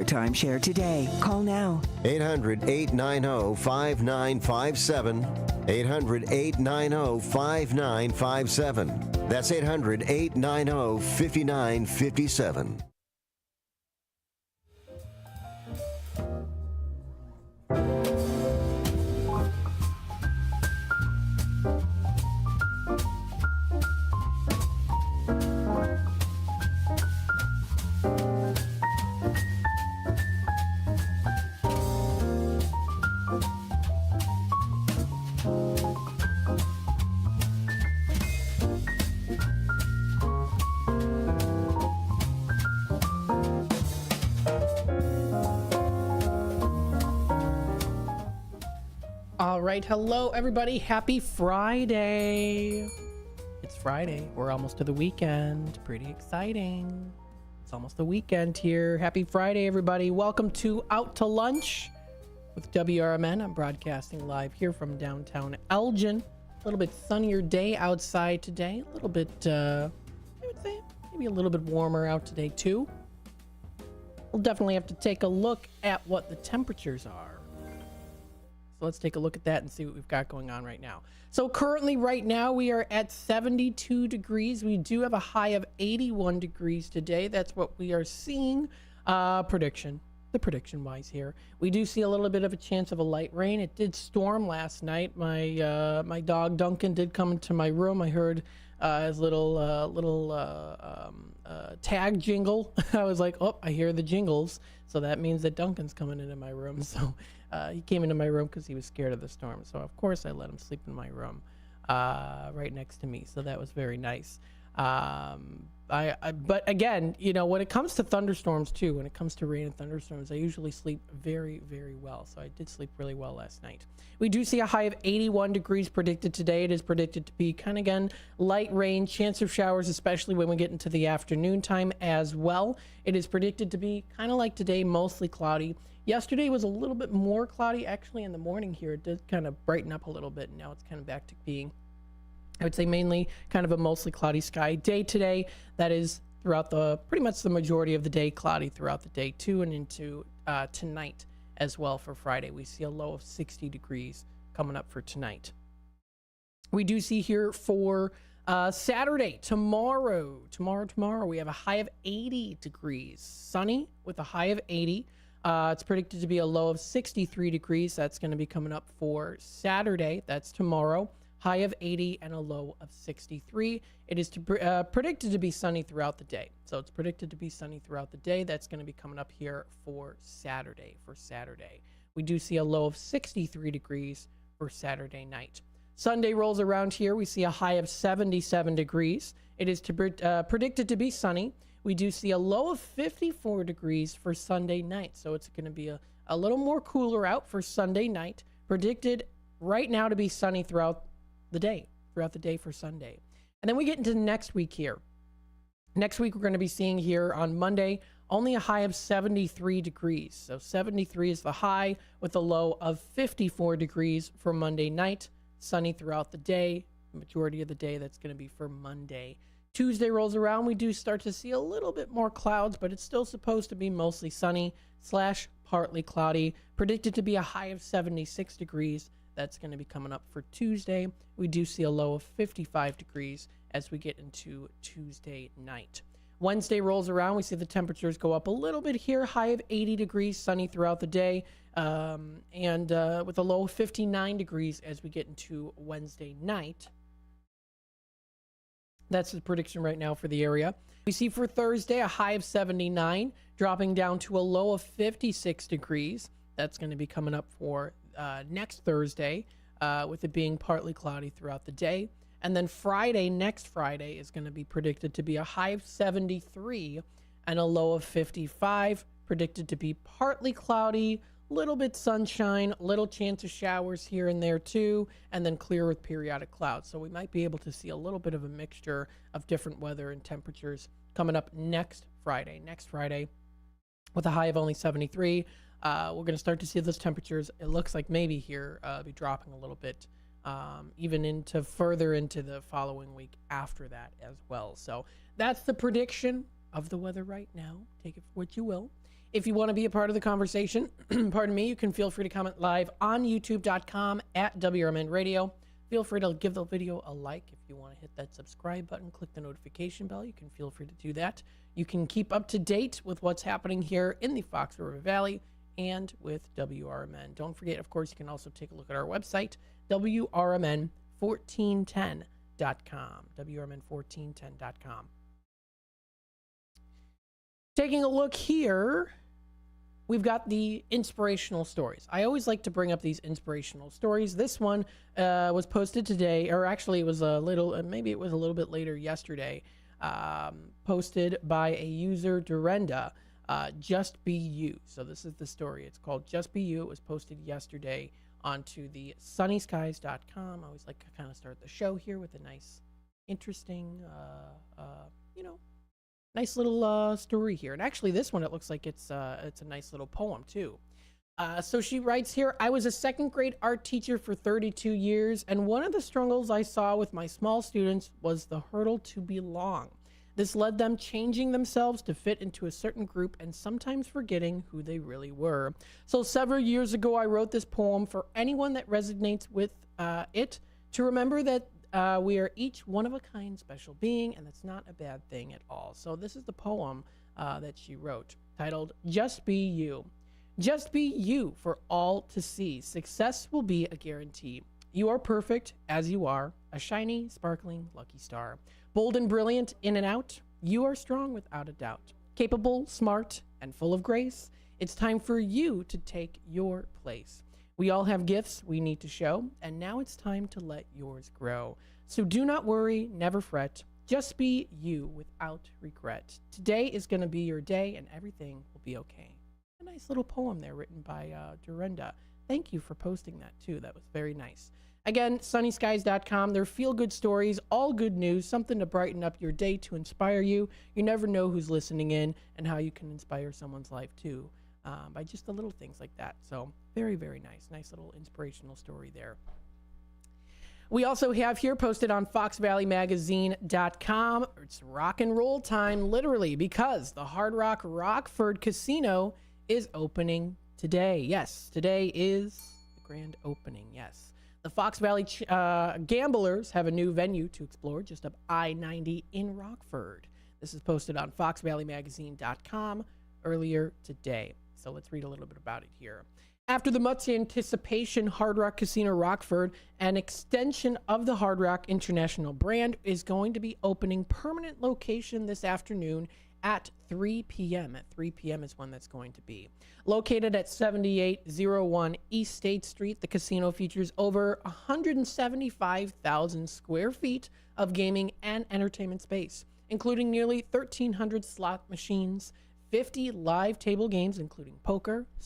your timeshare today. Call now. 800-890-5957. 800-890-5957. That's 800-890-5957. All right, hello everybody. Happy Friday. It's Friday. We're almost to the weekend. Pretty exciting. It's almost the weekend here. Happy Friday, everybody. Welcome to Out to Lunch with WRMN. I'm broadcasting live here from downtown Elgin. A little bit sunnier day outside today. A little bit, I would say, maybe a little bit warmer out today too. We'll definitely have to take a look at what the temperatures are. So let's take a look at that and see what we've got going on right now. So currently right now we are at 72 degrees. We do have a high of 81 degrees today. That's what we are seeing. The prediction wise here. We do see a little bit of a chance of a light rain. It did storm last night. My dog Duncan did come into my room. I heard his little tag jingle. I was like, oh, I hear the jingles. So that means that Duncan's coming into my room. So he came into my room because he was scared of the storm. So of course I let him sleep in my room right next to me. So that was very nice. But again, you know, when it comes to thunderstorms too, when it comes to rain and thunderstorms, I usually sleep very, very well. So I did sleep really well last night. We do see a high of 81 degrees predicted today. It is predicted to be kind of, again, light rain, chance of showers, especially when we get into the afternoon time as well. It is predicted to be kind of like today, mostly cloudy. Yesterday was a little bit more cloudy actually in the morning here. It did kind of brighten up a little bit, and now it's kind of back to being, I would say, mainly kind of a mostly cloudy sky day today. That is throughout pretty much the majority of the day, cloudy throughout the day too, and into tonight as well for Friday. We see a low of 60 degrees coming up for tonight. We do see here for Saturday, tomorrow, we have a high of 80 degrees, sunny with a high of 80. It's predicted to be a low of 63 degrees. That's going to be coming up for Saturday. That's tomorrow. High of 80 and a low of 63. It is predicted to be sunny throughout the day. So it's predicted to be sunny throughout the day. That's going to be coming up here for Saturday. We do see a low of 63 degrees for Saturday night. Sunday rolls around here. We see a high of 77 degrees. It is predicted to be sunny. We do see a low of 54 degrees for Sunday night. So it's going to be a little more cooler out for Sunday night. Predicted right now to be sunny throughout the day for Sunday. And then we get into next week here. Next week, we're going to be seeing here on Monday, only a high of 73 degrees. So 73 is the high with a low of 54 degrees for Monday night. Sunny throughout the day. The majority of the day, that's going to be for Monday. Tuesday rolls around. We do start to see a little bit more clouds, but it's still supposed to be mostly sunny / partly cloudy. Predicted to be a high of 76 degrees. That's going to be coming up for Tuesday. We do see a low of 55 degrees as we get into Tuesday night. Wednesday rolls around. We see the temperatures go up a little bit here. High of 80 degrees, sunny throughout the day, and with a low of 59 degrees as we get into Wednesday night. That's the prediction right now for the area. We see for Thursday a high of 79, dropping down to a low of 56 degrees. That's going to be coming up for next Thursday, with it being partly cloudy throughout the day. And then next Friday is going to be predicted to be a high of 73 and a low of 55. Predicted to be partly cloudy, little bit sunshine, little chance of showers here and there too, and then clear with periodic clouds. So we might be able to see a little bit of a mixture of different weather and temperatures coming up next Friday with a high of only 73. We're going to start to see those temperatures. It looks like maybe here be dropping a little bit, even further into the following week after that as well. So that's the prediction of the weather right now. Take it for what you will. If you want to be a part of the conversation, pardon me, you can feel free to comment live on youtube.com at WRMN Radio. Feel free to give the video a like. If you want to hit that subscribe button, click the notification bell, you can feel free to do that. You can keep up to date with what's happening here in the Fox River Valley and with WRMN. Don't forget, of course, you can also take a look at our website, WRMN1410.com. WRMN1410.com. Taking a look here, we've got the inspirational stories. I always like to bring up these inspirational stories. This one was posted today, or actually it was a little, maybe it was a little bit later yesterday, posted by a user, Durenda, Just Be You. So this is the story. It's called Just Be You. It was posted yesterday onto the sunnyskies.com. I always like to kind of start the show here with a nice, interesting, nice little story here. And actually this one, it looks like it's a nice little poem too. So she writes here, I was a second grade art teacher for 32 years, and one of the struggles I saw with my small students was the hurdle to belong. This led them changing themselves to fit into a certain group and sometimes forgetting who they really were. So several years ago, I wrote this poem for anyone that resonates with it, to remember that we are each one of a kind special being, and that's not a bad thing at all. So this is the poem that she wrote, titled Just Be You. Just be you for all to see. Success will be a guarantee. You are perfect as you are, a shiny, sparkling, lucky star. Bold and brilliant in and out, you are strong without a doubt. Capable, smart, and full of grace, it's time for you to take your place. We all have gifts we need to show, and now it's time to let yours grow. So do not worry, never fret. Just be you without regret. Today is going to be your day, and everything will be okay. A nice little poem there written by Durenda. Thank you for posting that, too. That was very nice. Again, sunnyskies.com. They're feel-good stories, all good news, something to brighten up your day, to inspire you. You never know who's listening in and how you can inspire someone's life, too, by just the little things like that. So very, very nice. Nice little inspirational story there. We also have here posted on foxvalleymagazine.com. It's rock and roll time, literally, because the Hard Rock Rockford Casino is opening today. Yes, today is the grand opening. Yes. The Fox Valley Gamblers have a new venue to explore just up I-90 in Rockford. This is posted on foxvalleymagazine.com earlier today. So let's read a little bit about it here. After the much anticipation Hard Rock Casino Rockford, an extension of the Hard Rock International brand, is going to be opening permanent location this afternoon at 3 p.m. At 3 p.m. is when that's going to be. Located at 7801 East State Street, the casino features over 175,000 square feet of gaming and entertainment space, including nearly 1,300 slot machines, 50 live table games, including poker, a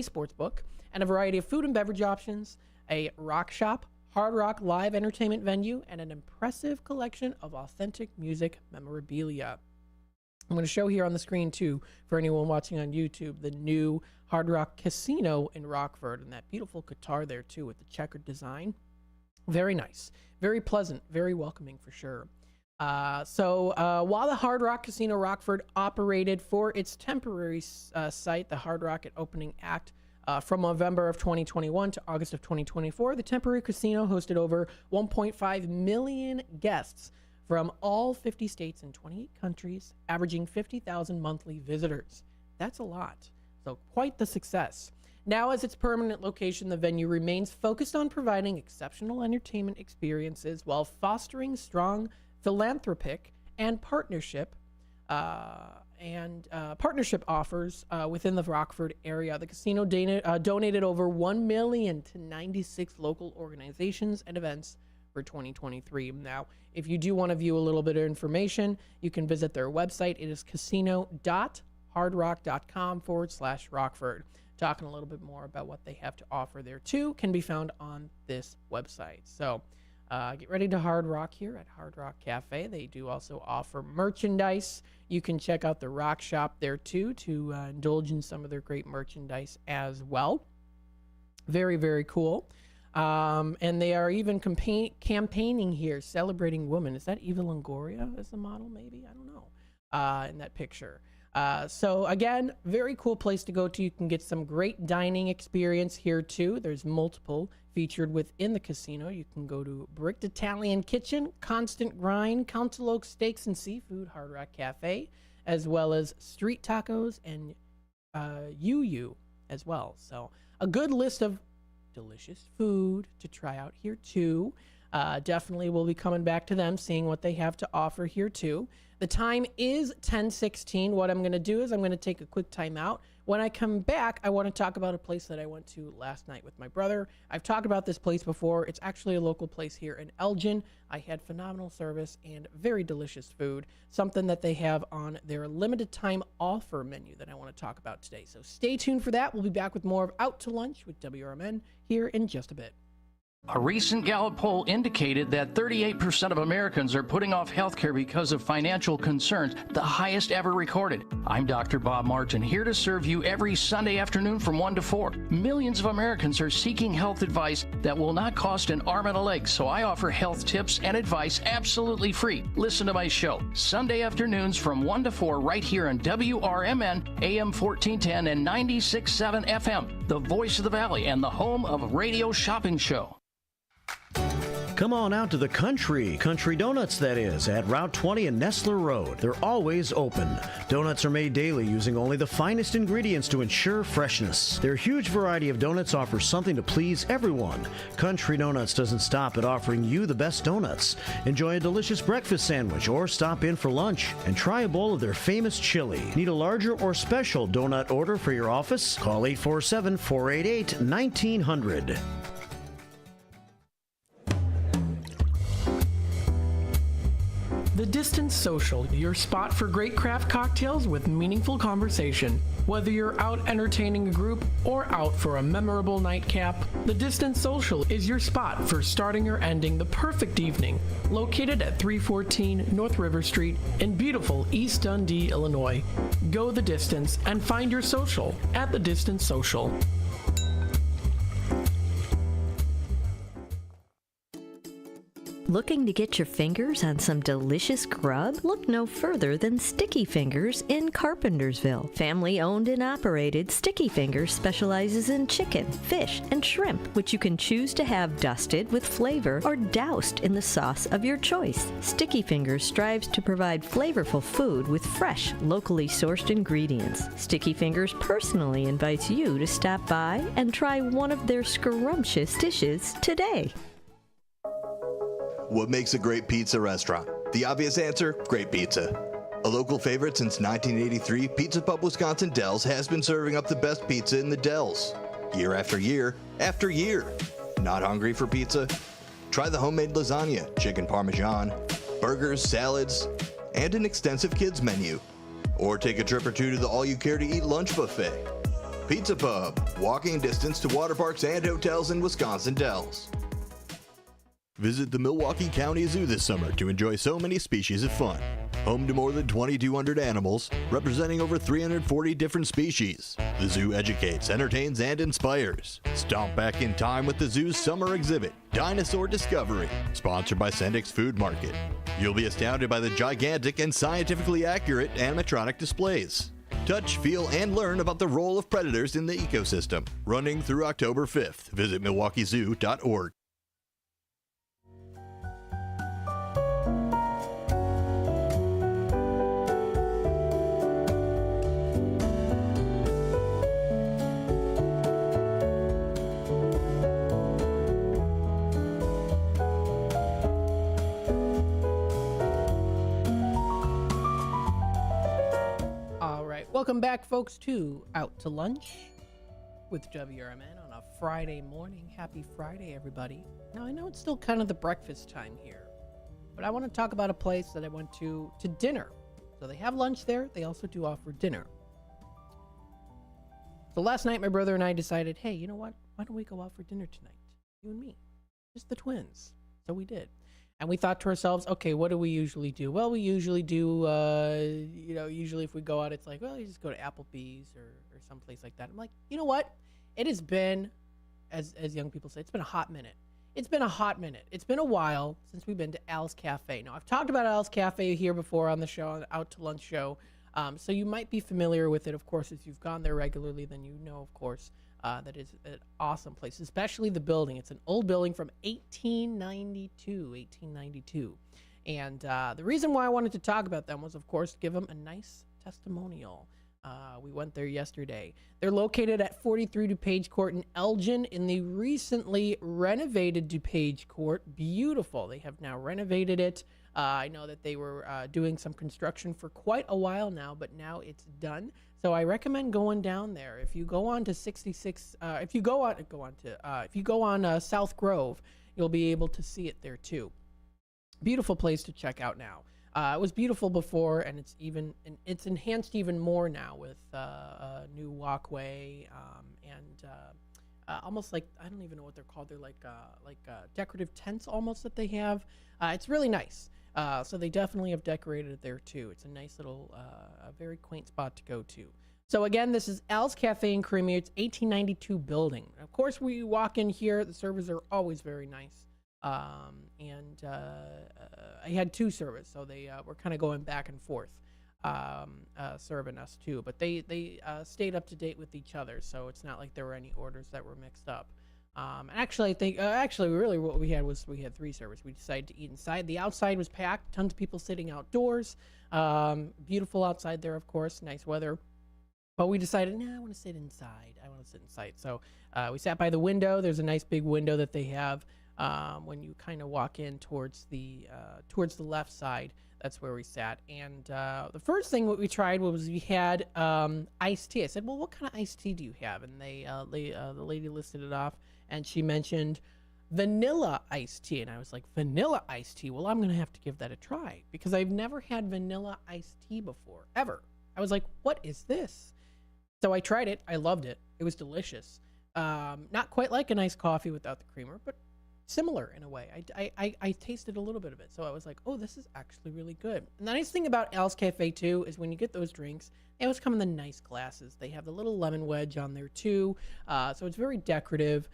sportsbook, and a variety of food and beverage options, a rock shop, Hard Rock live entertainment venue, and an impressive collection of authentic music memorabilia. I'm going to show here on the screen, too, for anyone watching on YouTube, the new Hard Rock Casino in Rockford, and that beautiful guitar there, too, with the checkered design. Very nice. Very pleasant. Very welcoming, for sure. While the Hard Rock Casino Rockford operated for its temporary site, the Hard Rock at Opening Act, from November of 2021 to August of 2024, the temporary casino hosted over 1.5 million guests from all 50 states and 28 countries, averaging 50,000 monthly visitors. That's a lot. So quite the success. Now, as its permanent location, the venue remains focused on providing exceptional entertainment experiences while fostering strong philanthropic and partnership offers within the Rockford area. The casino donated over $1 million to 96 local organizations and events for 2023. Now, if you do want to view a little bit of information, you can visit their website. It is casino.hardrock.com/Rockford. Talking a little bit more about what they have to offer there too can be found on this website. So get ready to Hard Rock here at Hard Rock Cafe. They do also offer merchandise. You can check out the rock shop there too to indulge in some of their great merchandise as well. Very, very cool. And they are even campaigning here, celebrating women. Is that Eva Longoria as the model, maybe? I don't know. In that picture. So again, very cool place to go to. You can get some great dining experience here too. There's multiple featured within the casino. You can go to Bricked Italian Kitchen, Constant Grind, Council Oak Steaks and Seafood, Hard Rock Cafe, as well as Street Tacos and Yu as well. So a good list of delicious food to try out here too. Definitely we'll be coming back to them, seeing what they have to offer here too. The time is 10:16. What I'm going to do is I'm going to take a quick time out. When I come back, I want to talk about a place that I went to last night with my brother. I've talked about this place before. It's actually a local place here in Elgin. I had phenomenal service and very delicious food, something that they have on their limited time offer menu that I want to talk about today. So stay tuned for that. We'll be back with more of Out to Lunch with WRMN here in just a bit. A recent Gallup poll indicated that 38% of Americans are putting off health care because of financial concerns, the highest ever recorded. I'm Dr. Bob Martin, here to serve you every Sunday afternoon from 1 to 4. Millions of Americans are seeking health advice that will not cost an arm and a leg, so I offer health tips and advice absolutely free. Listen to my show, Sunday afternoons from 1 to 4 right here on WRMN, AM 1410 and 96.7 FM, the voice of the Valley and the home of a radio shopping show. Come on out to the Country Donuts, that is, at Route 20 and Nestler Road. They're always open. Donuts are made daily using only the finest ingredients to ensure freshness. Their huge variety of donuts offers something to please everyone. Country Donuts doesn't stop at offering you the best donuts. Enjoy a delicious breakfast sandwich or stop in for lunch and try a bowl of their famous chili. Need a larger or special donut order for your office? Call 847-488-1900. The Distance Social, your spot for great craft cocktails with meaningful conversation. Whether you're out entertaining a group or out for a memorable nightcap, The Distance Social is your spot for starting or ending the perfect evening. Located at 314 North River Street in beautiful East Dundee, Illinois. Go the distance and find your social at The Distance Social. Looking to get your fingers on some delicious grub? Look no further than Sticky Fingers in Carpentersville. Family owned and operated, Sticky Fingers specializes in chicken, fish, and shrimp, which you can choose to have dusted with flavor or doused in the sauce of your choice. Sticky Fingers strives to provide flavorful food with fresh, locally sourced ingredients. Sticky Fingers personally invites you to stop by and try one of their scrumptious dishes today. What makes a great pizza restaurant? The obvious answer, great pizza. A local favorite since 1983, Pizza Pub Wisconsin Dells has been serving up the best pizza in the Dells. Year after year after year. Not hungry for pizza? Try the homemade lasagna, chicken parmesan, burgers, salads, and an extensive kids menu. Or take a trip or two to the all-you-care-to-eat lunch buffet. Pizza Pub, walking distance to water parks and hotels in Wisconsin Dells. Visit the Milwaukee County Zoo this summer to enjoy so many species of fun. Home to more than 2,200 animals, representing over 340 different species. The zoo educates, entertains, and inspires. Stomp back in time with the zoo's summer exhibit, Dinosaur Discovery, sponsored by Sendik's Food Market. You'll be astounded by the gigantic and scientifically accurate animatronic displays. Touch, feel, and learn about the role of predators in the ecosystem. Running through October 5th. Visit milwaukeezoo.org. Welcome back, folks, to Out to Lunch with WRMN on a Friday morning. Happy Friday, everybody. Now, I know it's still kind of the breakfast time here, but I want to talk about a place that I went to dinner. So they have lunch there. They also do offer dinner. So last night, my brother and I decided, hey, you know what? Why don't we go out for dinner tonight? You and me. Just the twins. So we did. And we thought to ourselves, okay, what do we usually do? Well, we usually do, usually if we go out, it's like, well, you just go to Applebee's or someplace like that. I'm like, you know what? It has been, as young people say, it's been a hot minute. It's been a hot minute. It's been a while since we've been to Al's Cafe. Now, I've talked about Al's Cafe here before on the show, on the Out to Lunch show. So you might be familiar with it, of course, if you've gone there regularly, then you know, of course, that is an awesome place, especially the building. It's an old building from 1892. And the reason why I wanted to talk about them was, of course, give them a nice testimonial. We went there yesterday. They're located at 43 DuPage Court in Elgin in the recently renovated DuPage Court. Beautiful. They have now renovated it. I know that they were doing some construction for quite a while now, but now it's done. So I recommend going down there. If you go on to 66, if you go on South Grove, you'll be able to see it there too. Beautiful place to check out now. It was beautiful before, and it's enhanced even more now with a new walkway and almost like, I don't even know what they're called. They're like decorative tents almost that they have. It's really nice. So they definitely have decorated it there too. It's a nice little, a very quaint spot to go to. So again, this is Al's Cafe and Creamery. It's 1892 building. Of course, we walk in here. The servers are always very nice. I had two servers, so they were kind of going back and forth, serving us too. But they stayed up to date with each other, so it's not like there were any orders that were mixed up. Actually, I think really what we had was we had three servers. We decided to eat inside. The outside was packed, tons of people sitting outdoors. Beautiful outside there, of course, nice weather. But we decided, I want to sit inside. So we sat by the window. There's a nice big window that they have. When you kind of walk in towards the left side, that's where we sat. And the first thing what we tried was we had iced tea. I said, well, what kind of iced tea do you have? And the lady listed it off, and she mentioned vanilla iced tea. And I was like, vanilla iced tea? Well, I'm going to have to give that a try because I've never had vanilla iced tea before, ever. I was like, what is this? So I tried it. I loved it. It was delicious. Not quite like an iced coffee without the creamer, but similar in a way. I tasted a little bit of it, so I was like, oh, this is actually really good. And the nice thing about Al's Cafe too is when you get those drinks, they always come in the nice glasses. They have the little lemon wedge on there too, so it's very decorative,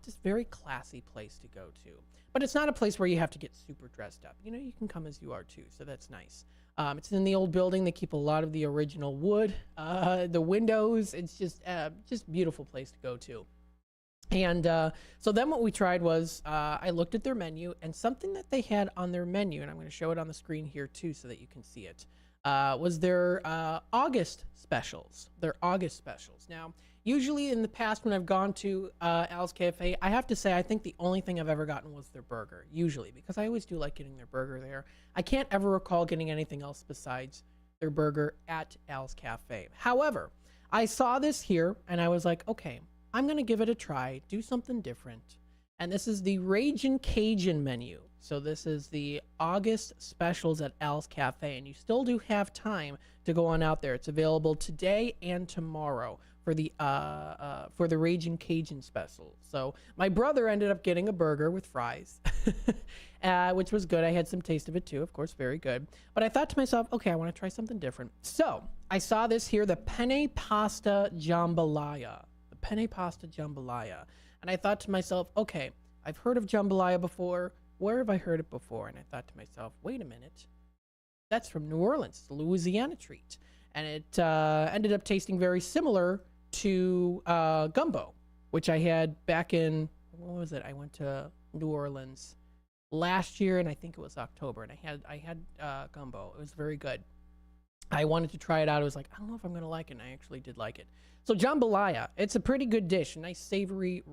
just very classy place to go to. But it's not a place where you have to get super dressed up. You know, you can come as you are too, so that's nice. It's in the old building. They keep a lot of the original wood, the windows. It's just beautiful place to go to. And so then what we tried was I looked at their menu, and something that they had on their menu, and I'm going to show it on the screen here too so that you can see it, was their August specials. Now, usually in the past when I've gone to Al's Cafe, I have to say I think the only thing I've ever gotten was their burger, usually, because I always do like getting their burger there. I can't ever recall getting anything else besides their burger at Al's Cafe. However, I saw this here, and I was like, okay, I'm going to give it a try, do something different. And this is the Ragin' Cajun menu. So this is the August specials at Al's Cafe, and you still do have time to go on out there. It's available today and tomorrow for the Ragin' Cajun special. So my brother ended up getting a burger with fries, which was good. I had some taste of it too, of course, very good. But I thought to myself, okay, I want to try something different. So I saw this here, the penne pasta jambalaya. Penne pasta jambalaya. And I thought to myself, okay, I've heard of jambalaya before. Where have I heard it before? And I thought to myself, wait a minute. That's from New Orleans. It's a Louisiana treat. And it ended up tasting very similar to gumbo, which I had back in, what was it? I went to New Orleans last year, and I think it was October, and I had gumbo. It was very good. I wanted to try it out. I was like, I don't know if I'm going to like it, and I actually did like it. So jambalaya, it's a pretty good dish, a nice savory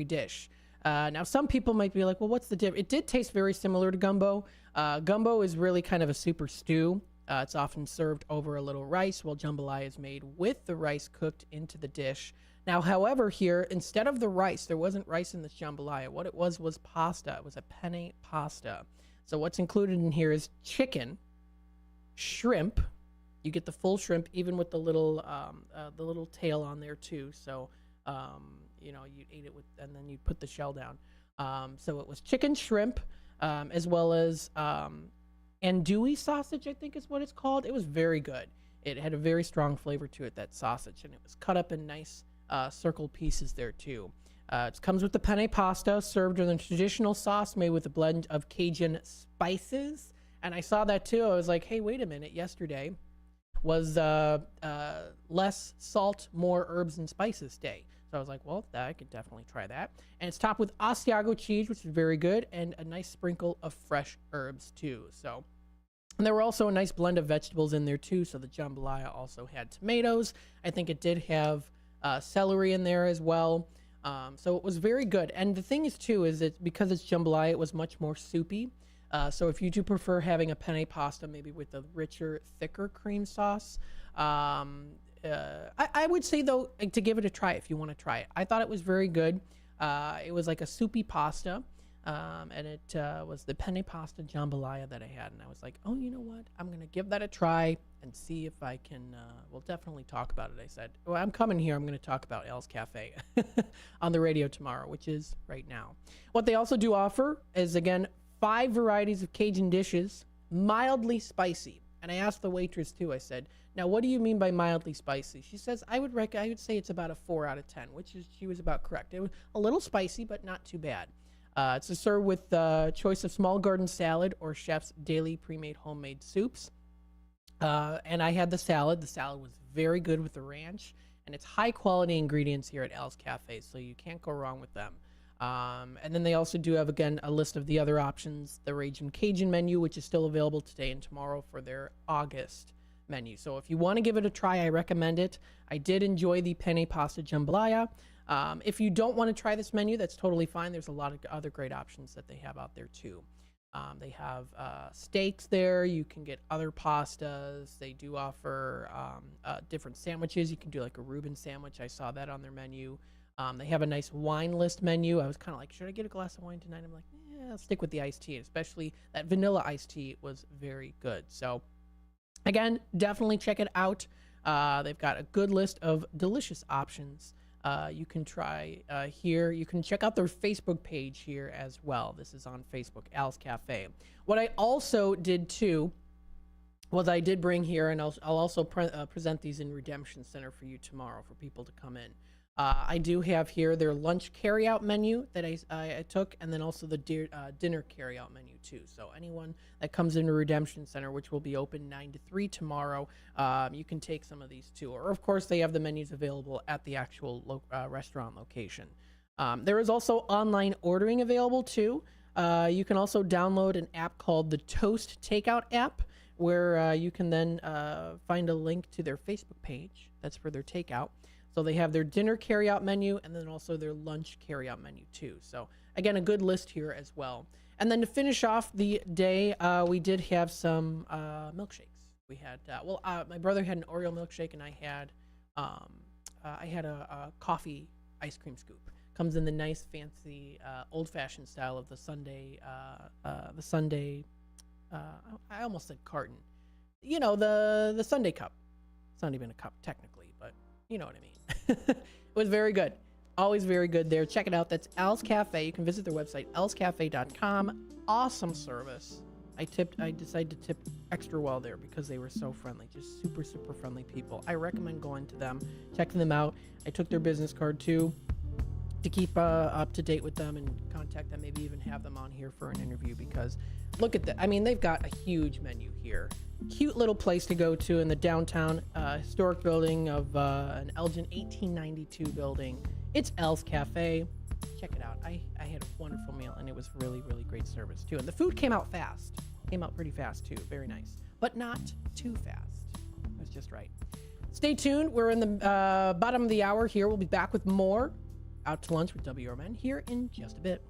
dish. Now, some people might be like, well, what's the difference? It did taste very similar to gumbo. Gumbo is really kind of a super stew. It's often served over a little rice, while jambalaya is made with the rice cooked into the dish. Now, however, here, instead of the rice, there wasn't rice in this jambalaya. What it was pasta. It was a penne pasta. So what's included in here is chicken, shrimp. You get the full shrimp, even with the little tail on there too. So, you eat it with, and then you put the shell down. So it was chicken, shrimp, as well as andouille sausage, I think is what it's called. It was very good. It had a very strong flavor to it, that sausage, and it was cut up in nice circle pieces there too. It comes with the penne pasta, served with a traditional sauce made with a blend of Cajun spices And I saw that too. I was like, hey, wait a minute. Yesterday was less salt, more herbs and spices day. So I was like, well, I could definitely try that. And it's topped with Asiago cheese, which is very good, and a nice sprinkle of fresh herbs too. So, and there were also a nice blend of vegetables in there too. So the jambalaya also had tomatoes. I think it did have celery in there as well. So it was very good. And the thing is too, is that because it's jambalaya, it was much more soupy. So if you do prefer having a penne pasta, maybe with a richer, thicker cream sauce, I would say though, to give it a try if you want to try it. I thought it was very good. It was like a soupy pasta, and it was the penne pasta jambalaya that I had. And I was like, oh, you know what? I'm going to give that a try and see if I can, we'll definitely talk about it. I said, well, I'm coming here. I'm going to talk about Al's Cafe on the radio tomorrow, which is right now. What they also do offer is, again, 5 varieties of Cajun dishes, mildly spicy. And I asked the waitress too, I said, now what do you mean by mildly spicy? She says, I would say it's about a 4 out of 10, which is, she was about correct. It was a little spicy, but not too bad. It's to serve with the choice of small garden salad or chef's daily pre-made homemade soups. And I had the salad. The salad was very good with the ranch, and it's high quality ingredients here at Al's Cafe, so you can't go wrong with them. And then they also do have, again, a list of the other options, the Ragin' Cajun menu, which is still available today and tomorrow for their August menu. So if you want to give it a try, I recommend it. I did enjoy the penne pasta jambalaya. If you don't want to try this menu, that's totally fine. There's a lot of other great options that they have out there too. They have steaks there. You can get other pastas. They do offer different sandwiches. You can do like a Reuben sandwich. I saw that on their menu. They have a nice wine list menu. I was kind of like, should I get a glass of wine tonight? I'm like, yeah, I'll stick with the iced tea. Especially that vanilla iced tea was very good. So again, definitely check it out. They've got a good list of delicious options. You can try here. You can check out their Facebook page here as well. This is on Facebook, Al's Cafe. What I also did too was I did bring here, and I'll also present these in Redemption Center for you tomorrow for people to come in. I do have here their lunch carryout menu that I took, and then also the dinner carryout menu too. So anyone that comes into Redemption Center, which will be open 9 to 3 tomorrow, you can take some of these too. Or of course, they have the menus available at the actual restaurant location. There is also online ordering available too. You can also download an app called the Toast Takeout app, where you can then find a link to their Facebook page. That's for their takeout. So they have their dinner carryout menu and then also their lunch carryout menu too. So again, a good list here as well. And then to finish off the day, we did have some milkshakes. We had, my brother had an Oreo milkshake, and I had a coffee ice cream scoop. Comes in the nice, fancy, old-fashioned style of the Sunday, I almost said carton. You know, the Sunday cup. It's not even a cup technically, but you know what I mean. It was very good. Always very good there. Check it out. That's Al's Cafe. You can visit their website, alscafe.com. Awesome service. I decided to tip extra well there because they were so friendly. Just super, super friendly people. I recommend going to them, checking them out. I took their business card too to keep up to date with them and contact them, maybe even have them on here for an interview, because look at that. I mean, they've got a huge menu here. Cute little place to go to in the downtown historic building of an Elgin 1892 building. It's Al's Cafe. Check it out. I had a wonderful meal, and it was really, really great service too. And the food came out fast. Came out pretty fast too. Very nice, but not too fast. It was just right. Stay tuned. We're in the bottom of the hour here. We'll be back with more Out to Lunch with WRMN here in just a bit.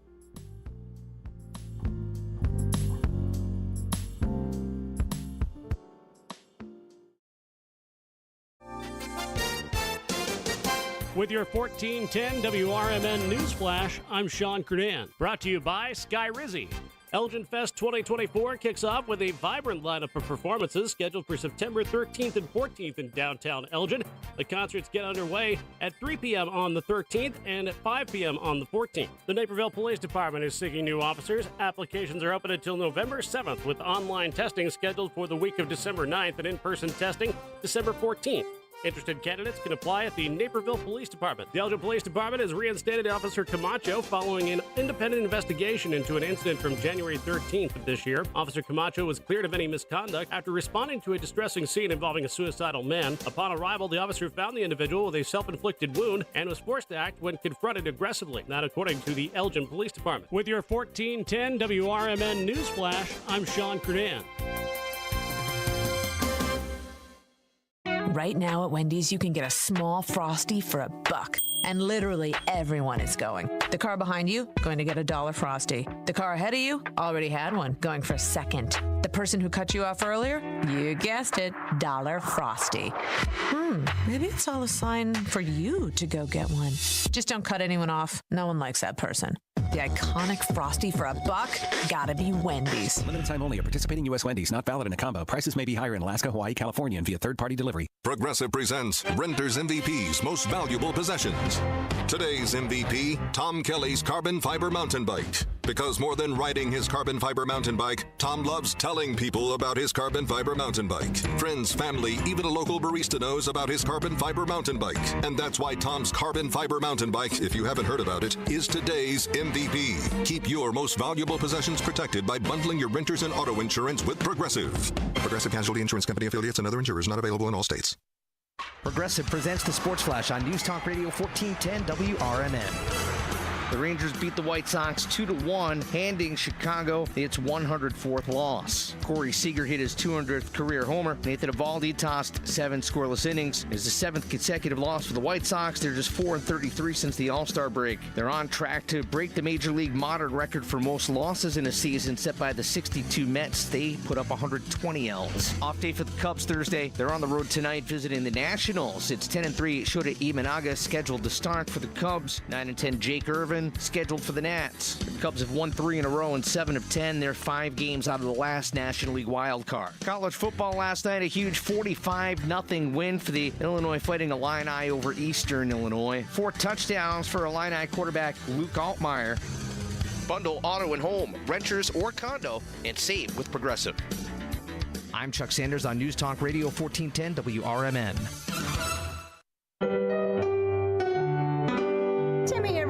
With your 1410 WRMN News Flash, I'm Sean Kernan. Brought to you by Sky Rizzy. Elgin Fest 2024 kicks off with a vibrant lineup of performances scheduled for September 13th and 14th in downtown Elgin. The concerts get underway at 3 p.m. on the 13th and at 5 p.m. on the 14th. The Naperville Police Department is seeking new officers. Applications are open until November 7th, with online testing scheduled for the week of December 9th and in-person testing December 14th. Interested candidates can apply at the Naperville Police Department. The Elgin Police Department has reinstated Officer Camacho following an independent investigation into an incident from January 13th of this year. Officer Camacho was cleared of any misconduct after responding to a distressing scene involving a suicidal man. Upon arrival, the officer found the individual with a self-inflicted wound and was forced to act when confronted aggressively. That according to the Elgin Police Department. With your 1410 WRMN News Flash, I'm Sean Kernan. Right now at Wendy's, you can get a small Frosty for $1. And literally everyone is going. The car behind you, going to get a $1 Frosty. The car ahead of you, already had one, going for a second. The person who cut you off earlier, you guessed it, $1 Frosty. Maybe it's all a sign for you to go get one. Just don't cut anyone off. No one likes that person. The iconic Frosty for $1, gotta be Wendy's. Limited time only at participating U.S. Wendy's. Not valid in a combo. Prices may be higher in Alaska, Hawaii, California, and via third-party delivery. Progressive presents Renter's MVP's Most Valuable Possessions. Today's MVP, Tom Kelly's carbon fiber mountain bike. Because more than riding his carbon fiber mountain bike, Tom loves telling people about his carbon fiber mountain bike. Friends, family, even a local barista knows about his carbon fiber mountain bike. And that's why Tom's carbon fiber mountain bike, if you haven't heard about it, is today's MVP. Keep your most valuable possessions protected by bundling your renters and auto insurance with Progressive. Progressive Casualty Insurance Company affiliates and other insurers not available in all states. Progressive presents the Sports Flash on News Talk Radio 1410 WRMN. The Rangers beat the White Sox 2-1, handing Chicago its 104th loss. Corey Seager hit his 200th career homer. Nathan Eovaldi tossed 7 scoreless innings. It's the 7th consecutive loss for the White Sox. They're just 4-33 since the All-Star break. They're on track to break the Major League modern record for most losses in a season set by the 62 Mets. They put up 120 L's. Off day for the Cubs Thursday. They're on the road tonight visiting the Nationals. It's 10-3 Shota Imanaga scheduled to start for the Cubs. 9-10 Jake Irvin scheduled for the Nats. The Cubs have won 3 in a row and 7 of 10. They're 5 games out of the last National League wild card. College football last night, a huge 45-0 win for the Illinois Fighting Illini over Eastern Illinois. 4 touchdowns for Illini quarterback Luke Altmaier. Bundle auto and home, renters or condo, and save with Progressive. I'm Chuck Sanders on News Talk Radio 1410 WRMN.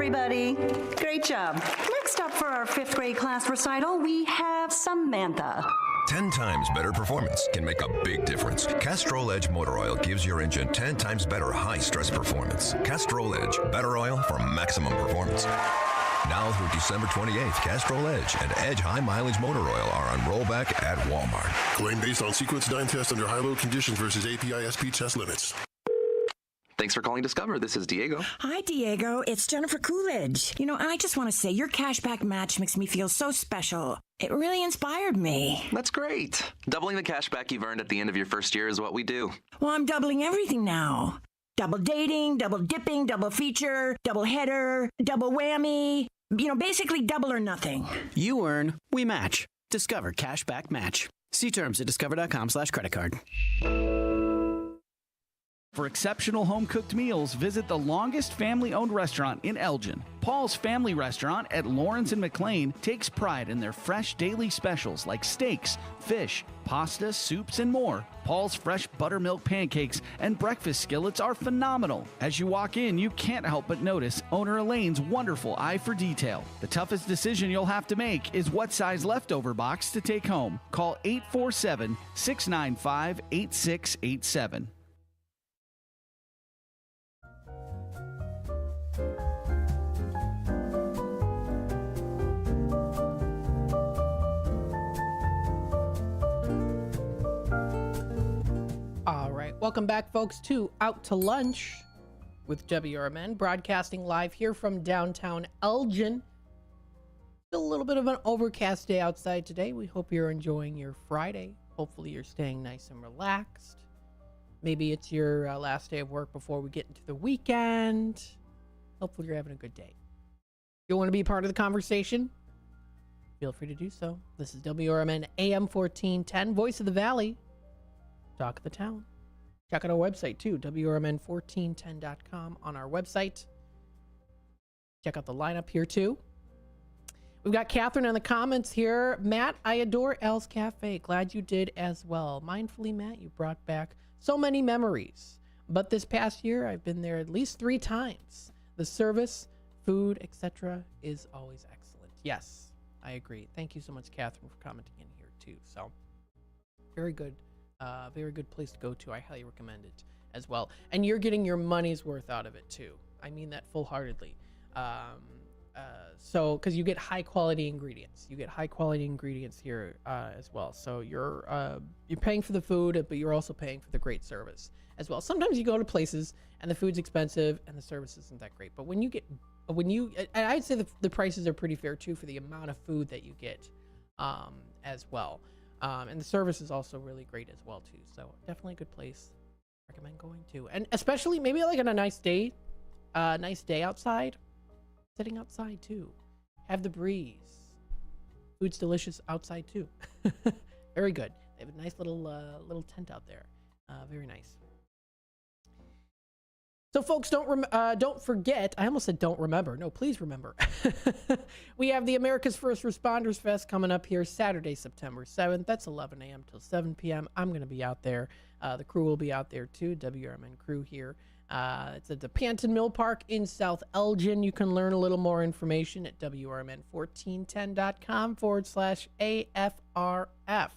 Everybody. Great job. Next up for our 5th grade class recital, we have Samantha. 10 times better performance can make a big difference. Castrol Edge Motor Oil gives your engine 10 times better high-stress performance. Castrol Edge, better oil for maximum performance. Now through December 28th, Castrol Edge and Edge High Mileage Motor Oil are on rollback at Walmart. Claim based on sequence 9 test under high-load conditions versus API-SP test limits. Thanks for calling Discover. This is Diego. Hi, Diego. It's Jennifer Coolidge. You know, I just want to say your cashback match makes me feel so special. It really inspired me. That's great. Doubling the cashback you've earned at the end of your first year is what we do. Well, I'm doubling everything now. Double dating, double dipping, double feature, double header, double whammy. You know, basically double or nothing. You earn, we match. Discover Cashback Match. See terms at discover.com/creditcard. For exceptional home-cooked meals, visit the longest family-owned restaurant in Elgin. Paul's Family Restaurant at Lawrence and McLean takes pride in their fresh daily specials like steaks, fish, pasta, soups, and more. Paul's fresh buttermilk pancakes and breakfast skillets are phenomenal. As you walk in, you can't help but notice owner Elaine's wonderful eye for detail. The toughest decision you'll have to make is what size leftover box to take home. Call 847-695-8687. All right, welcome back, folks, to Out to Lunch with WRMN, broadcasting live here from downtown Elgin. Still a little bit of an overcast day outside today. We hope you're enjoying your Friday. Hopefully you're staying nice and relaxed. Maybe it's your last day of work before we get into the weekend. Hopefully you're having a good day. If you want to be part of the conversation, feel free to do so. This is WRMN AM 1410, Voice of the Valley. Talk of the town. Check out our website too, WRMN1410.com on our website. Check out the lineup here too. We've got Catherine in the comments here. Matt, I adore Al's Cafe. Glad you did as well. Mindfully, Matt, you brought back so many memories. But this past year, I've been there at least 3 times. The service, food, etc. is always excellent. Yes, I agree. Thank you so much, Catherine, for commenting in here too. So, very good place to go to. I highly recommend it as well. And you're getting your money's worth out of it too. I mean that full-heartedly. So, because you get high-quality ingredients. You get high-quality ingredients here as well. So you're paying for the food, but you're also paying for the great service as well. Sometimes you go to places and the food's expensive and the service isn't that great. But I'd say the prices are pretty fair too for the amount of food that you get as well. And the service is also really great as well too. So definitely a good place. Recommend going to. And especially maybe like on a nice day outside. Sitting outside too. Have the breeze. Food's delicious outside too. Very good. They have a nice little tent out there. Very nice. So folks, don't forget, I almost said don't remember. No, please remember. We have the America's First Responders Fest coming up here Saturday, September 7th. That's 11 a.m. till 7 p.m. I'm going to be out there. The crew will be out there too, WRMN crew here. It's at the Panton Mill Park in South Elgin. You can learn a little more information at WRMN1410.com/AFRF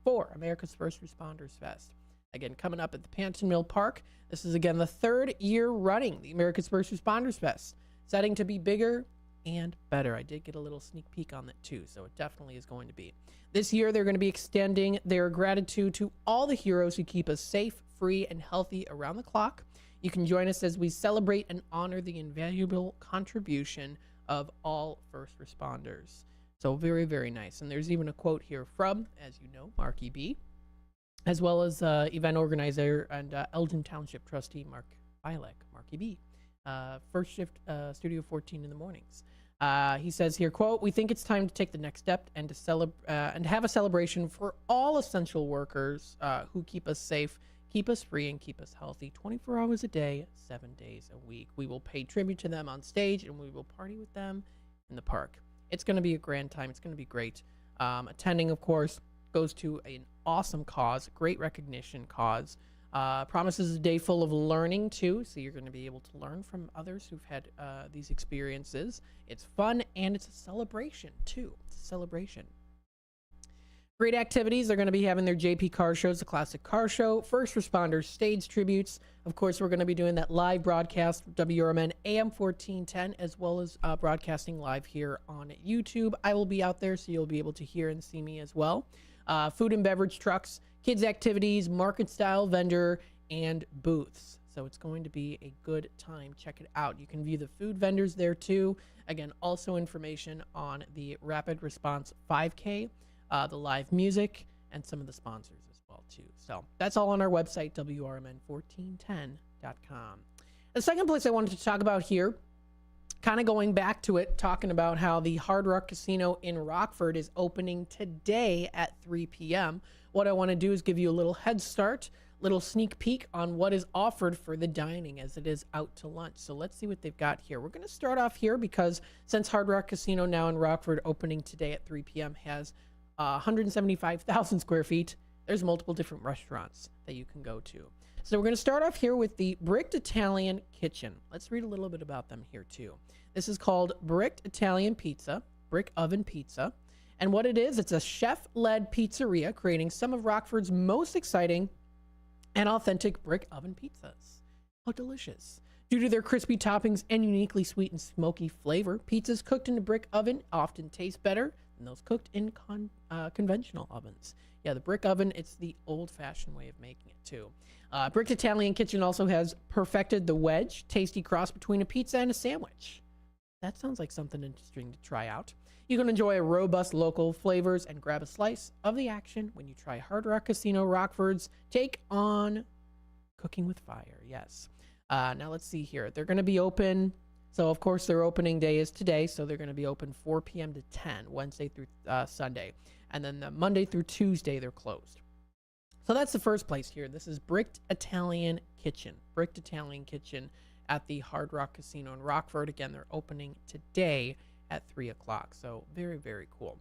for America's First Responders Fest. Again, coming up at the Panton Mill Park. This is, again, the 3rd year running the America's First Responders Fest. Setting to be bigger and better. I did get a little sneak peek on that, too, so it definitely is going to be. This year, they're going to be extending their gratitude to all the heroes who keep us safe, free, and healthy around the clock. You can join us as we celebrate and honor the invaluable contribution of all first responders. So very, very nice. And there's even a quote here from, as you know, Marky B, as well as event organizer and Elgin Township trustee Mark Bilek, Marky B. First shift, Studio 14 in the mornings. He says here, quote, "We think it's time to take the next step and to have a celebration for all essential workers who keep us safe, keep us free, and keep us healthy 24 hours a day, 7 days a week. We will pay tribute to them on stage, and we will party with them in the park." It's going to be a grand time. It's going to be great. Attending, of course, goes to an awesome cause, great recognition cause. Promises a day full of learning, too, so you're going to be able to learn from others who've had these experiences. It's fun, and it's a celebration, too. It's a celebration. Great activities. They're going to be having their JP car shows, the classic car show, first responders stage tributes. Of course, we're going to be doing that live broadcast, WRMN AM 1410, as well as broadcasting live here on YouTube. I will be out there, so you'll be able to hear and see me as well. Food and beverage trucks, kids activities, market style vendor, and booths. So it's going to be a good time. Check it out. You can view the food vendors there too. Again, also information on the Rapid Response 5K, the live music, and some of the sponsors as well too. So that's all on our website, WRMN1410.com. The second place I wanted to talk about here, kind of going back to it, talking about how the Hard Rock Casino in Rockford is opening today at 3 p.m. What I want to do is give you a little head start, little sneak peek on what is offered for the dining as it is out to lunch. So let's see what they've got here. We're going to start off here because since Hard Rock Casino now in Rockford opening today at 3 p.m. has 175,000 square feet, there's multiple different restaurants that you can go to. So we're going to start off here with the Bricked Italian Kitchen. Let's read a little bit about them here too. This is called Bricked Italian Pizza, Brick Oven Pizza. And what it is, it's a chef-led pizzeria creating some of Rockford's most exciting and authentic brick oven pizzas. How delicious. Due to their crispy toppings and uniquely sweet and smoky flavor, pizzas cooked in a brick oven often taste better than those cooked in conventional ovens. Yeah, the brick oven, it's the old-fashioned way of making it too. Bricked Italian Kitchen also has perfected the wedge, tasty cross between a pizza and a sandwich. That sounds like something interesting to try out. You can enjoy a robust local flavors and grab a slice of the action when you try Hard Rock Casino Rockford's take on cooking with fire. Yes. Now let's see here. They're going to be open. So, of course, their opening day is today. So they're going to be open 4 p.m. to 10, Wednesday through Sunday. And then the Monday through Tuesday, they're closed. So that's the first place here. This is Bricked Italian Kitchen. Bricked Italian Kitchen at the Hard Rock Casino in Rockford. Again, they're opening today at 3 o'clock. So very, very cool.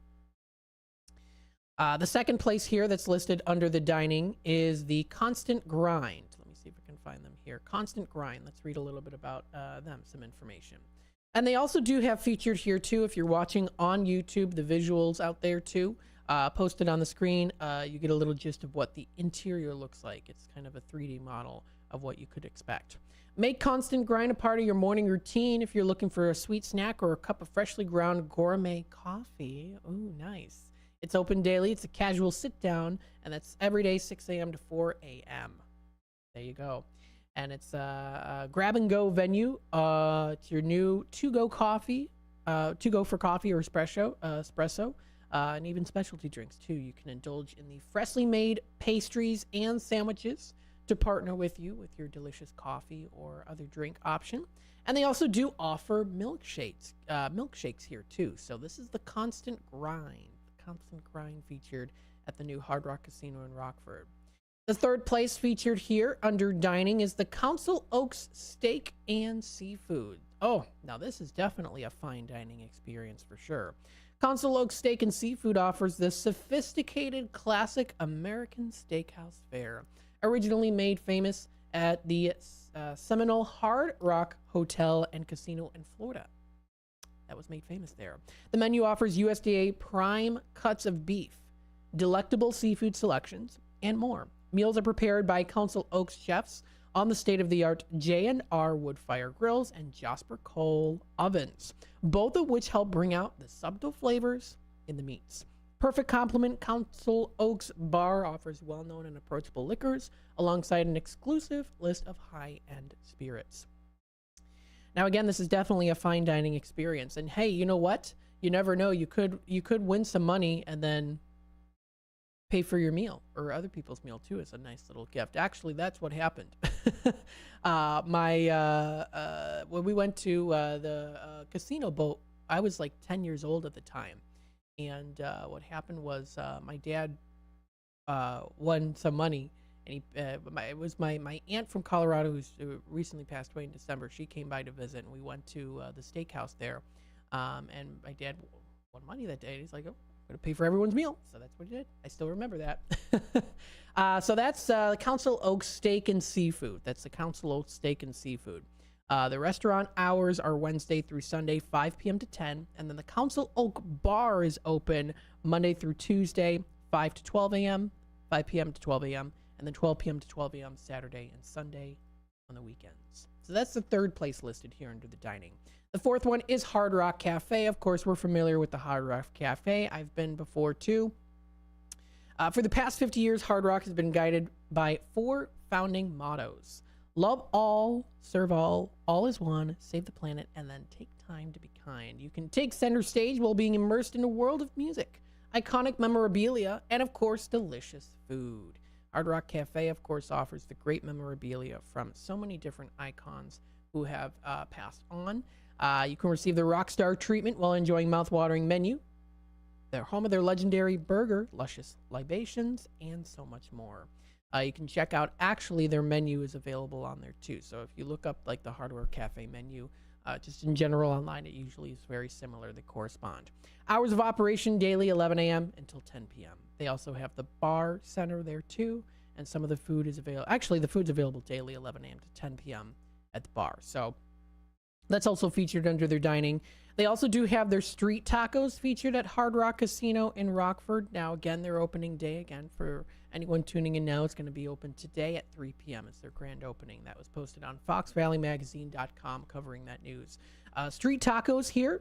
The second place here that's listed under the dining is the Constant Grind. Let me see if I can find them here. Constant Grind. Let's read a little bit about them, some information. And they also do have featured here too, if you're watching on YouTube, the visuals out there too, posted on the screen. You get a little gist of what the interior looks like. It's kind of a 3D model of what you could expect. Make Constant Grind a part of your morning routine if you're looking for a sweet snack or a cup of freshly ground gourmet coffee. Ooh, nice. It's open daily. It's a casual sit down, and that's every day, 6 a.m. to 4 a.m. There you go. And it's a grab and go venue. It's your new to-go coffee, to-go for coffee or espresso, and even specialty drinks too. You can indulge in the freshly made pastries and sandwiches to partner with you with your delicious coffee or other drink option. And they also do offer milkshakes here too. So this is the Constant Grind featured at the new Hard Rock Casino in Rockford. The third place featured here under dining is the Council Oaks Steak and Seafood. Oh, now this is definitely a fine dining experience for sure. Council Oaks Steak and Seafood offers this sophisticated classic American steakhouse fare, originally made famous at the Seminole Hard Rock Hotel and Casino in Florida. That was made famous there. The menu offers USDA prime cuts of beef, delectable seafood selections, and more. Meals are prepared by Council Oaks chefs on the state-of-the-art J&R wood fire grills and Jasper coal ovens, both of which help bring out the subtle flavors in the meats. Perfect complement, Council Oaks Bar offers well-known and approachable liquors alongside an exclusive list of high-end spirits. Now, again, this is definitely a fine dining experience. And hey, you know what? You never know. You could win some money and then pay for your meal or other people's meal too. It's a nice little gift. Actually, that's what happened. When we went to the casino boat, I was like 10 years old at the time. And what happened was my dad won some money. And it was my aunt from Colorado who recently passed away in December. She came by to visit, and we went to the steakhouse there. And my dad won money that day. And he's like, "Oh, I'm going to pay for everyone's meal." So that's what he did. I still remember that. So that's Council Oaks Steak and Seafood. That's the Council Oaks Steak and Seafood. The restaurant hours are Wednesday through Sunday, 5 p.m. to 10. And then the Council Oak Bar is open Monday through Tuesday, 5 to 12 a.m., 5 p.m. to 12 a.m., and then 12 p.m. to 12 a.m. Saturday and Sunday on the weekends. So that's the third place listed here under the dining. The fourth one is Hard Rock Cafe. Of course, we're familiar with the Hard Rock Cafe. I've been before too. For the past 50 years, Hard Rock has been guided by 4 founding mottos: love all, serve all is one, save the planet, and then take time to be kind. You can take center stage while being immersed in a world of music, iconic memorabilia, and of course, delicious food. Hard Rock Cafe, of course, offers the great memorabilia from so many different icons who have passed on. You can receive the Rockstar treatment while enjoying mouth-watering menu. They're home of their legendary burger, luscious libations, and so much more. You can check out, actually, their menu is available on there too. So if you look up like the Hard Rock Cafe menu, just in general online, it usually is very similar. They correspond. Hours of operation daily, 11 a.m. until 10 p.m. They also have the bar center there too, and some of the food is available. Actually, the food's available daily, 11 a.m. to 10 p.m. at the bar. So that's also featured under their dining. They also do have their street tacos featured at Hard Rock Casino in Rockford. Now, again, their opening day, again, for anyone tuning in now, it's going to be open today at 3 p.m. It's their grand opening. That was posted on FoxValleyMagazine.com covering that news. Street tacos here,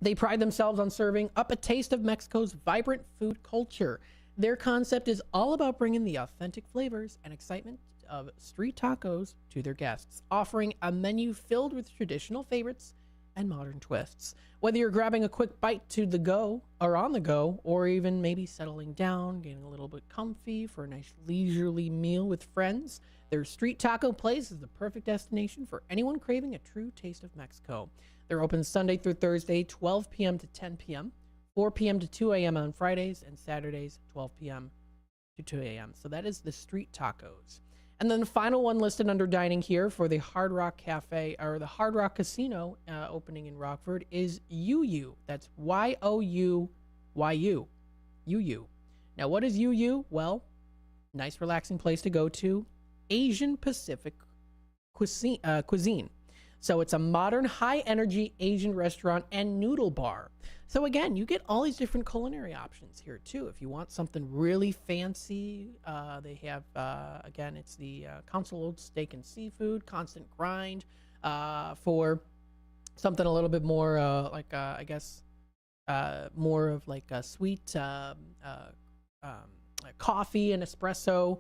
they pride themselves on serving up a taste of Mexico's vibrant food culture. Their concept is all about bringing the authentic flavors and excitement of street tacos to their guests, offering a menu filled with traditional favorites and modern twists. Whether you're grabbing a quick bite to the go or on the go, or even maybe settling down, getting a little bit comfy for a nice leisurely meal with friends, their street taco place is the perfect destination for anyone craving a true taste of Mexico. They're open Sunday through Thursday, 12 p.m. to 10 p.m., 4 p.m. to 2 a.m. on Fridays, and Saturdays, 12 p.m. to 2 a.m. So that is the street tacos. And then the final one listed under dining here for the Hard Rock Cafe, or the Hard Rock Casino opening in Rockford, is UU. That's YOUYU. UU. Now, what is UU? Well, nice relaxing place to go to Asian Pacific cuisine. So it's a modern, high-energy Asian restaurant and noodle bar. So again, you get all these different culinary options here too. If you want something really fancy, they have, again, it's the Council Old Steak and Seafood, Constant Grind, for something a little bit more like, I guess, more of like a sweet coffee and espresso.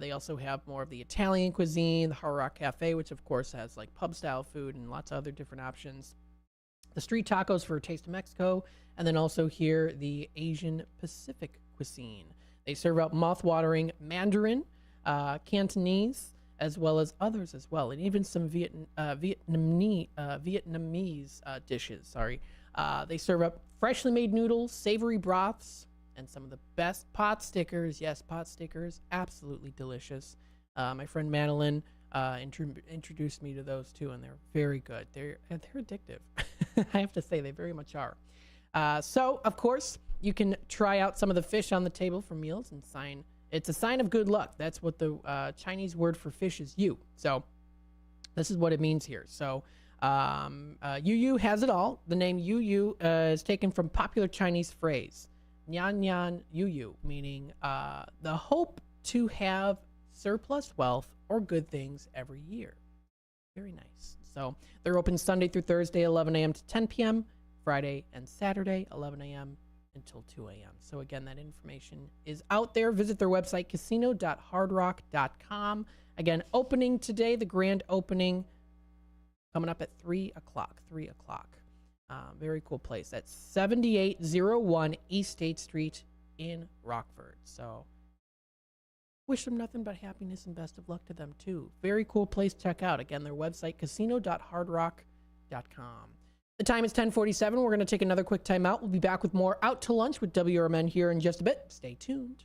They also have more of the Italian cuisine, the Hard Rock Cafe, which of course has like pub style food and lots of other different options. The street tacos for Taste of Mexico, and then also here the Asian Pacific cuisine. They serve up mouth-watering Mandarin, Cantonese, as well as others as well, and even some Vietnamese dishes. Sorry, they serve up freshly made noodles, savory broths, and some of the best pot stickers. Yes, pot stickers, absolutely delicious. My friend Madeline introduced me to those too, and they're very good. They're addictive. I have to say, they very much are. So, of course, you can try out some of the fish on the table for meals and it's a sign of good luck. That's what the Chinese word for fish is yu. So, this is what it means here. So, Yu Yu has it all. The name Yu Yu is taken from popular Chinese phrase, Nian Nian Yu Yu, meaning the hope to have surplus wealth or good things every year. Very nice. So they're open Sunday through Thursday, 11 a.m. to 10 p.m., Friday and Saturday, 11 a.m. until 2 a.m. So again, that information is out there. Visit their website, casino.hardrock.com. Again, opening today, the grand opening coming up at 3 o'clock. 3 o'clock. Very cool place. That's 7801 East State Street in Rockford. So wish them nothing but happiness and best of luck to them too. Very cool place to check out. Again, their website, casino.hardrock.com. The time is 10:47. We're going to take another quick time out. We'll be back with more Out to Lunch with WRMN here in just a bit. Stay tuned.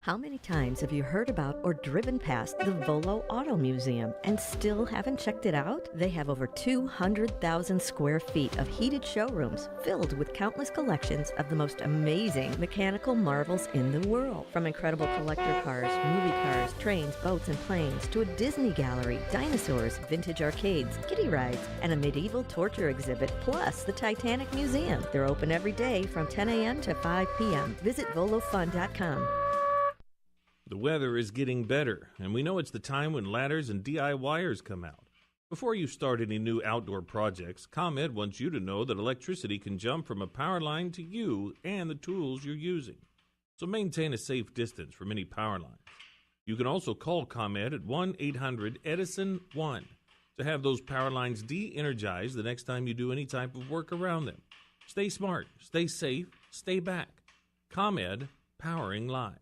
How many times have you heard about or driven past the Volo Auto Museum and still haven't checked it out? They have over 200,000 square feet of heated showrooms filled with countless collections of the most amazing mechanical marvels in the world. From incredible collector cars, movie cars, trains, boats, and planes, to a Disney gallery, dinosaurs, vintage arcades, kiddie rides, and a medieval torture exhibit, plus the Titanic Museum. They're open every day from 10 a.m. to 5 p.m. Visit volofun.com. The weather is getting better, and we know it's the time when ladders and DIYers come out. Before you start any new outdoor projects, ComEd wants you to know that electricity can jump from a power line to you and the tools you're using. So maintain a safe distance from any power lines. You can also call ComEd at 1-800-EDISON-1 to have those power lines de-energized the next time you do any type of work around them. Stay smart, stay safe, stay back. ComEd, powering lives.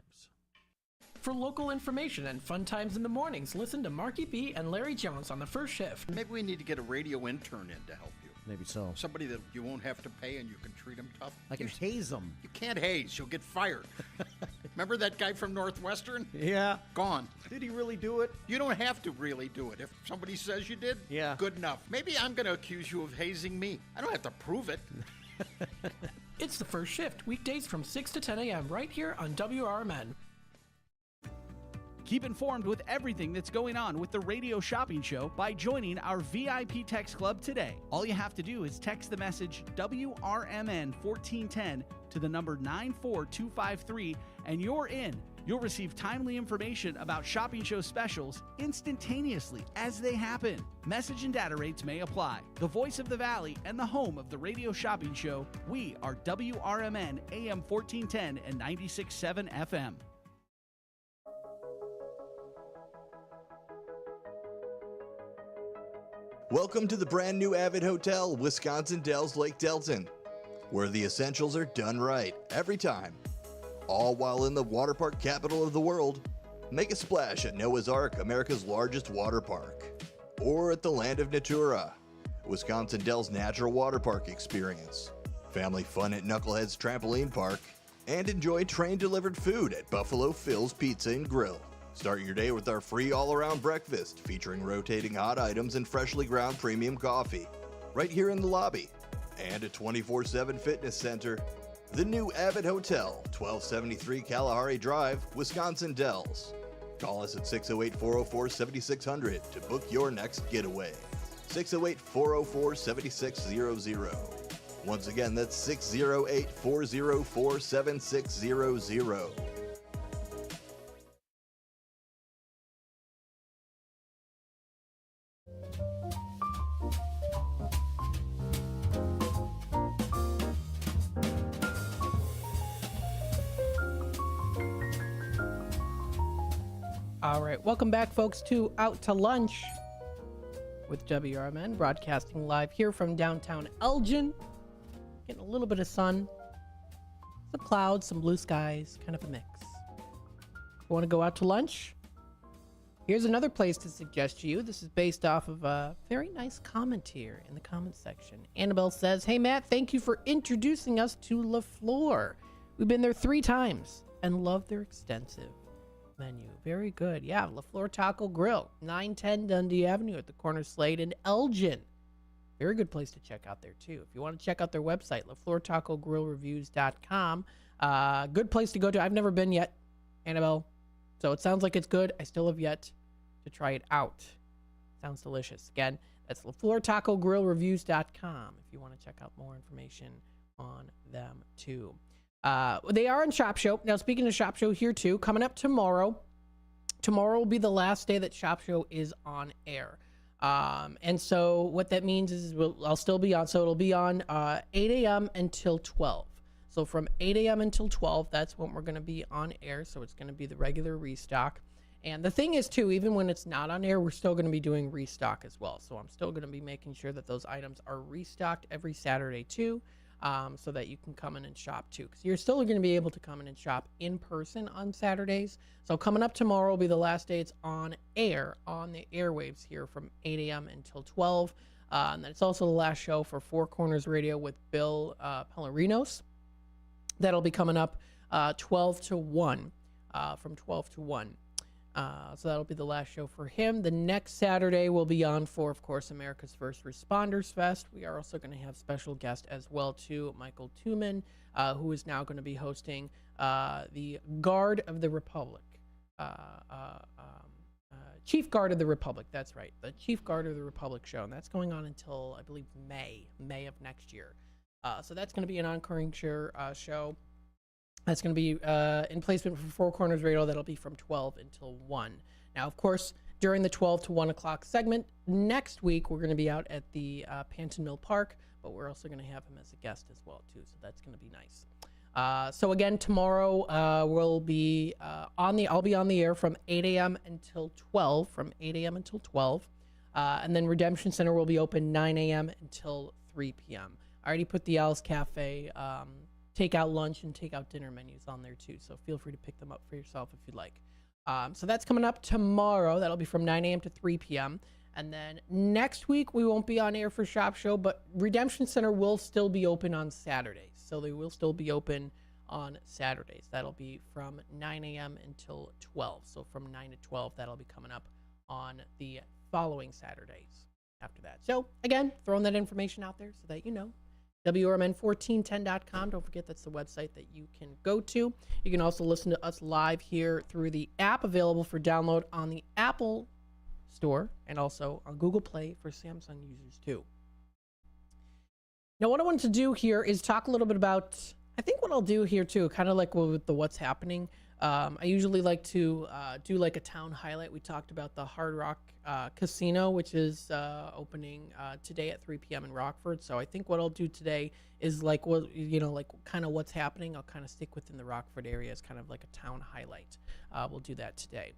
For local information and fun times in the mornings, listen to Marky B and Larry Jones on the first shift. Maybe we need to get a radio intern in to help you. Maybe so. Somebody that you won't have to pay and you can treat them tough. I can haze them. You can't haze. You'll get fired. Remember that guy from Northwestern? Yeah. Gone. Did he really do it? You don't have to really do it. If somebody says you did, yeah, good enough. Maybe I'm going to accuse you of hazing me. I don't have to prove it. It's the first shift, weekdays from 6 to 10 a.m. right here on WRMN. Keep informed with everything that's going on with the Radio Shopping Show by joining our VIP text club today. All you have to do is text the message WRMN 1410 to the number 94253 and you're in. You'll receive timely information about shopping show specials instantaneously as they happen. Message and data rates may apply. The voice of the Valley and the home of the Radio Shopping Show, we are WRMN AM 1410 and 96.7 FM. Welcome to the brand new Avid Hotel, Wisconsin Dells Lake Delton, where the essentials are done right every time, all while in the water park capital of the world. Make a splash at Noah's Ark, America's largest water park, or at the Land of Natura, Wisconsin Dells Natural Water Park experience. Family fun at Knucklehead's Trampoline Park, and enjoy train-delivered food at Buffalo Phil's Pizza and Grill. Start your day with our free all-around breakfast featuring rotating hot items and freshly ground premium coffee right here in the lobby. And a 24/7 fitness center. The new Avid Hotel, 1273 Kalahari Drive, Wisconsin Dells. Call us at 608-404-7600 to book your next getaway. 608-404-7600. Once again, that's 608-404-7600. All right, welcome back, folks, to Out to Lunch with WRMN, broadcasting live here from downtown Elgin. Getting a little bit of sun, some clouds, some blue skies, kind of a mix. You want to go out to lunch? Here's another place to suggest to you. This is based off of a very nice comment here in the comments section. Annabelle says, "Hey Matt, thank you for introducing us to La Fleur. We've been there 3 times and love their extensive menu." Very good. Yeah, La Fleur Taco Grill, 910 Dundee Avenue at the corner Slade in Elgin. Very good place to check out there too. If you want to check out their website, LaFleurTacoGrillReviews.com. Good place to go to. I've never been yet, Annabelle, so it sounds like it's good. I still have yet to try it out. Sounds delicious. Again, that's LaFleurTacoGrillReviews.com if you want to check out more information on them too. They are on Shop Show. Now, speaking of Shop Show here too, coming up tomorrow. Tomorrow will be the last day that Shop Show is on air. And so what that means is I'll still be on. So it'll be on 8 a.m. until 12. So from 8 a.m. until 12, that's when we're going to be on air. So it's going to be the regular restock. And the thing is too, even when it's not on air, we're still going to be doing restock as well. So I'm still going to be making sure that those items are restocked every Saturday too. So that you can come in and shop too, because you're still going to be able to come in and shop in person on Saturdays. So coming up tomorrow will be the last day it's on air on the airwaves here from 8 a.m. until 12. And then it's also the last show for Four Corners Radio with Bill Pellerinos. That'll be coming up 12 to 1, from 12 to 1. So that'll be the last show for him. The next Saturday will be on for, of course, America's First Responders Fest. We are also going to have special guest as well, too, Michael Tuman, who is now going to be hosting the Guard of the Republic. Chief Guard of the Republic, that's right. The Chief Guard of the Republic show. And that's going on until, I believe, May of next year. So that's going to be an encore show. That's going to be in placement for Four Corners Radio. That'll be from 12 until 1. Now, of course, during the 12 to 1 o'clock segment, next week, we're going to be out at the Panton Mill Park, but we're also going to have him as a guest as well, too. So that's going to be nice. So again, tomorrow we'll be I'll be on the air from 8 a.m. until 12, from 8 a.m. until 12. And then Redemption Center will be open 9 a.m. until 3 p.m. I already put the Al's Cafe take-out lunch and take-out dinner menus on there too, so feel free to pick them up for yourself if you'd like. So that's coming up tomorrow. That'll be from 9 a.m. to 3 p.m. And then next week, we won't be on air for Shop Show, but Redemption Center will still be open on Saturdays. So they will still be open on Saturdays. That'll be from 9 a.m. until 12. So from 9 to 12, that'll be coming up on the following Saturdays after that. So again, throwing that information out there so that you know. WRMN1410.com. Don't forget that's the website that you can go to. You can also listen to us live here through the app available for download on the Apple Store and also on Google Play for Samsung users too. Now, what I wanted to do here is talk a little bit about, I think what I'll do here too, kind of like with the what's happening. I usually like to do like a town highlight. We talked about the Hard Rock Casino, which is opening today at 3 p.m. in Rockford. So I think what I'll do today is like kind of what's happening. I'll kind of stick within the Rockford area as kind of like a town highlight. We'll do that today.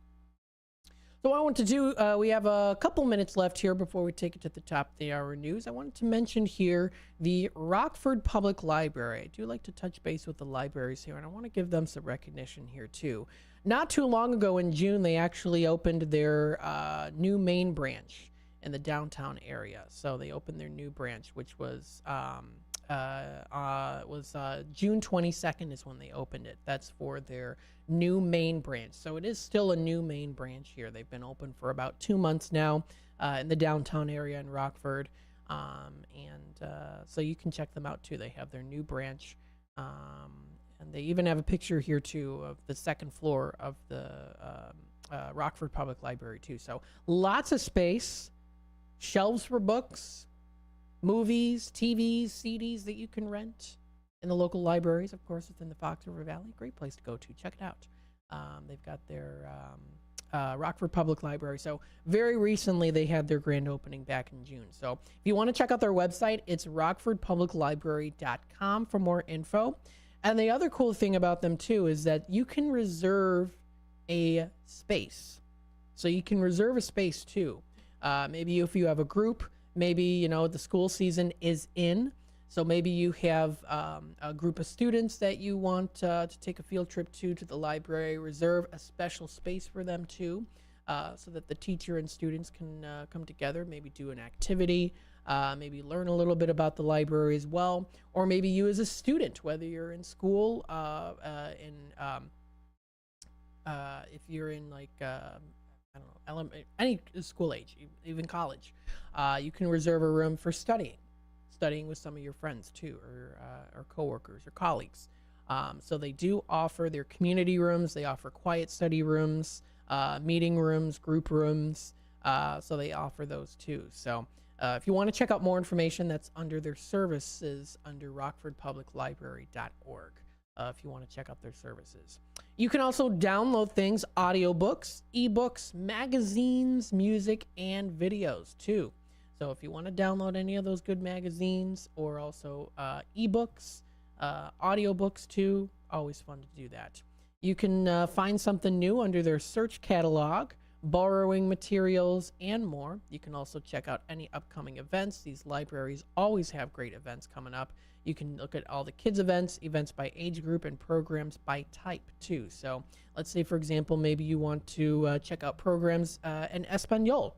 So what I want to do, we have a couple minutes left here before we take it to the top of the hour news. I wanted to mention here the Rockford Public Library. I do like to touch base with the libraries here, and I want to give them some recognition here too. Not too long ago in June, they actually opened their new main branch in the downtown area. So they opened their new branch, which was June 22nd is when they opened it. That's for their new main branch. So it is still a new main branch here. They've been open for about 2 months now in the downtown area in Rockford. So you can check them out too. They have their new branch. And they even have a picture here too of the second floor of the Rockford Public Library too. So lots of space, shelves for books, movies, TVs, CDs that you can rent in the local libraries, of course, within the Fox River Valley. Great place to go to. Check it out. They've got their Rockford Public Library. So very recently they had their grand opening back in June. So if you want to check out their website, it's rockfordpubliclibrary.com for more info. And the other cool thing about them too is that you can reserve a space. So you can reserve a space too. Maybe if you have a group, maybe, the school season is in. So maybe you have a group of students that you want to take a field trip to the library, reserve a special space for them too, so that the teacher and students can come together, maybe do an activity, maybe learn a little bit about the library as well, or maybe you as a student, whether you're in school, if you're in like, any school age, even college, you can reserve a room for studying with some of your friends too, or coworkers or colleagues. So they do offer their community rooms. They offer quiet study rooms, meeting rooms, group rooms. So they offer those too. So if you want to check out more information, that's under their services under rockfordpubliclibrary.org. If you want to check out their services. You can also download things, audiobooks, ebooks, magazines, music, and videos too. So if you want to download any of those good magazines, or also ebooks, audiobooks too, always fun to do that. You can find something new under their search catalog, borrowing materials, and more. You can also check out any upcoming events. These libraries always have great events coming up. You can look at all the kids' events by age group, and programs by type too. So let's say, for example, maybe you want to check out programs in Espanol.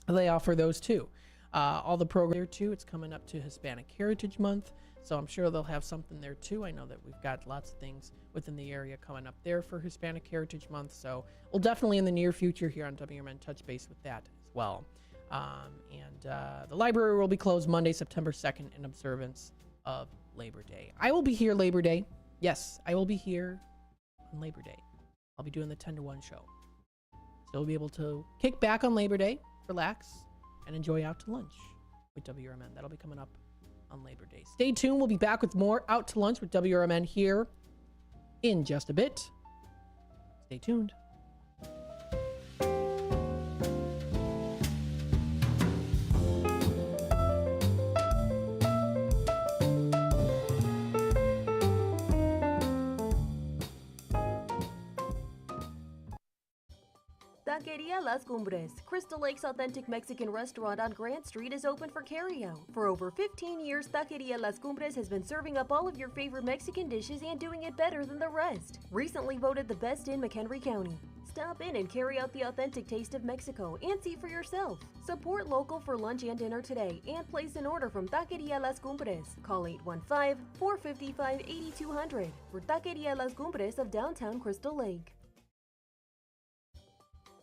They offer those too. All the programs there too. It's coming up to Hispanic Heritage Month, so I'm sure they'll have something there too. I know that we've got lots of things within the area coming up there for Hispanic Heritage Month, so we'll definitely in the near future here on WRMN touch base with that as well. The library will be closed Monday, September 2nd in observance of Labor Day. I will be here Labor Day. Yes, I will be here on Labor Day. I'll be doing the 10 to 1 show. So you'll be able to kick back on Labor Day, relax, and enjoy out to lunch with WRMN. That'll be coming up on Labor Day. Stay tuned. We'll be back with more Out to Lunch with WRMN here in just a bit. Stay tuned. Taqueria Las Cumbres, Crystal Lake's authentic Mexican restaurant on Grant Street, is open for carryout. For over 15 years, Taqueria Las Cumbres has been serving up all of your favorite Mexican dishes and doing it better than the rest. Recently voted the best in McHenry County. Stop in and carry out the authentic taste of Mexico and see for yourself. Support local for lunch and dinner today and place an order from Taqueria Las Cumbres. Call 815-455-8200 for Taqueria Las Cumbres of downtown Crystal Lake.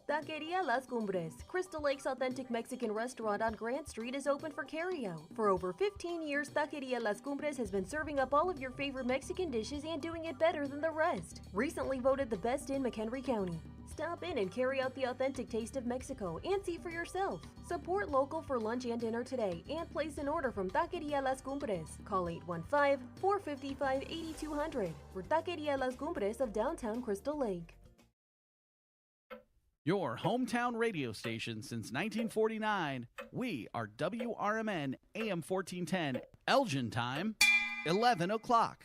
Taqueria Las Cumbres, Crystal Lake's authentic Mexican restaurant on Grant Street, is open for carryout. For over 15 years, Taqueria Las Cumbres has been serving up all of your favorite Mexican dishes and doing it better than the rest. Recently voted the best in McHenry County. Stop in and carry out the authentic taste of Mexico and see for yourself. Support local for lunch and dinner today and place an order from Taqueria Las Cumbres. Call 815-455-8200 for Taqueria Las Cumbres of downtown Crystal Lake. Your hometown radio station since 1949. We are WRMN AM 1410. Elgin time, 11 o'clock.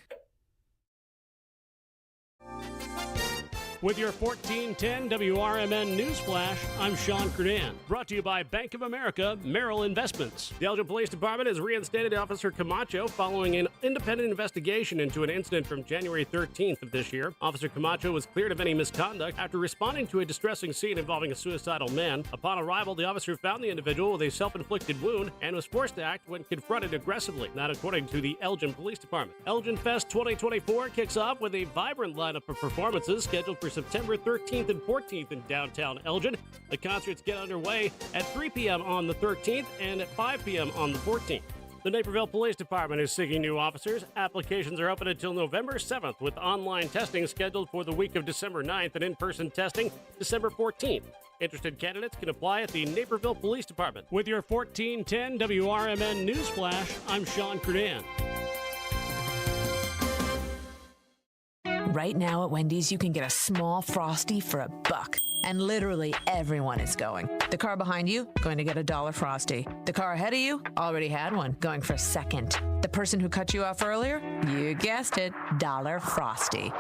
With your 1410 WRMN Newsflash, I'm Sean Curdan. Brought to you by Bank of America Merrill Investments. The Elgin Police Department has reinstated Officer Camacho following an independent investigation into an incident from January 13th of this year. Officer Camacho was cleared of any misconduct after responding to a distressing scene involving a suicidal man. Upon arrival, the officer found the individual with a self-inflicted wound and was forced to act when confronted aggressively. Not according to the Elgin Police Department. Elgin Fest 2024 kicks off with a vibrant lineup of performances scheduled for September 13th and 14th in downtown Elgin. The concerts get underway at 3 p.m. on the 13th and at 5 p.m. on the 14th. The Naperville Police Department is seeking new officers. Applications are open until November 7th, with online testing scheduled for the week of December 9th and in-person testing December 14th. Interested candidates can apply at the Naperville Police Department. With your 1410 WRMN News Flash, I'm Sean Curdan. Right now at Wendy's, you can get a small Frosty for $1. And literally everyone is going. The car behind you, going to get a $1 Frosty. The car ahead of you, already had one, going for second. The person who cut you off earlier, you guessed it, $1 Frosty.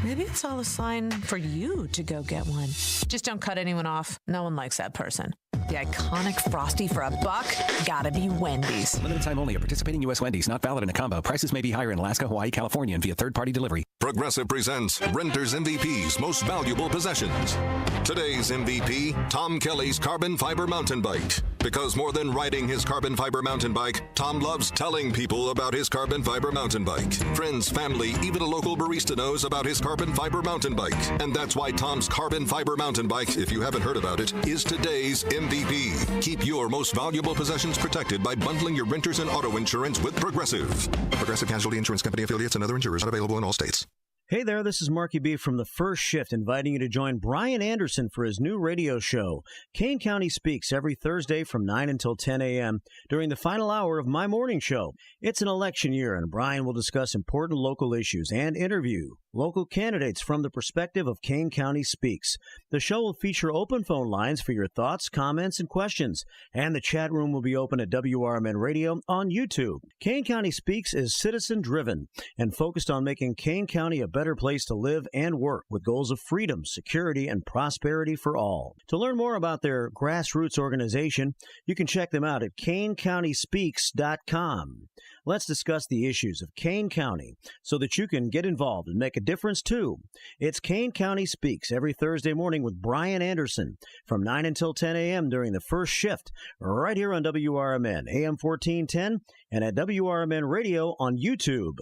Maybe it's all a sign for you to go get one. Just don't cut anyone off. No one likes that person. The iconic Frosty for $1, gotta be Wendy's. Limited time only at participating U.S. Wendy's. Not valid in a combo. Prices may be higher in Alaska, Hawaii, California, and via third-party delivery. Progressive presents Renters MVP's Most Valuable Possessions. Today's MVP, Tom Kelly's carbon fiber mountain bike. Because more than riding his carbon fiber mountain bike, Tom loves telling people about his carbon fiber mountain bike. Friends, family, even a local barista knows about his carbon fiber mountain bike. And that's why Tom's carbon fiber mountain bike, if you haven't heard about it, is today's MVP. Keep your most valuable possessions protected by bundling your renters and auto insurance with Progressive. Progressive Casualty Insurance Company affiliates and other insurers not available in all states. Hey there, this is Marky B from The First Shift, inviting you to join Brian Anderson for his new radio show, Kane County Speaks, every Thursday from 9 until 10 a.m. during the final hour of my morning show. It's an election year, and Brian will discuss important local issues and interview local candidates from the perspective of Kane County Speaks. The show will feature open phone lines for your thoughts, comments, and questions, and the chat room will be open at WRMN Radio on YouTube. Kane County Speaks is citizen-driven and focused on making Kane County a better place to live and work with goals of freedom, security, and prosperity for all. To learn more about their grassroots organization, you can check them out at KaneCountySpeaks.com. Let's discuss the issues of Kane County so that you can get involved and make a difference too. It's Kane County Speaks every Thursday morning with Brian Anderson from 9 until 10 a.m. during the first shift right here on WRMN, AM 1410, and at WRMN Radio on YouTube.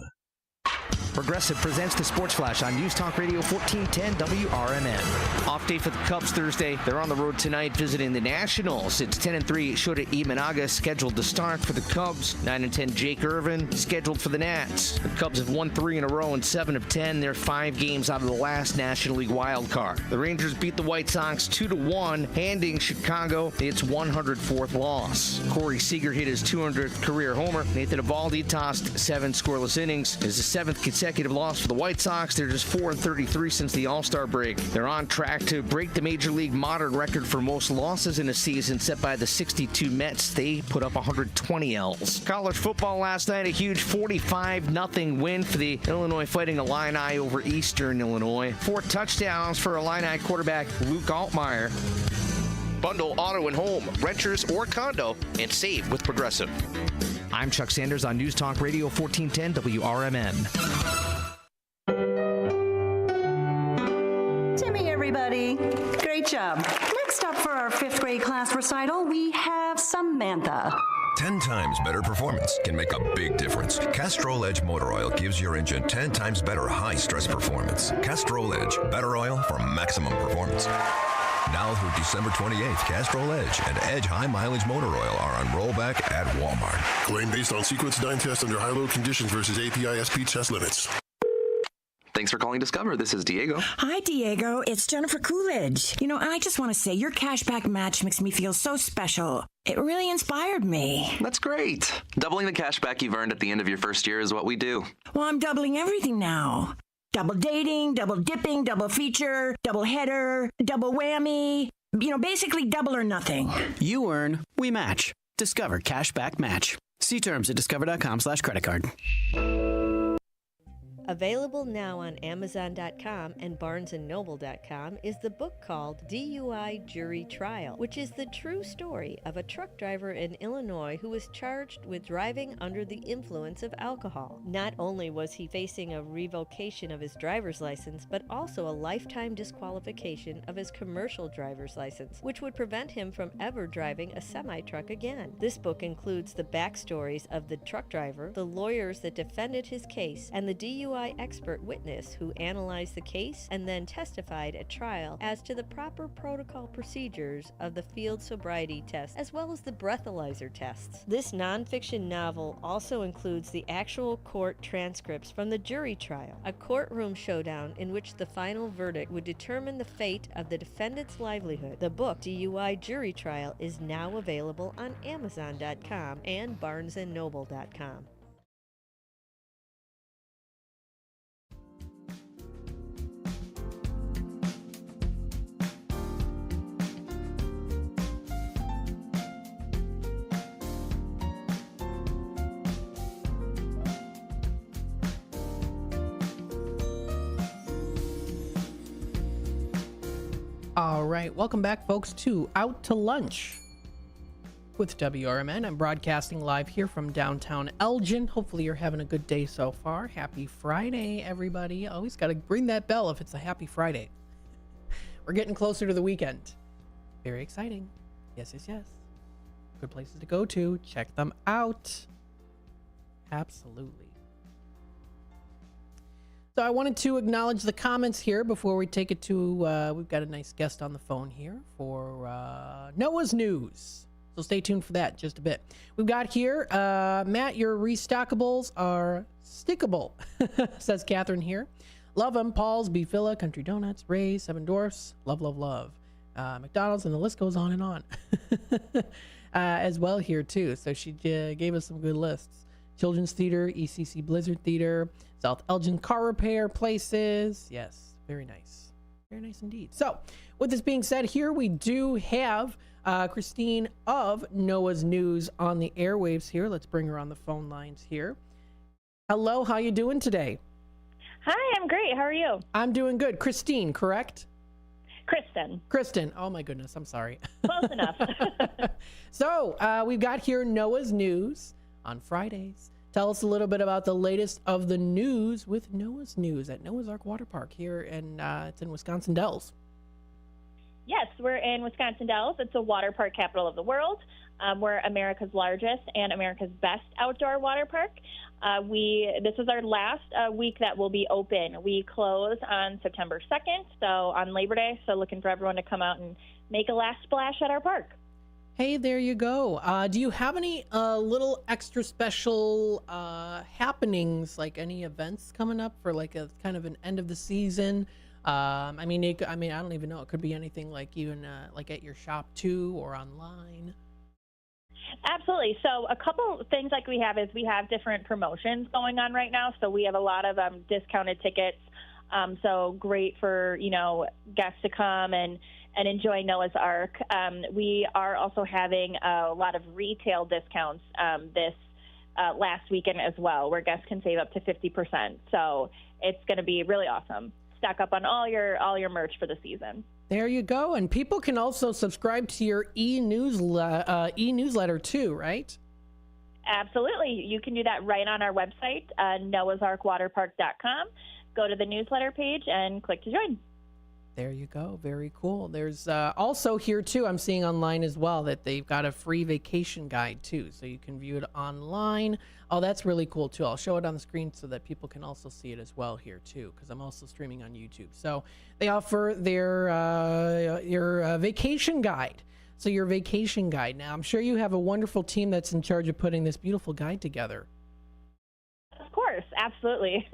Progressive presents the Sports Flash on News Talk Radio 1410 WRMN. Off day for the Cubs Thursday. They're on the road tonight visiting the Nationals. It's 10-3 Shota Imanaga scheduled to start for the Cubs. 9-10 Jake Irvin scheduled for the Nats. The Cubs have won 3 in a row and 7 of 10. They're 5 games out of the last National League wild card. The Rangers beat the White Sox 2-1, handing Chicago its 104th loss. Corey Seager hit his 200th career homer. Nathan Eovaldi tossed 7 scoreless innings. It's the 7th consecutive loss for the White Sox. They're just 4-33 since the All-Star break. They're on track to break the Major League modern record for most losses in a season set by the 62 Mets. They put up 120 L's. College football last night, a huge 45-0 win for the Illinois Fighting Illini over Eastern Illinois. 4 touchdowns for Illini quarterback Luke Altmaier. Bundle auto and home, renters or condo, and save with Progressive. I'm Chuck Sanders on News Talk Radio 1410 WRMN. Timmy, everybody. Great job. Next up for our 5th grade class recital, we have Samantha. 10 times better performance can make a big difference. Castrol Edge Motor Oil gives your engine 10 times better high-stress performance. Castrol Edge, better oil for maximum performance. Now through December 28th, Castrol Edge and Edge High Mileage Motor Oil are on rollback at Walmart. Claim based on sequence 9 test under high-load conditions versus API-SP test limits. Thanks for calling Discover. This is Diego. Hi, Diego. It's Jennifer Coolidge. I just want to say your cashback match makes me feel so special. It really inspired me. That's great. Doubling the cashback you've earned at the end of your first year is what we do. Well, I'm doubling everything now. Double dating, double dipping, double feature, double header, double whammy. Basically double or nothing. You earn, we match. Discover Cashback Match. See terms at discover.com/creditcard. Available now on Amazon.com and BarnesandNoble.com is the book called DUI Jury Trial, which is the true story of a truck driver in Illinois who was charged with driving under the influence of alcohol. Not only was he facing a revocation of his driver's license, but also a lifetime disqualification of his commercial driver's license, which would prevent him from ever driving a semi-truck again. This book includes the backstories of the truck driver, the lawyers that defended his case, and the DUI DUI expert witness who analyzed the case and then testified at trial as to the proper protocol procedures of the field sobriety test as well as the breathalyzer tests. This nonfiction novel also includes the actual court transcripts from the jury trial, a courtroom showdown in which the final verdict would determine the fate of the defendant's livelihood. The book, DUI Jury Trial, is now available on Amazon.com and BarnesandNoble.com. All right, welcome back, folks, to Out to Lunch with WRMN. I'm broadcasting live here from downtown Elgin. Hopefully you're having a good day so far. Happy Friday, everybody. Always got to ring that bell if it's a happy Friday. We're getting closer to the weekend. Very exciting. Yes, yes, yes. Good places to go to. Check them out. Absolutely. So I wanted to acknowledge the comments here before we take it to, we've got a nice guest on the phone here for Noah's News. So stay tuned for that in just a bit. We've got here, Matt, your restockables are stickable, says Catherine here. Love them. Paul's, Beef Villa, Country Donuts, Ray's, Seven Dwarfs. Love, love, love. McDonald's, and the list goes on and on. As well here, too. So she gave us some good lists. Children's Theater, ECC Blizzard Theater, South Elgin Car Repair Places. Yes, very nice. Very nice indeed. So, with this being said, here we do have Christine of Noah's News on the airwaves here. Let's bring her on the phone lines here. Hello, how you doing today? Hi, I'm great. How are you? I'm doing good. Christine, correct? Kristen. Oh my goodness, I'm sorry. Close enough. So, we've got here Noah's News on Fridays. Tell us a little bit about the latest of the news with Noah's News at Noah's Ark Water Park here in it's in Wisconsin Dells. Yes, we're in Wisconsin Dells. It's a water park capital of the world. We're America's largest and America's best outdoor water park. This is our last week that will be open. We close on September 2nd, so on Labor Day. So looking for everyone to come out and make a last splash at our park. Hey, there you go. Do you have any little extra special happenings, like any events coming up for like a kind of an end of the season? I mean, I don't even know. It could be anything like even like at your shop too or online. Absolutely. So a couple things like we have different promotions going on right now. So we have a lot of discounted tickets. So great for, guests to come and enjoy Noah's Ark. We are also having a lot of retail discounts this last weekend as well, where guests can save up to 50%. So it's going to be really awesome. Stock up on all your merch for the season. There you go. And people can also subscribe to your e-newsletter too, right? Absolutely. You can do that right on our website, noahsarkwaterpark.com. Go to the newsletter page and click to join. There you go. Very cool. There's also here too, I'm seeing online as well that they've got a free vacation guide too. So you can view it online. Oh, that's really cool too. I'll show it on the screen so that people can also see it as well here too, because I'm also streaming on YouTube. So they offer your vacation guide. So your vacation guide. Now, I'm sure you have a wonderful team that's in charge of putting this beautiful guide together. Of course. Absolutely.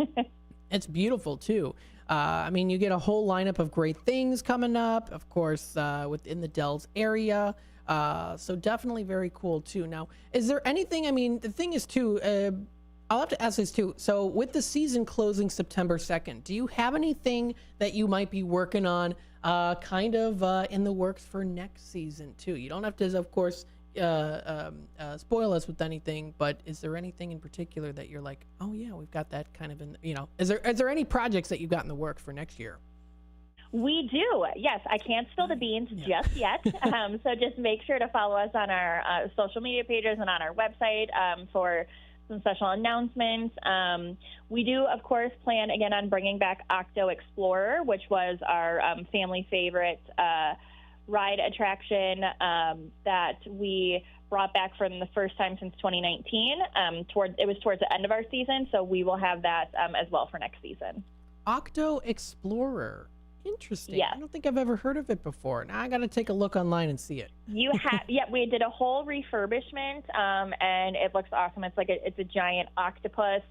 It's beautiful too. I mean, you get a whole lineup of great things coming up, of course, within the Dells area. So definitely very cool too. Now, is there anything, I mean, the thing is too, I'll have to ask this too. So with the season closing September 2nd, do you have anything that you might be working on kind of in the works for next season too? You don't have to, of course, spoil us with anything, but is there anything in particular that you're like, oh yeah, we've got that kind of in, is there any projects that you've got in the works for next year? We do. Yes, I can't spill the beans just yet. So just make sure to follow us on our social media pages and on our website for some special announcements. We do, of course, plan again on bringing back Octo Explorer, which was our family favorite ride attraction that we brought back from the first time since 2019. It was towards the end of our season, so we will have that as well for next season. Octo Explorer. Interesting. Yes. I don't think I've ever heard of it before. Now I got to take a look online and see it. You have, yeah, we did a whole refurbishment, and it looks awesome. It's a giant octopus.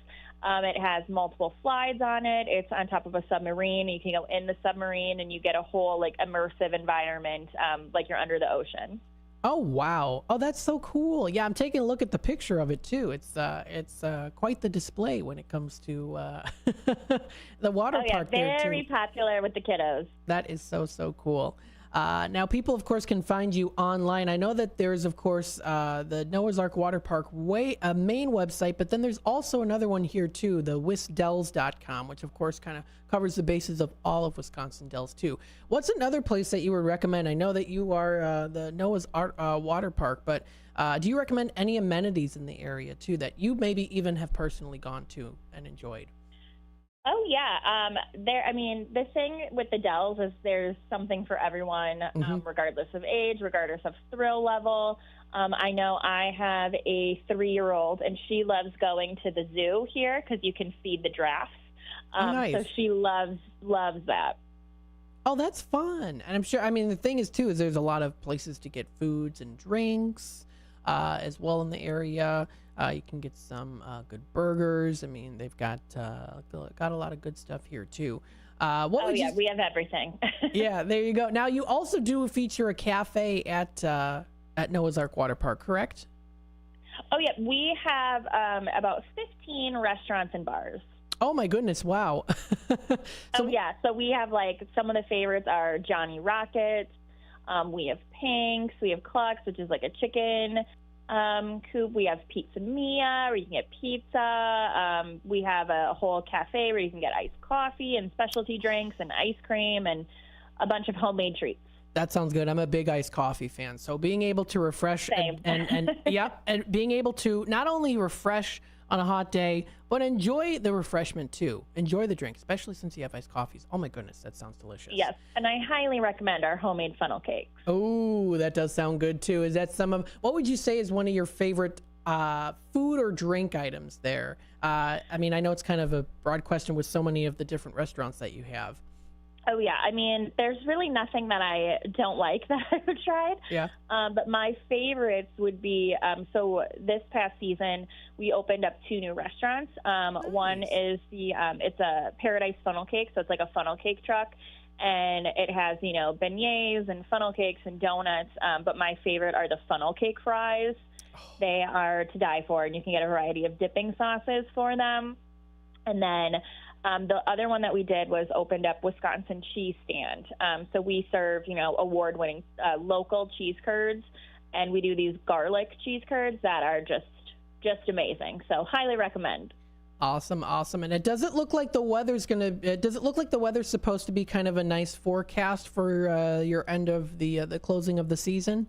It has multiple slides on it. It's on top of a submarine. You can go in the submarine, and you get a whole like immersive environment, like you're under the ocean. Oh wow! Oh, that's so cool. Yeah, I'm taking a look at the picture of it too. It's quite the display when it comes to the water park there too. Very popular with the kiddos. That is so cool. Now, people, of course, can find you online. I know that there's, of course, the Noah's Ark Water Park main website, but then there's also another one here, too, the wisdells.com, which, of course, kind of covers the bases of all of Wisconsin Dells, too. What's another place that you would recommend? I know that you are the Noah's Ark Water Park, but do you recommend any amenities in the area, too, that you maybe even have personally gone to and enjoyed? Oh yeah, the thing with the Dells is there's something for everyone, regardless of age, regardless of thrill level. I know I have a 3-year-old, and she loves going to the zoo here because you can feed the giraffes. Nice. So she loves that. Oh, that's fun. And I'm sure, the thing is, too, is there's a lot of places to get foods and drinks as well in the area. You can get some good burgers. They've got a lot of good stuff here too. We have everything. Yeah, there you go. Now you also do feature a cafe at Noah's Ark Water Park, correct? Oh yeah, we have about 15 restaurants and bars. Oh my goodness! Wow. So we have like some of the favorites are Johnny Rockets. We have Pink's. We have Cluck's, which is like a chicken coop. We have Pizza Mia, where you can get pizza. We have a whole cafe where you can get iced coffee and specialty drinks and ice cream and a bunch of homemade treats. That sounds good. I'm a big iced coffee fan. So being able to refresh and being able to not only refresh on a hot day, but enjoy the refreshment too. Enjoy the drink, especially since you have iced coffees. Oh my goodness, that sounds delicious. Yes, and I highly recommend our homemade funnel cakes. Oh, that does sound good too. Is that what would you say is one of your favorite food or drink items there? I know it's kind of a broad question with so many of the different restaurants that you have. Oh, yeah. There's really nothing that I don't like that I've tried. Yeah. But my favorites would be, so this past season, we opened up 2 new restaurants. Nice. One is it's a Paradise funnel cake. So it's like a funnel cake truck. And it has, beignets and funnel cakes and donuts. But my favorite are the funnel cake fries. Oh. They are to die for. And you can get a variety of dipping sauces for them. And then the other one that we did was opened up Wisconsin Cheese Stand. So we serve, award-winning local cheese curds, and we do these garlic cheese curds that are just amazing. So highly recommend. Awesome. And does it look like the weather's supposed to be kind of a nice forecast for your end of the closing of the season?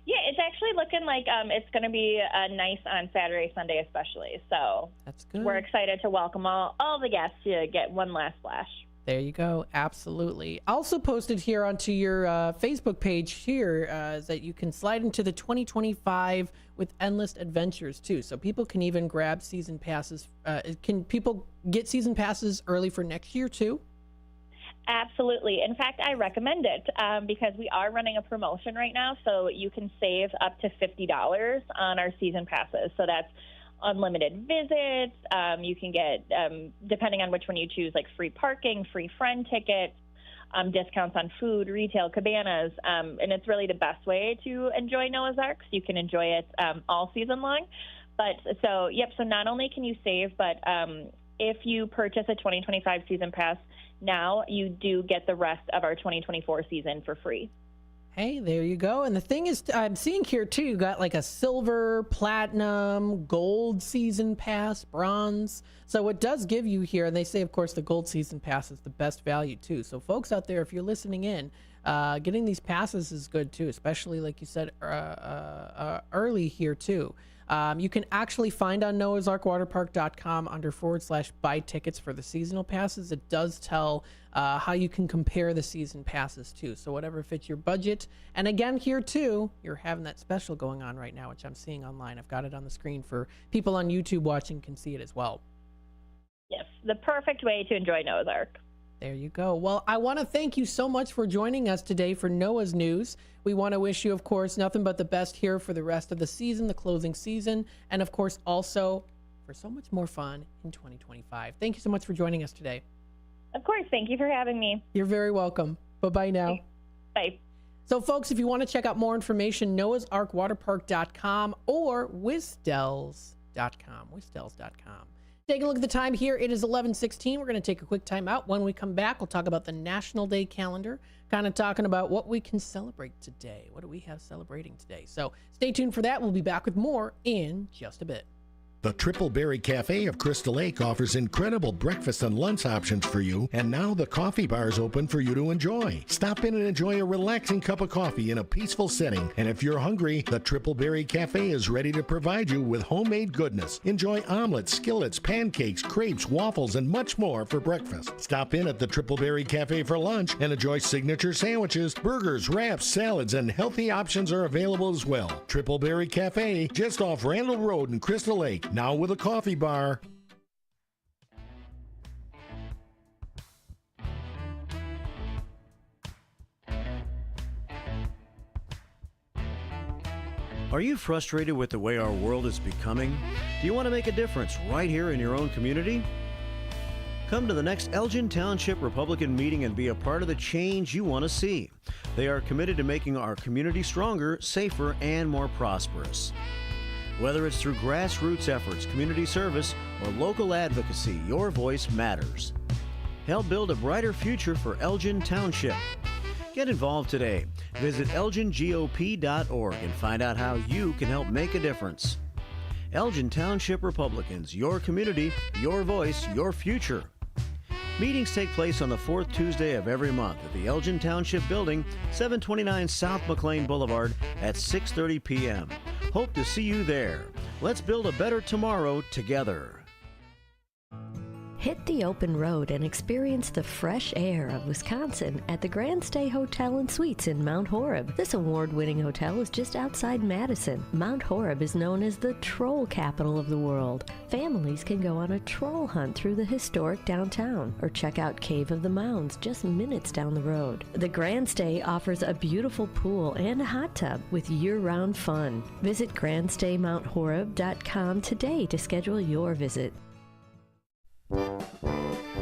Yeah, it's actually looking like it's going to be nice on Saturday, Sunday especially. So that's good. We're excited to welcome all the guests to get one last splash. There you go. Absolutely. Also posted here onto your Facebook page here is that you can slide into the 2025 with Endless Adventures too. So people can even grab season passes. Can people get season passes early for next year too? Absolutely. In fact, I recommend it because we are running a promotion right now, so you can save up to $50 on our season passes. So that's unlimited visits. You can get, depending on which one you choose, like free parking, free friend tickets, discounts on food, retail, cabanas, and it's really the best way to enjoy Noah's Ark. So you can enjoy it all season long. So not only can you save, but if you purchase a 2025 season pass now, you do get the rest of our 2024 season for free. Hey, there you go. And the thing is, I'm seeing here too, you got like a silver, platinum, gold season pass, bronze. So it does give you here, and they say, of course, the gold season pass is the best value too. So folks out there, if you're listening in, getting these passes is good too, especially like you said early here too. You can actually find on noahsarkwaterpark.com under /buy tickets for the seasonal passes. It does tell how you can compare the season passes too. So whatever fits your budget. And again, here too, you're having that special going on right now, which I'm seeing online. I've got it on the screen for people on YouTube watching can see it as well. Yes, the perfect way to enjoy Noah's Ark. There you go. Well, I want to thank you so much for joining us today for Noah's News. We want to wish you, of course, nothing but the best here for the rest of the season, the closing season, and of course, also for so much more fun in 2025. Thank you so much for joining us today. Of course. Thank you for having me. You're very welcome. Bye-bye now. Bye. So, folks, if you want to check out more information, noahsarkwaterpark.com or wisdells.com. Wisdells.com. Take a look at the time here. It is 11:16. We're going to take a quick time out. When we come back, we'll talk about the National Day calendar, kind of talking about what we can celebrate today. What do we have celebrating today? So stay tuned for that. We'll be back with more in just a bit. The Triple Berry Cafe of Crystal Lake offers incredible breakfast and lunch options for you, and now the coffee bar is open for you to enjoy. Stop in and enjoy a relaxing cup of coffee in a peaceful setting, and if you're hungry, the Triple Berry Cafe is ready to provide you with homemade goodness. Enjoy omelets, skillets, pancakes, crepes, waffles, and much more for breakfast. Stop in at the Triple Berry Cafe for lunch and enjoy signature sandwiches, burgers, wraps, salads, and healthy options are available as well. Triple Berry Cafe, just off Randall Road in Crystal Lake. Now with a coffee bar. Are you frustrated with the way our world is becoming? Do you want to make a difference right here in your own community? Come to the next Elgin Township Republican meeting and be a part of the change you want to see. They are committed to making our community stronger, safer, and more prosperous. Whether it's through grassroots efforts, community service, or local advocacy, your voice matters. Help build a brighter future for Elgin Township. Get involved today. Visit elgingop.org and find out how you can help make a difference. Elgin Township Republicans, your community, your voice, your future. Meetings take place on the fourth Tuesday of every month at the Elgin Township Building, 729 South McLean Boulevard at 6:30 p.m. Hope to see you there. Let's build a better tomorrow together. Hit the open road and experience the fresh air of Wisconsin at the Grand Stay Hotel and Suites in Mount Horeb. This award-winning hotel is just outside Madison. Mount Horeb is known as the troll capital of the world. Families can go on a troll hunt through the historic downtown or check out Cave of the Mounds just minutes down the road. The Grand Stay offers a beautiful pool and a hot tub with year-round fun. Visit grandstaymounthoreb.com today to schedule your visit.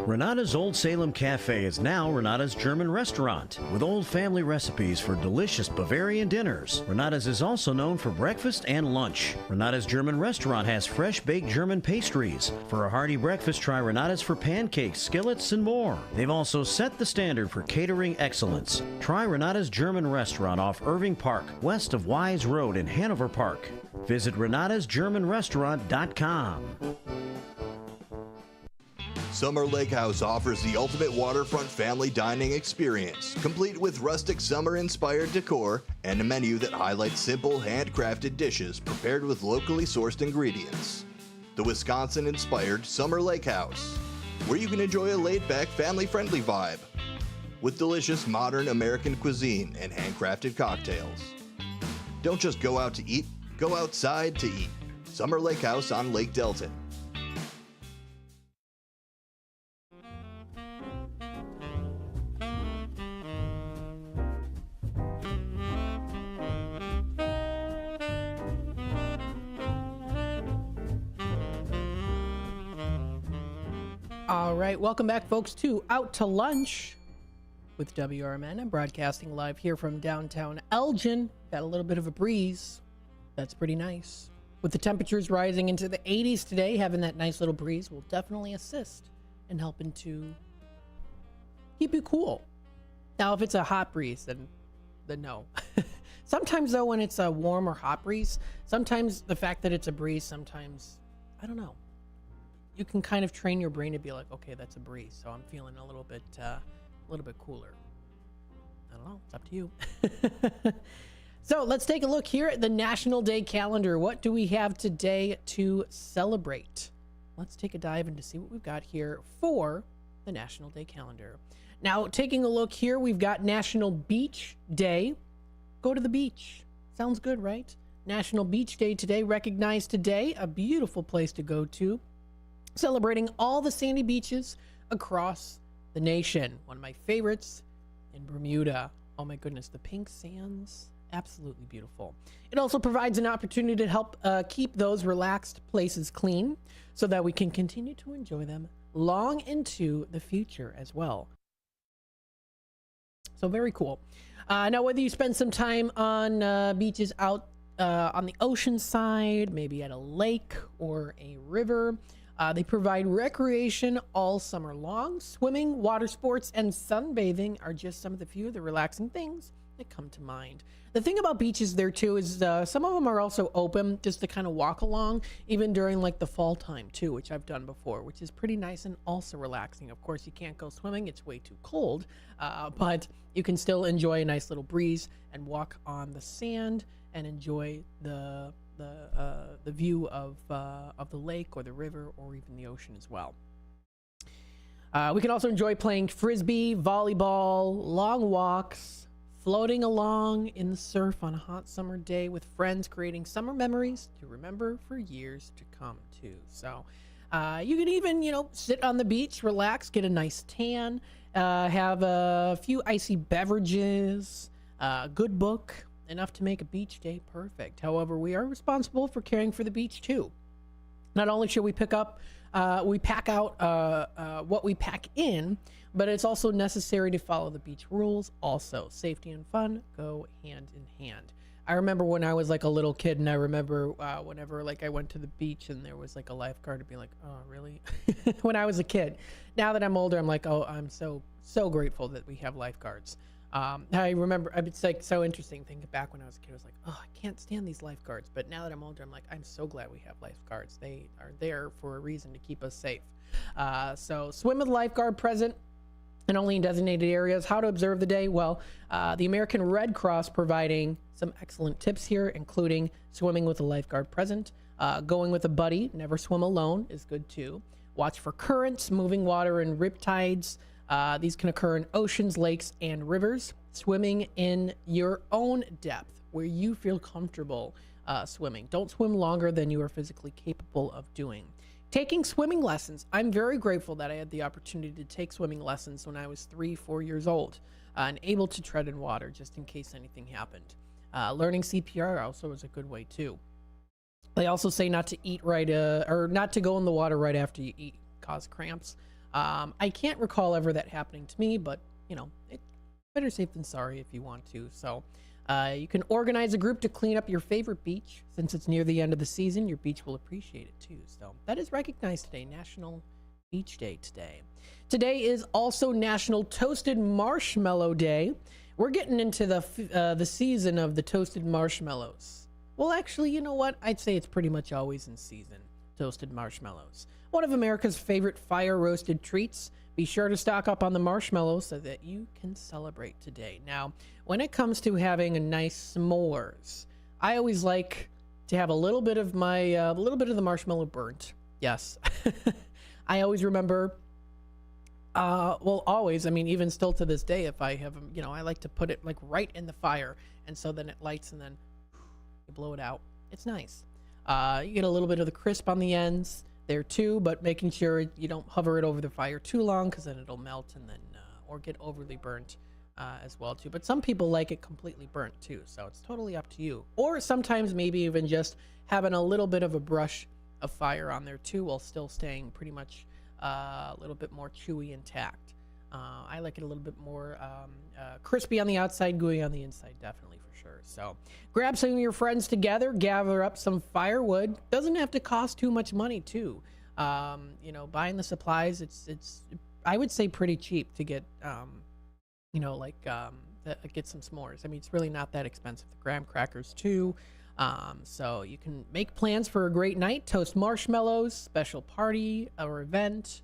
Renata's Old Salem Cafe is now Renata's German restaurant with old family recipes for delicious Bavarian dinners. Renata's is also known for breakfast and lunch. Renata's German restaurant has fresh baked German pastries. For a hearty breakfast, try Renata's for pancakes, skillets, and more. They've also set the standard for catering excellence. Try Renata's German restaurant off Irving Park, west of Wise Road in Hanover Park. Visit renatasgermanrestaurant.com. Summer Lake House offers the ultimate waterfront family dining experience, complete with rustic summer-inspired decor and a menu that highlights simple, handcrafted dishes prepared with locally sourced ingredients. The Wisconsin-inspired Summer Lake House, where you can enjoy a laid-back, family-friendly vibe with delicious modern American cuisine and handcrafted cocktails. Don't just go out to eat, go outside to eat. Summer Lake House on Lake Delton. All right, welcome back, folks, to Out to Lunch with WRMN. I'm broadcasting live here from downtown Elgin. Got a little bit of a breeze. That's pretty nice. With the temperatures rising into the 80s today, having that nice little breeze will definitely assist in helping to keep you cool. Now, if it's a hot breeze, then no. Sometimes, though, when it's a warm or hot breeze, sometimes the fact that it's a breeze, sometimes, I don't know. You can kind of train your brain to be like, okay, that's a breeze, so I'm feeling a little bit cooler. I don't know. It's up to you. So let's take a look here at the National Day calendar. What do we have today to celebrate? Let's take a dive into see what we've got here for the National Day calendar. Now, taking a look here, we've got National Beach Day. Go to the beach. Sounds good, right? National Beach Day today, recognized today, a beautiful place to go to, celebrating all the sandy beaches across the nation. One of my favorites in Bermuda. Oh my goodness, the pink sands. Absolutely beautiful. It also provides an opportunity to help keep those relaxed places clean so that we can continue to enjoy them long into the future as well. So very cool. Now, whether you spend some time on beaches out on the ocean side, maybe at a lake or a river, they provide recreation all summer long. Swimming, water sports, and sunbathing are just some of the few of the relaxing things that come to mind. The thing about beaches there too is some of them are also open just to kind of walk along, even during like the fall time too, which I've done before, which is pretty nice and also relaxing. Of course, you can't go swimming, it's way too cold, but you can still enjoy a nice little breeze and walk on the sand and enjoy the view of the lake or the river or even the ocean as well. We can also enjoy playing frisbee, volleyball, long walks, floating along in the surf on a hot summer day with friends, creating summer memories to remember for years to come too. So you can even, sit on the beach, relax, get a nice tan, have a few icy beverages, a good book, enough to make a beach day perfect. However, we are responsible for caring for the beach too. Not only should we pack out what we pack in, but it's also necessary to follow the beach rules. Also, safety and fun go hand in hand. I remember when I was like a little kid, and I remember whenever like I went to the beach and there was like a lifeguard, to be like, oh, really? When I was a kid. Now that I'm older, I'm like, oh, I'm so grateful that we have lifeguards. I remember, it's like so interesting thinking back when I was a kid. I was like, oh, I can't stand these lifeguards. But now that I'm older, I'm like, I'm so glad we have lifeguards. They are there for a reason to keep us safe. So swim with lifeguard present and only in designated areas. How to observe the day? Well, the American Red Cross providing some excellent tips here, including swimming with a lifeguard present, going with a buddy, never swim alone is good too. Watch for currents, moving water, and riptides. These can occur in oceans, lakes, and rivers. Swimming in your own depth, where you feel comfortable swimming. Don't swim longer than you are physically capable of doing. Taking swimming lessons. I'm very grateful that I had the opportunity to take swimming lessons when I was 3-4 years old and able to tread in water just in case anything happened. Learning CPR also is a good way too. They also say not to eat or not to go in the water right after you eat, cause cramps. I can't recall ever that happening to me, but it's better safe than sorry if you want to. So you can organize a group to clean up your favorite beach. Since it's near the end of the season, your beach will appreciate it too. So that is recognized today, National Beach Day today. Today is also National Toasted Marshmallow Day. We're getting into the season of the toasted marshmallows. Well, actually, you know what? I'd say it's pretty much always in season. Toasted marshmallows. One of America's favorite fire-roasted treats. Be sure to stock up on the marshmallows so that you can celebrate today. Now, when it comes to having a nice s'mores, I always like to have a little bit of the marshmallow burnt. Yes. I always remember, always, even still to this day, if I have, I like to put it like right in the fire. And so then it lights and then you blow it out. It's nice. You get a little bit of the crisp on the ends there too, but making sure you don't hover it over the fire too long, because then it'll melt and then or get overly burnt as well too. But some people like it completely burnt too, so it's totally up to you. Or sometimes maybe even just having a little bit of a brush of fire on there too, while still staying pretty much a little bit more chewy intact. I like it a little bit more crispy on the outside, gooey on the inside, definitely for sure. So grab some of your friends together, gather up some firewood. Doesn't have to cost too much money too. Buying the supplies, it's I would say pretty cheap to get get some s'mores. It's really not that expensive. The graham crackers too. So you can make plans for a great night, toast marshmallows, special party or event.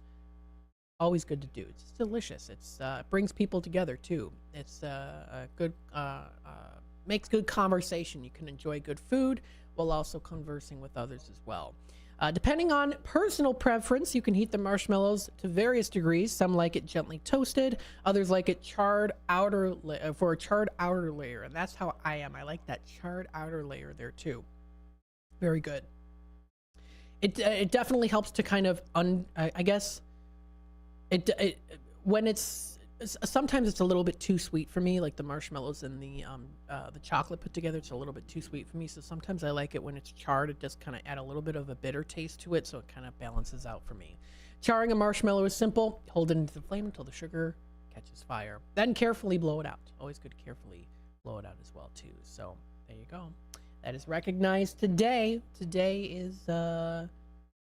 always good to do. It's delicious. It brings people together too. It's a good makes good conversation. You can enjoy good food while also conversing with others as well. Depending on personal preference, you can heat the marshmallows to various degrees. Some like it gently toasted, others like it charred for a charred outer layer, and that's how I am. I like that charred outer layer there too. Very good. It definitely helps to kind of I guess when it's sometimes it's a little bit too sweet for me, like the marshmallows and the chocolate put together. It's a little bit too sweet for me, so sometimes I like it when it's charred. It just kind of add a little bit of a bitter taste to it, so it kind of balances out for me. Charring a marshmallow is simple. Hold it into the flame until the sugar catches fire, then carefully blow it out. Always good to carefully blow it out as well too. So there you go. That is recognized today. Today is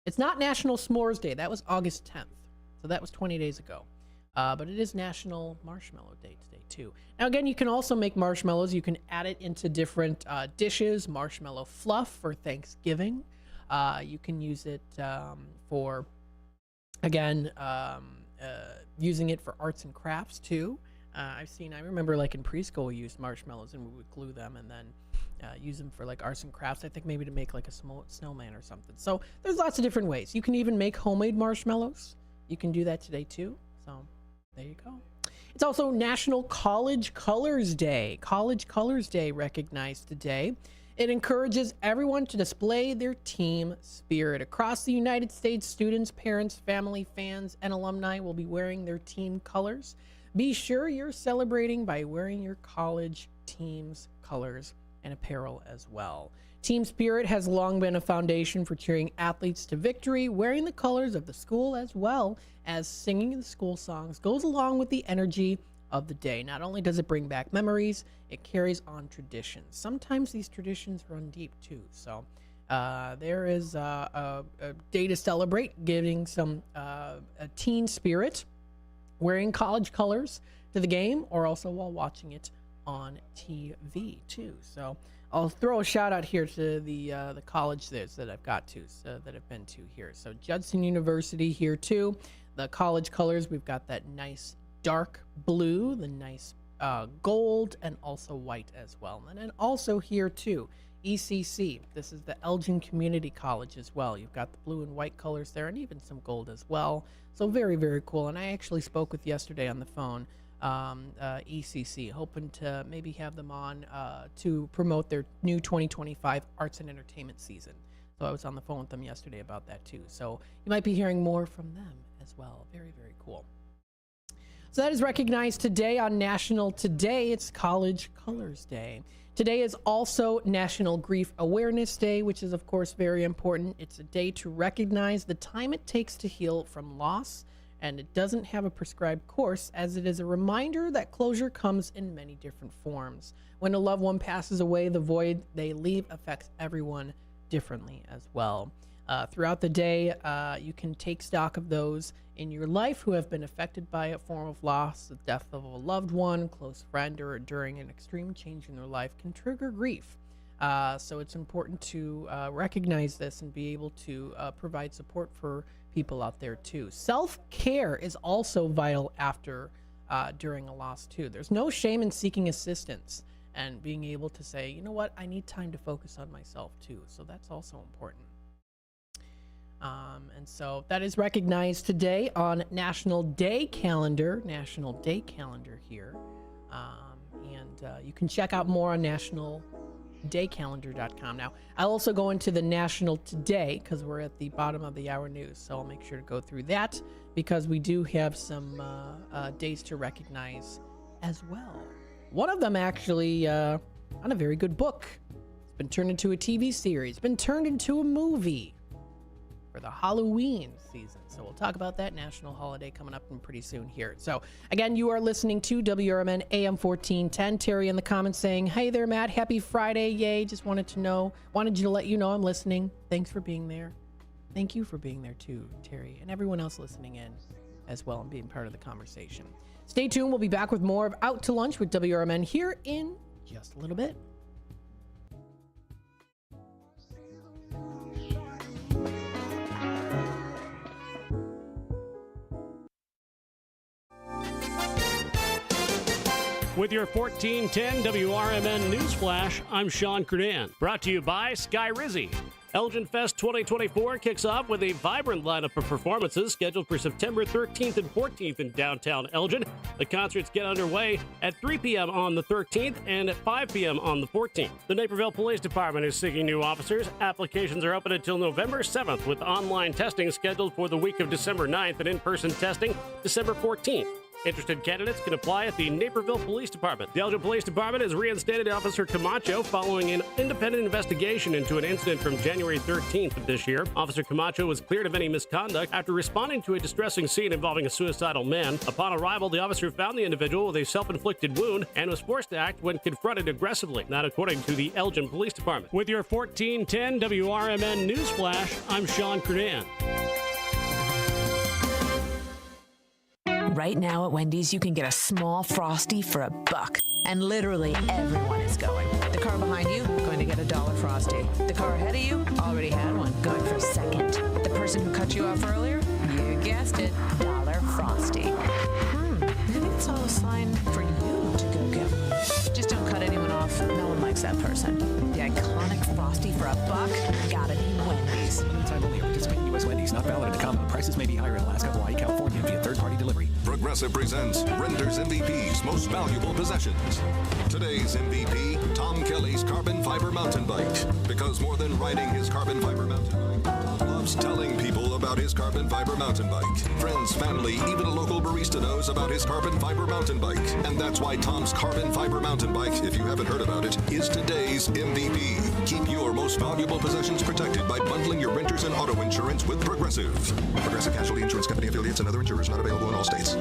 it's not National S'mores Day. That was August 10th, so that was 20 days ago. But it is National Marshmallow Day today, too. Now, again, you can also make marshmallows. You can add it into different dishes, marshmallow fluff for Thanksgiving. You can use it for, again, using it for arts and crafts, too. I remember, like, in preschool, we used marshmallows, and we would glue them and then use them for, like, arts and crafts. I think maybe to make, like, a snowman or something. So there's lots of different ways. You can even make homemade marshmallows. You can do that today, too. So there you go. It's also National College Colors Day. College Colors Day recognized today. It encourages everyone to display their team spirit. Across the United States, students, parents, family, fans, and alumni will be wearing their team colors. Be sure you're celebrating by wearing your college team's colors and apparel as well. Team spirit has long been a foundation for cheering athletes to victory. Wearing the colors of the school as well as singing the school songs goes along with the energy of the day. Not only does it bring back memories, it carries on traditions. Sometimes these traditions run deep too. So there is a day to celebrate, giving some a teen spirit, wearing college colors to the game, or also while watching it on TV too. So I'll throw a shout out here to the college that I've got to, that I've been to here. So Judson University here too. The college colors, we've got that nice dark blue, the nice gold, and also white as well. And then also here too, ECC. This is the Elgin Community College as well. You've got the blue and white colors there, and even some gold as well. So very, very cool. And I actually spoke with yesterday on the phone. ECC, hoping to maybe have them on to promote their new 2025 arts and entertainment season. So I was on the phone with them yesterday about that too. So you might be hearing more from them as well. Very, very cool. So that is recognized today on National Today. It's College Colors Day. Today is also National Grief Awareness Day, which is of course very important. It's a day to recognize the time it takes to heal from loss, and it doesn't have a prescribed course, as it is a reminder that closure comes in many different forms. When a loved one passes away, the void they leave affects everyone differently as well. Throughout the day, you can take stock of those in your life who have been affected by a form of loss. The death of a loved one, close friend, or during an extreme change in their life can trigger grief. So it's important to recognize this and be able to provide support for people out there too. Self-care is also vital during a loss too. There's no shame in seeking assistance and being able to say, you know what, I need time to focus on myself too. So that's also important. And so that is recognized today on National Day Calendar here. And you can check out more on nationaldaycalendar.com. Now, I'll also go into the National Today because we're at the bottom of the hour news. So I'll make sure to go through that because we do have some days to recognize as well. One of them actually on a very good book. It's been turned into a TV series, been turned into a movie for the Halloween season. So we'll talk about that national holiday coming up pretty soon here. So again, you are listening to WRMN AM 1410. Terry in the comments saying, hey there, Matt, happy Friday. Yay. Just wanted you to let you know I'm listening. Thanks for being there. Thank you for being there too, Terry, and everyone else listening in as well and being part of the conversation. Stay tuned. We'll be back with more of Out to Lunch with WRMN here in just a little bit. With your 1410 WRMN News Flash, I'm Sean Curdan. Brought to you by Sky Rizzy. Elgin Fest 2024 kicks off with a vibrant lineup of performances scheduled for September 13th and 14th in downtown Elgin. The concerts get underway at 3 p.m. on the 13th and at 5 p.m. on the 14th. The Naperville Police Department is seeking new officers. Applications are open until November 7th, with online testing scheduled for the week of December 9th and in-person testing December 14th. Interested candidates can apply at the Naperville Police Department. The Elgin Police Department has reinstated Officer Camacho following an independent investigation into an incident from January 13th of this year. Officer Camacho was cleared of any misconduct after responding to a distressing scene involving a suicidal man. Upon arrival, the officer found the individual with a self-inflicted wound and was forced to act when confronted aggressively. Not according to the Elgin Police Department. With your 1410 WRMN News Flash, I'm Sean Curdan. Right now at Wendy's, you can get a small Frosty for $1, and literally everyone is going. The car behind you, going to get a $1 Frosty. The car ahead of you, already had one, going for second. The person who cut you off earlier, you guessed it, $1 Frosty. I think it's all a sign for you to go get one. Just don't cut anyone off. No one likes that person. The iconic Frosty for $1, gotta be Wendy's. Limited time only. Participating U.S. Wendy's. Not valid in a combo. Prices may be higher in Alaska, Hawaii, California via third-party delivery. Progressive presents Renter's MVP's Most Valuable Possessions. Today's MVP, Tom Kelly's carbon fiber mountain bike. Because more than riding his carbon fiber mountain bike, Tom loves telling people about his carbon fiber mountain bike. Friends, family, even a local barista knows about his carbon fiber mountain bike. And that's why Tom's carbon fiber mountain bike, if you haven't heard about it, is today's MVP. Keep your most valuable possessions protected by bundling your renters and auto insurance with Progressive. Progressive Casualty Insurance Company affiliates and other insurers not available in all states.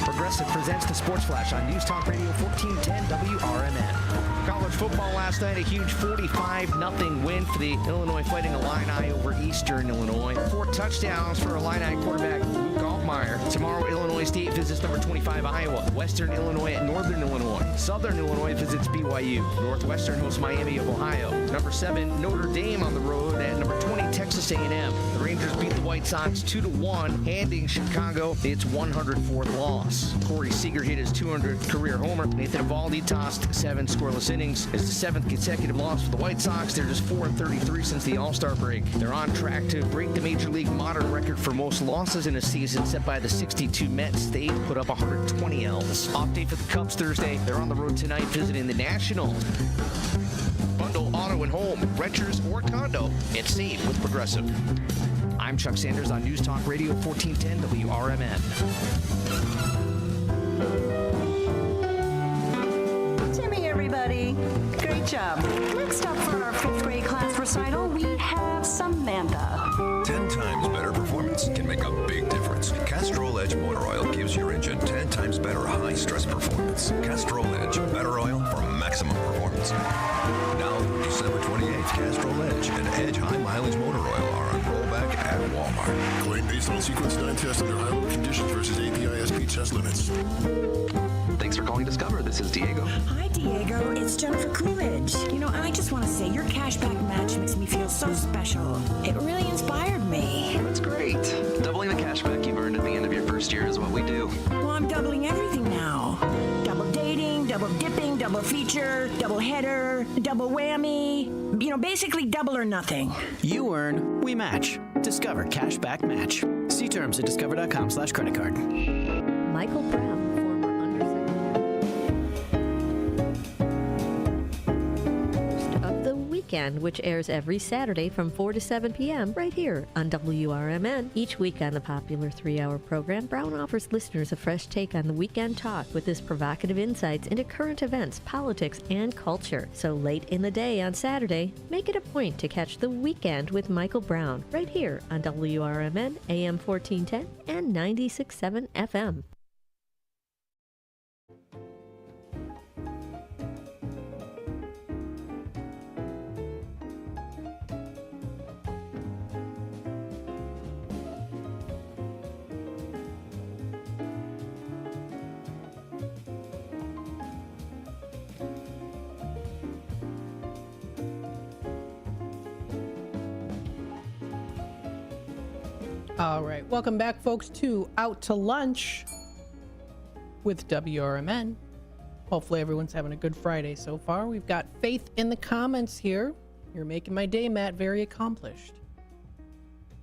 Progressive presents the Sports Flash on News Talk Radio 1410 WRMN. College football last night, a huge 45-0 win for the Illinois Fighting Illini over Eastern Illinois. 4 touchdowns for Illini quarterback Luke Altmaier. Tomorrow, Illinois State visits number 25 Iowa. Western Illinois at Northern Illinois. Southern Illinois visits BYU. Northwestern hosts Miami of Ohio. Number 7 Notre Dame on the road at number 20 Texas A&M. The Rangers beat the White Sox 2-1, handing Chicago its 104th loss. Corey Seager hit his 200th career homer. Nathan Eovaldi tossed 7 scoreless innings. It's the 7th consecutive loss for the White Sox. They're just 4-33 since the All-Star break. They're on track to break the Major League modern record for most losses in a season set by the 62 Mets. They put up 120 Ls. Off day for the Cubs Thursday. They're on the road tonight visiting the Nationals. Bundle auto and home, renters or condo, and save with Progressive. I'm Chuck Sanders on News Talk Radio 1410 WRMN. Timmy, everybody. Great job. Next up for our 5th grade class recital, we have Samantha. 10 times better performance can make a big difference. Castrol Edge Motor Oil gives your engine 10 times better high-stress performance. Castrol Edge, better oil for maximum performance. Now, December 28th, Castrol Edge and Edge High Mileage Motor Oil are on rollback at Walmart. Claim based on sequence 9 test under high-load conditions versus API-SP test limits. Thanks for calling Discover. This is Diego. Hi, Diego. It's Jennifer Coolidge. You know, I just want to say your cashback match makes me feel so special. It really inspired me. That's great. Doubling the cashback you've earned at the end of your first year is what we do. Well, I'm doubling everything now. Double dating, double dipping, double feature, double header, double whammy. You know, basically double or nothing. You earn, we match. Discover Cashback Match. See terms at discover.com/creditcard. Michael Brown, former undersecretary of the Weekend, which airs every Saturday from 4 to 7 p.m. right here on WRMN. Each week on the popular 3-hour program, Brown offers listeners a fresh take on the weekend talk with his provocative insights into current events, politics, and culture. So late in the day on Saturday, make it a point to catch The Weekend with Michael Brown right here on WRMN, AM 1410 and 96.7 FM. All right, welcome back, folks, to Out to Lunch with WRMN. Hopefully everyone's having a good Friday so far. We've got Faith in the comments here. You're making my day, Matt. Very accomplished.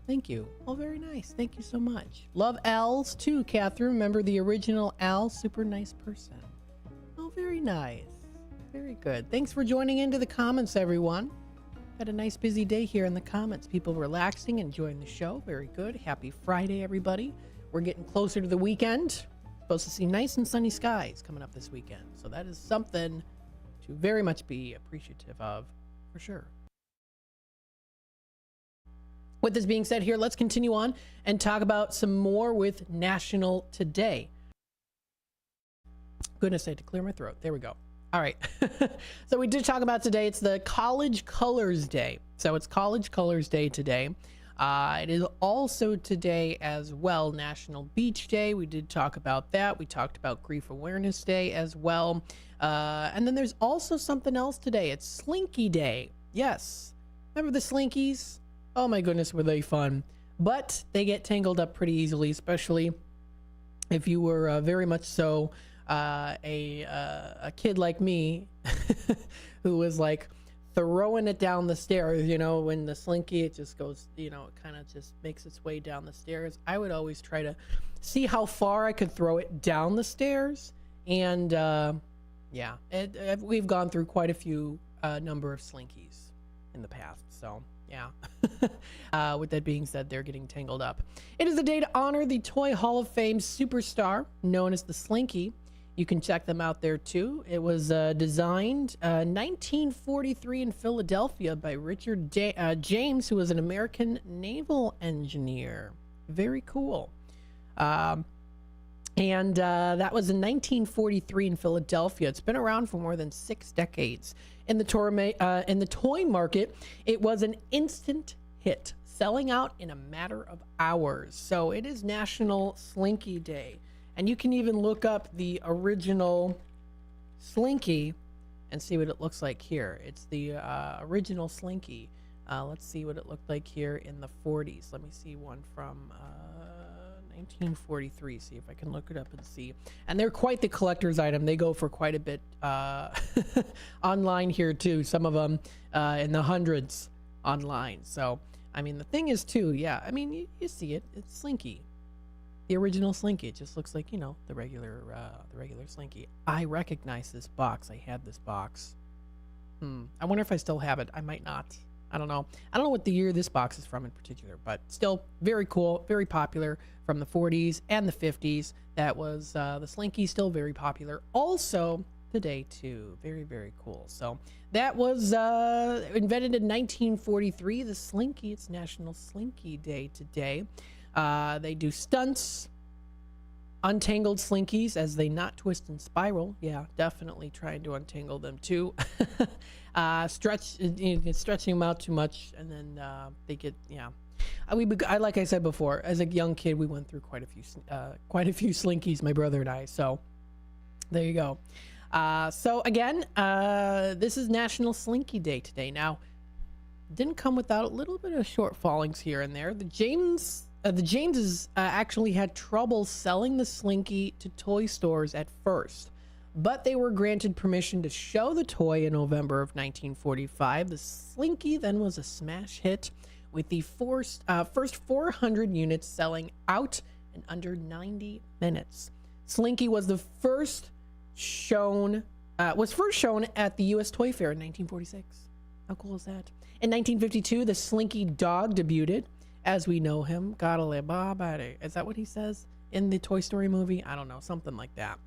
Thank you. Oh, very nice. Thank you so much. Love Al's too, Catherine. Remember the original Al? Super nice person. Oh, very nice. Very good. Thanks for joining into the comments, everyone. Had a nice busy day here in the comments. People relaxing, enjoying the show. Very good. Happy Friday, everybody. We're getting closer to the weekend. Supposed to see nice and sunny skies coming up this weekend. So that is something to very much be appreciative of, for sure. With this being said here, let's continue on and talk about some more with National Today. Goodness, I had to clear my throat. There we go. All right. So we did talk about today. It's the College Colors Day. So it's College Colors Day today. It is also today as well National Beach Day. We did talk about that. We talked about Grief Awareness Day as well. And then there's also something else today. It's Slinky Day. Yes. Remember the Slinkies? Oh my goodness, were they fun. But they get tangled up pretty easily, especially if you were very much so a kid like me who was like throwing it down the stairs, you know, when the Slinky, it just goes, you know, it kind of just makes its way down the stairs. I would always try to see how far I could throw it down the stairs. And yeah, we've gone through quite a few number of Slinkies in the past. So yeah, with that being said, they're getting tangled up. It is a day to honor the Toy Hall of Fame superstar known as the Slinky. You can check them out there too. It was designed 1943 in Philadelphia by Richard James, who was an American naval engineer. Very cool. And that was in 1943 in Philadelphia. It's been around for more than 6 decades. In the toy market, it was an instant hit, selling out in a matter of hours. So it is National Slinky Day. And you can even look up the original Slinky and see what it looks like here. It's the original Slinky. Let's see what it looked like here in the 40s. Let me see one from 1943. See if I can look it up and see. And they're quite the collector's item. They go for quite a bit online here too. Some of them in the hundreds online. So, I mean, the thing is too, yeah, I mean, you see it. It's Slinky. The original Slinky. It just looks like, you know, the regular Slinky. I recognize this box. I had this box. I wonder if I still have it. I might not. I don't know. I don't know what the year this box is from in particular, but still very cool, very popular from the 40s and the 50s. That was the Slinky, still very popular. Also today too. Very, very cool. So that was invented in 1943. The Slinky. It's National Slinky Day today. They do stunts, untangled Slinkies as they not twist and spiral. Yeah, definitely trying to untangle them too. Stretching them out too much, and then they get, yeah. I like I said before, as a young kid, we went through quite a few Slinkies, my brother and I. So there you go. So again, this is National Slinky Day today. Now, didn't come without a little bit of shortfallings here and there. The Jameses actually had trouble selling the Slinky to toy stores at first, but they were granted permission to show the toy in November of 1945. The Slinky then was a smash hit, with the first 400 units selling out in under 90 minutes. Slinky was first shown at the U.S. Toy Fair in 1946. How cool is that? In 1952, the Slinky dog debuted. As we know him, gotta live, Bobby. Is that what he says in the Toy Story movie? I don't know, something like that.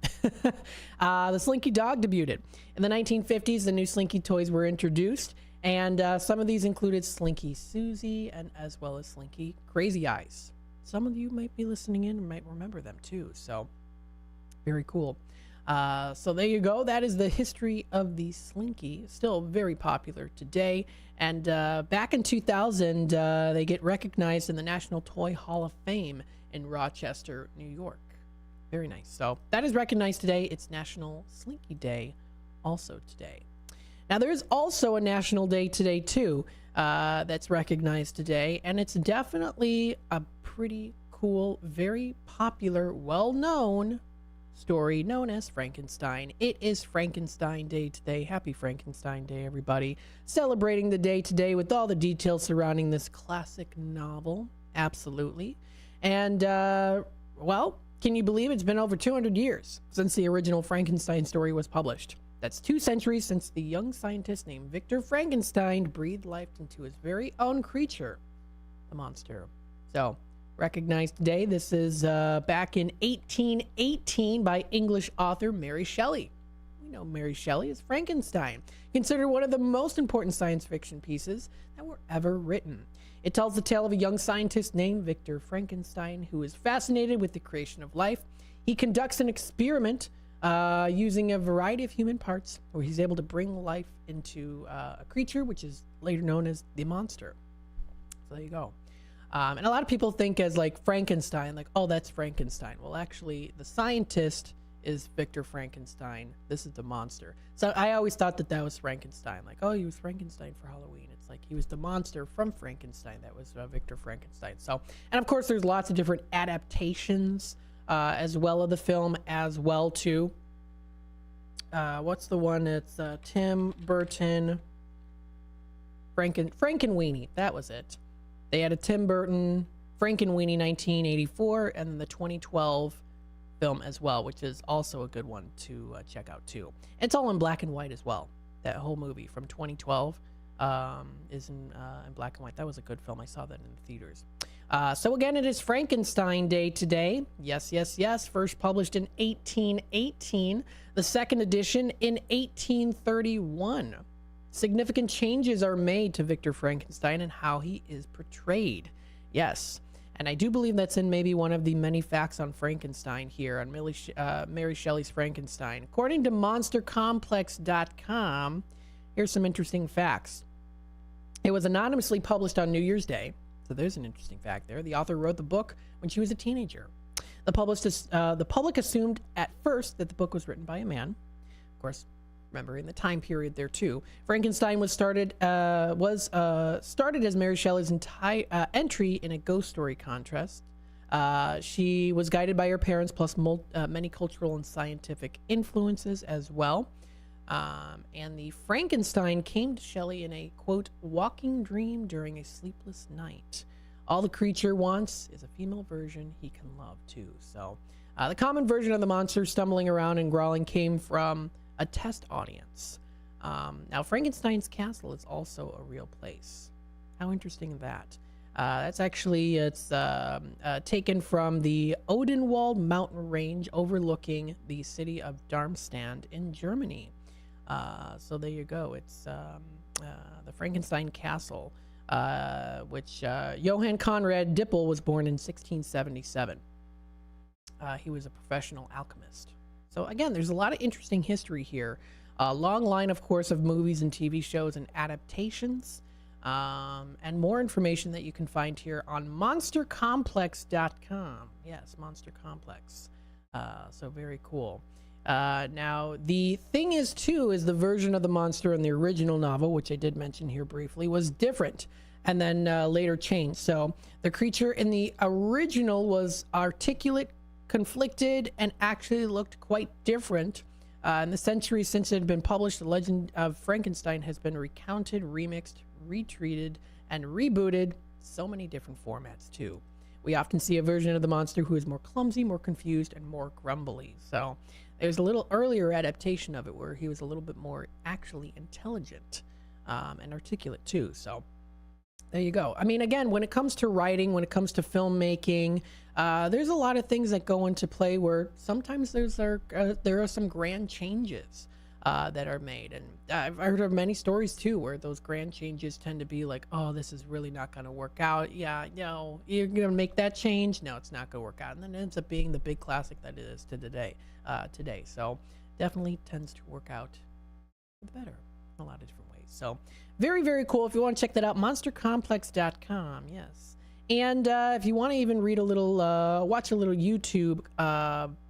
The Slinky dog debuted. In the 1950s, the new Slinky toys were introduced, and some of these included Slinky Susie and as well as Slinky Crazy Eyes. Some of you might be listening in and might remember them too, so very cool. So there you go. That is the history of the Slinky. Still very popular today. And back in 2000, they get recognized in the National Toy Hall of Fame in Rochester, New York. Very nice. So that is recognized today. It's National Slinky Day also today. Now, there is also a national day today, too, that's recognized today. And it's definitely a pretty cool, very popular, well-known story known as Frankenstein. It is Frankenstein Day today. Happy Frankenstein Day, everybody. Celebrating the day today with all the details surrounding this classic novel. Absolutely. And, well, can you believe it's been over 200 years since the original Frankenstein story was published? That's 2 centuries since the young scientist named Victor Frankenstein breathed life into his very own creature, the monster. So, recognized today, this is back in 1818 by English author Mary Shelley. We know Mary Shelley as Frankenstein, considered one of the most important science fiction pieces that were ever written. It tells the tale of a young scientist named Victor Frankenstein who is fascinated with the creation of life. He conducts an experiment using a variety of human parts where he's able to bring life into a creature which is later known as the monster. So there you go. And a lot of people think as like Frankenstein, like, oh, that's Frankenstein. Well, actually, the scientist is Victor Frankenstein. This is the monster. So I always thought that was Frankenstein. Like, oh, he was Frankenstein for Halloween. It's like he was the monster from Frankenstein. That was Victor Frankenstein. So, and of course, there's lots of different adaptations as well of the film as well, too. What's the one? It's Tim Burton, Frankenweenie. That was it. They had a Tim Burton Frankenweenie 1984 and then the 2012 film as well, which is also a good one to check out too. It's all in black and white as well. That whole movie from 2012 is in black and white. That was a good film. I saw that in the theaters. So again, it is Frankenstein Day today. Yes, yes, yes. First published in 1818. The second edition in 1831. Significant changes are made to Victor Frankenstein and how he is portrayed. Yes. And I do believe that's in maybe one of the many facts on Frankenstein here on Mary Shelley's Frankenstein. According to monstercomplex.com, here's some interesting facts. It was anonymously published on New Year's Day. So there's an interesting fact there. The author wrote the book when she was a teenager. The public assumed at first that the book was written by a man. Of course, remember in the time period there too. Frankenstein was started as Mary Shelley's entry in a ghost story contest. She was guided by her parents plus many cultural and scientific influences as well. And the Frankenstein came to Shelley in a, quote, walking dream during a sleepless night. All the creature wants is a female version he can love too. So the common version of the monster stumbling around and growling came from a test audience. Now, Frankenstein's castle is also a real place. How interesting is that? That's actually, it's taken from the Odenwald mountain range overlooking the city of Darmstadt in Germany. So there you go. It's the Frankenstein Castle, which Johann Conrad Dippel was born in 1677. He was a professional alchemist. So again, there's a lot of interesting history here. A long line, of course, of movies and TV shows and adaptations. And more information that you can find here on monstercomplex.com. Yes, Monster Complex. So very cool. Now, the thing is, too, is the version of the monster in the original novel, which I did mention here briefly, was different and then later changed. So the creature in the original was articulate, conflicted, and actually looked quite different. In the centuries since it had been published, the legend of Frankenstein has been recounted, remixed, retreated, and rebooted. So many different formats, too. We often see a version of the monster who is more clumsy, more confused, and more grumbly. So there's a little earlier adaptation of it where he was a little bit more actually intelligent and articulate, too. So there you go. I mean, again, when it comes to writing, when it comes to filmmaking, there's a lot of things that go into play where sometimes there are some grand changes that are made. And I've heard of many stories, too, where those grand changes tend to be like, oh, this is really not going to work out. Yeah, no, you're going to make that change? No, it's not going to work out. And then it ends up being the big classic that it is to today. So definitely tends to work out for the better in a lot of different ways. So very, very cool. If you want to check that out, monstercomplex.com. Yes. And if you want to even read a little, watch a little YouTube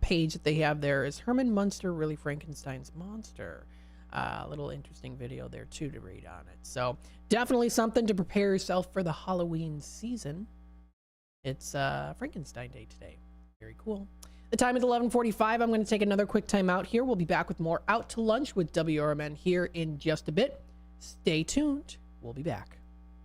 page that they have there, is Herman Munster Really Frankenstein's Monster? A little interesting video there too to read on it. So definitely something to prepare yourself for the Halloween season. It's Frankenstein Day today. Very cool. The time is 11:45. I'm going to take another quick time out here. We'll be back with more Out to Lunch with WRMN here in just a bit. Stay tuned. We'll be back.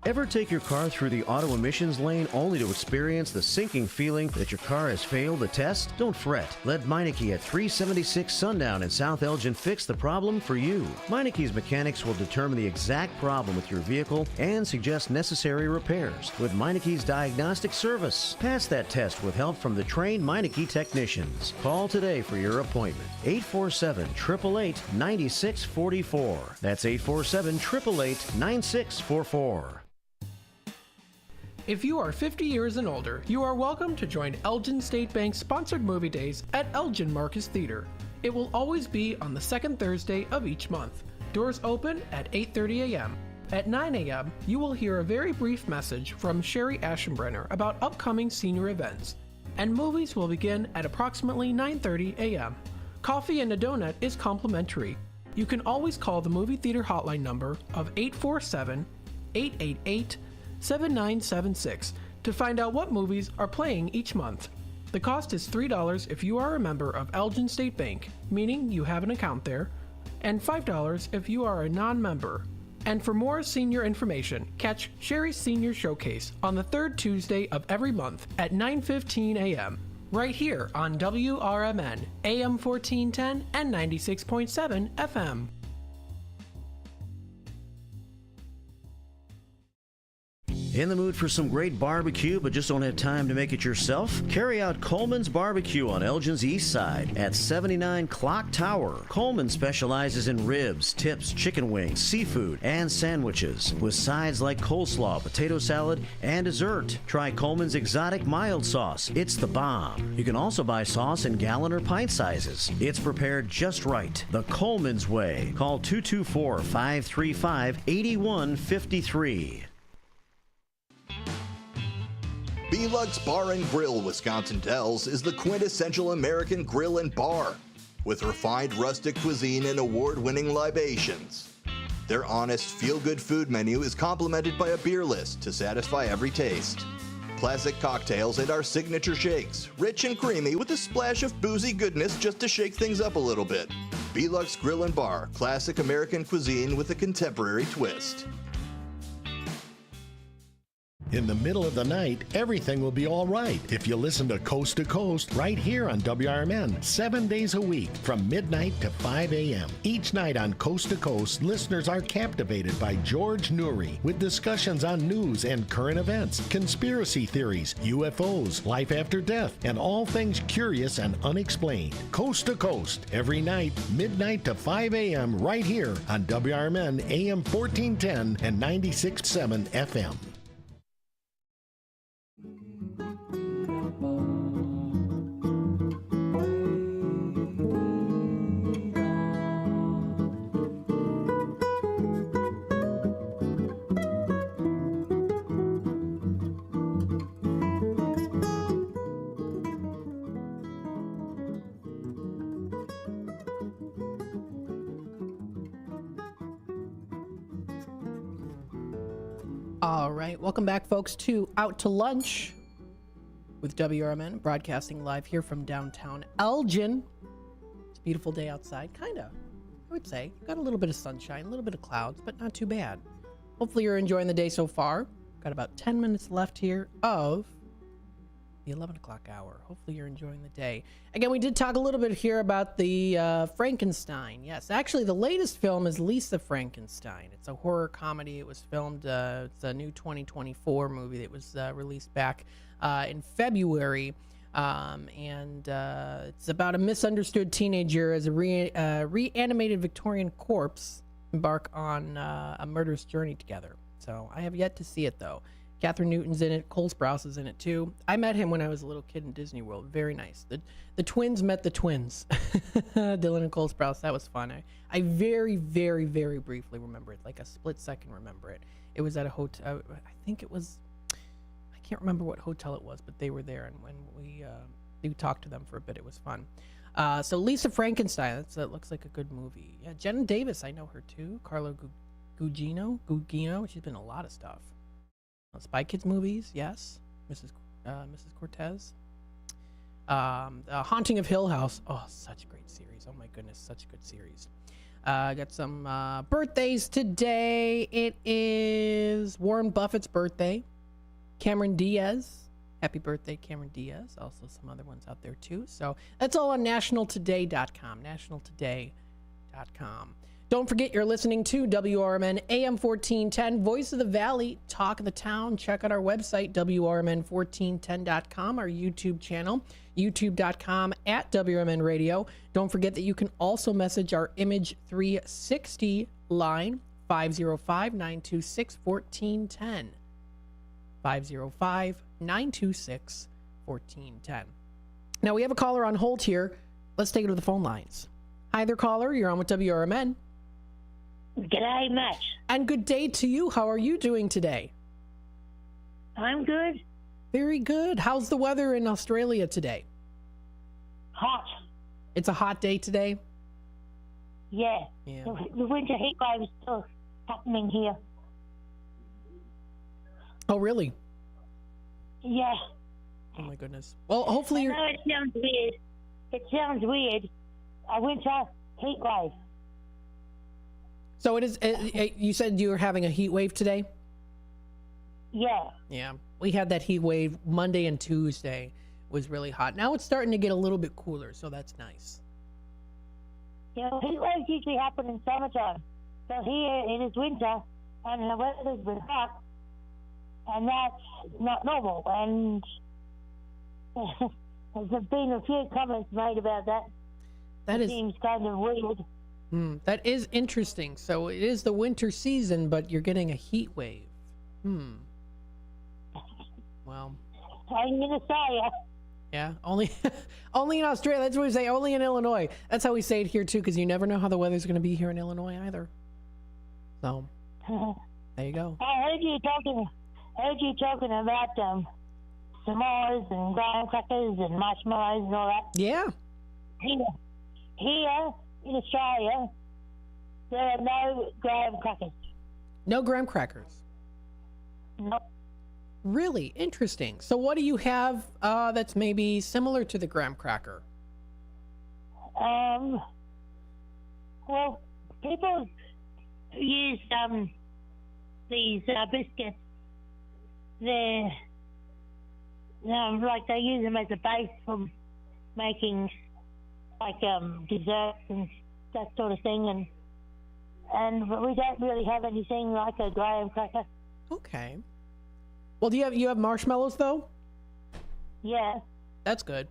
Ever take your car through the auto emissions lane only to experience the sinking feeling that your car has failed the test? Don't fret. Let Meineke at 376 Sundown in South Elgin fix the problem for you. Meineke's mechanics will determine the exact problem with your vehicle and suggest necessary repairs with Meineke's diagnostic service. Pass that test with help from the trained Meineke technicians. Call today for your appointment. 847-888-9644. That's 847-888-9644. If you are 50 years and older, you are welcome to join Elgin State Bank's sponsored movie days at Elgin Marcus Theater. It will always be on the second Thursday of each month. Doors open at 8:30 a.m. At 9 a.m., you will hear a very brief message from Sherry Aschenbrenner about upcoming senior events, and movies will begin at approximately 9:30 a.m. Coffee and a donut is complimentary. You can always call the movie theater hotline number of 847-888-7976 to find out what movies are playing each month. The cost is $3 if you are a member of Elgin State Bank, meaning you have an account there, and $5 if you are a non-member. And for more senior information, catch Sherry's Senior Showcase on the third Tuesday of every month at 9:15 a.m. right here on WRMN, AM 1410 and 96.7 FM. In the mood for some great barbecue but just don't have time to make it yourself? Carry out Coleman's Barbecue on Elgin's East Side at 79 Clock Tower. Coleman specializes in ribs, tips, chicken wings, seafood, and sandwiches with sides like coleslaw, potato salad, and dessert. Try Coleman's Exotic Mild Sauce. It's the bomb. You can also buy sauce in gallon or pint sizes. It's prepared just right, the Coleman's way. Call 224-535-8153. B-Lux Bar and Grill Wisconsin Dells is the quintessential American grill and bar with refined rustic cuisine and award-winning libations. Their honest, feel-good food menu is complemented by a beer list to satisfy every taste. Classic cocktails and our signature shakes, rich and creamy with a splash of boozy goodness just to shake things up a little bit. B-Lux Grill and Bar, classic American cuisine with a contemporary twist. In the middle of the night, everything will be all right if you listen to Coast right here on WRMN, 7 days a week from midnight to 5 a.m. Each night on Coast to Coast, listeners are captivated by George Noory with discussions on news and current events, conspiracy theories, UFOs, life after death, and all things curious and unexplained. Coast to Coast, every night, midnight to 5 a.m. right here on WRMN AM 1410 and 96.7 FM. All right, welcome back, folks, to Out to Lunch with WRMN, broadcasting live here from downtown Elgin. It's a beautiful day outside, kind of, I would say. Got a little bit of sunshine, a little bit of clouds, but not too bad. Hopefully you're enjoying the day so far. Got about 10 minutes left here of the 11 o'clock hour. Hopefully you're enjoying the day. Again, we did talk a little bit here about the Frankenstein. Yes, actually the latest film is Lisa Frankenstein. It's a horror comedy. It was filmed, it's a new 2024 movie that was released back in February. It's about a misunderstood teenager as a reanimated Victorian corpse embark on a murderous journey together. So I have yet to see it, though. Catherine Newton's in it. Cole Sprouse is in it too. I met him when I was a little kid in Disney World. Very nice. The twins met the twins. Dylan and Cole Sprouse. That was fun. I very, very, very briefly remember it. Like a split second remember it. It was at a hotel. I think it was, I can't remember what hotel it was, but they were there, and when we talked to them for a bit, it was fun. So Lisa Frankenstein. That looks like a good movie. Yeah, Jenna Davis. I know her too. Carla Gugino. She's been in a lot of stuff. Spy Kids movies, yes. Mrs. Cortez. Haunting of Hill House. Oh, such a great series. Oh my goodness, such a good series. Got some birthdays today. It is Warren Buffett's birthday. Cameron Diaz. Happy birthday, Cameron Diaz. Also some other ones out there too. So that's all on nationaltoday.com. Nationaltoday.com. Don't forget you're listening to WRMN AM 1410, Voice of the Valley, Talk of the Town. Check out our website, WRMN1410.com, our YouTube channel, youtube.com @WRMN Radio. Don't forget that you can also message our Image 360 line, 505-926-1410. 505-926-1410. Now we have a caller on hold here. Let's take it to the phone lines. Hi there, caller. You're on with WRMN. G'day, Matt. And good day to you. How are you doing today? I'm good. Very good. How's the weather in Australia today? Hot. It's a hot day today? Yeah. Yeah. The winter heat wave is still happening here. Oh, really? Yeah. Oh, my goodness. Well, hopefully you're... I know it sounds weird. It sounds weird. A winter heat wave. So it is... you said you were having a heat wave today? Yeah. Yeah. We had that heat wave Monday and Tuesday. It was really hot. Now it's starting to get a little bit cooler, so that's nice. Yeah, well, heat waves usually happen in summertime. So here it is winter, and the weather's been hot, and that's not normal. And there's been a few comments made about that. It seems kind of weird. That is interesting. So it is the winter season, but you're getting a heat wave. Well, I'm gonna say yeah, only in Australia. That's what we say. Only in Illinois. That's how we say it here too, because you never know how the weather's going to be here in Illinois either. So there you go. I heard you talking about s'mores and graham crackers and marshmallows and all that. Yeah. Here in Australia, there are no graham crackers. No graham crackers. Nope. Really interesting. So what do you have that's maybe similar to the graham cracker? Well, people use these biscuits. They're like they use them as a base for making like desserts and that sort of thing, and we don't really have anything like a graham cracker. Okay. Well, do you have marshmallows though? Yeah. That's good.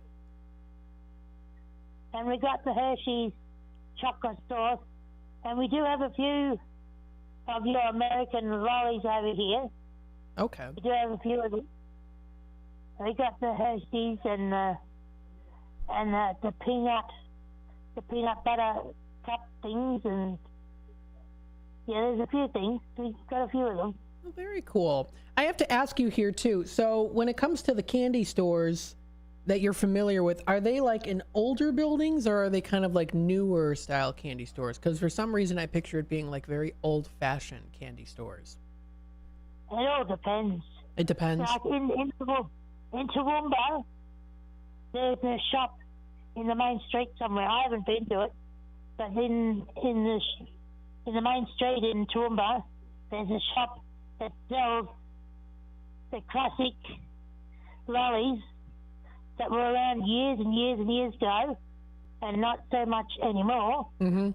And we got the Hershey's chocolate sauce, and we do have a few of your American lollies over here. Okay. We do have a few of them. We got the Hershey's and the peanut butter cup things, and yeah, there's a few things. We got a few of them. Oh, very cool. I have to ask you here too. So when it comes to the candy stores that you're familiar with, are they like in older buildings or are they kind of like newer style candy stores? Because for some reason I picture it being like very old-fashioned candy stores. It all depends. It depends. Like in Toowoomba, there's a shop in the main street somewhere. I haven't been to it, but in the main street in Toowoomba, there's a shop that sells the classic lollies that were around years and years and years ago, and not so much anymore. Mm-hmm.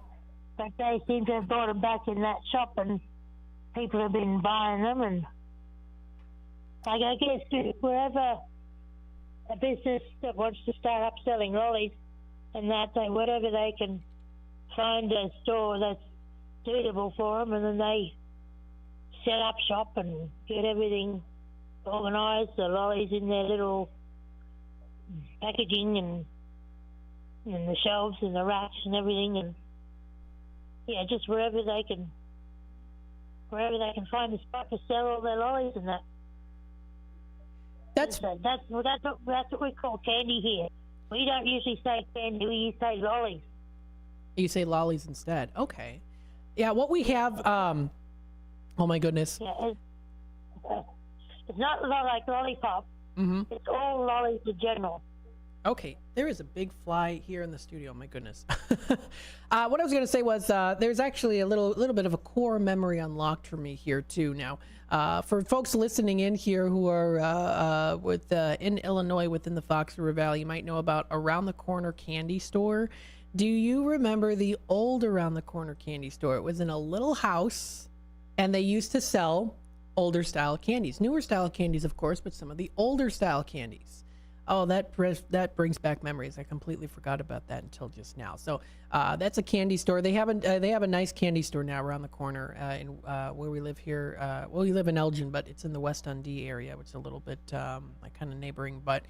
But they seem to have brought them back in that shop, and people have been buying them. And like, I guess wherever a business that wants to start up selling lollies, and that whatever they can find a store that's suitable for them, and then they set up shop and get everything organised, the lollies in their little packaging and the shelves and the racks and everything, and yeah, just wherever they can find a spot to sell all their lollies and that. That's what we call candy here. We don't usually say candy, we say lollies. You say lollies instead. Okay. Yeah, what we have, oh my goodness. Yeah, it's not like lollipop. Mm-hmm. It's all lollies in general. Okay, there is a big fly here in the studio. My goodness. What I was going to say was there's actually a little bit of a core memory unlocked for me here too. Now, for folks listening in here who are in Illinois within the Fox River Valley, you might know about Around the Corner Candy Store. Do you remember the old Around the Corner Candy Store? It was in a little house, and they used to sell older style candies, newer style candies, of course, but some of the older style candies. Oh, that brings back memories. I completely forgot about that until just now. So that's a candy store. They have a nice candy store now around the corner in where we live here. Well, we live in Elgin, but it's in the West Dundee area, which is a little bit like kind of neighboring. But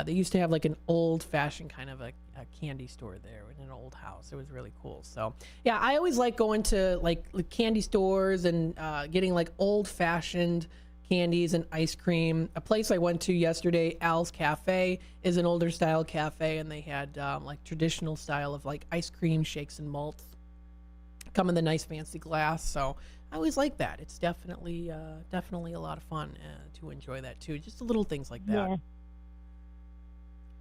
they used to have like an old-fashioned kind of a candy store there in an old house. It was really cool. So yeah, I always like going to like candy stores and getting like old-fashioned candies and ice cream. A place I went to yesterday, Al's Cafe, is an older style cafe, and they had like traditional style of like ice cream, shakes and malts come in the nice fancy glass. So I always like that. It's definitely a lot of fun to enjoy that too. Just the little things like that.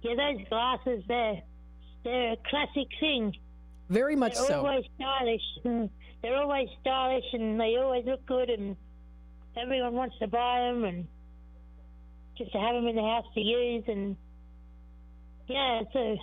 Yeah, those glasses, they're a classic thing. Very much so. They're always stylish. They're always stylish, and they always look good, and everyone wants to buy them, and just to have them in the house to use, and yeah, so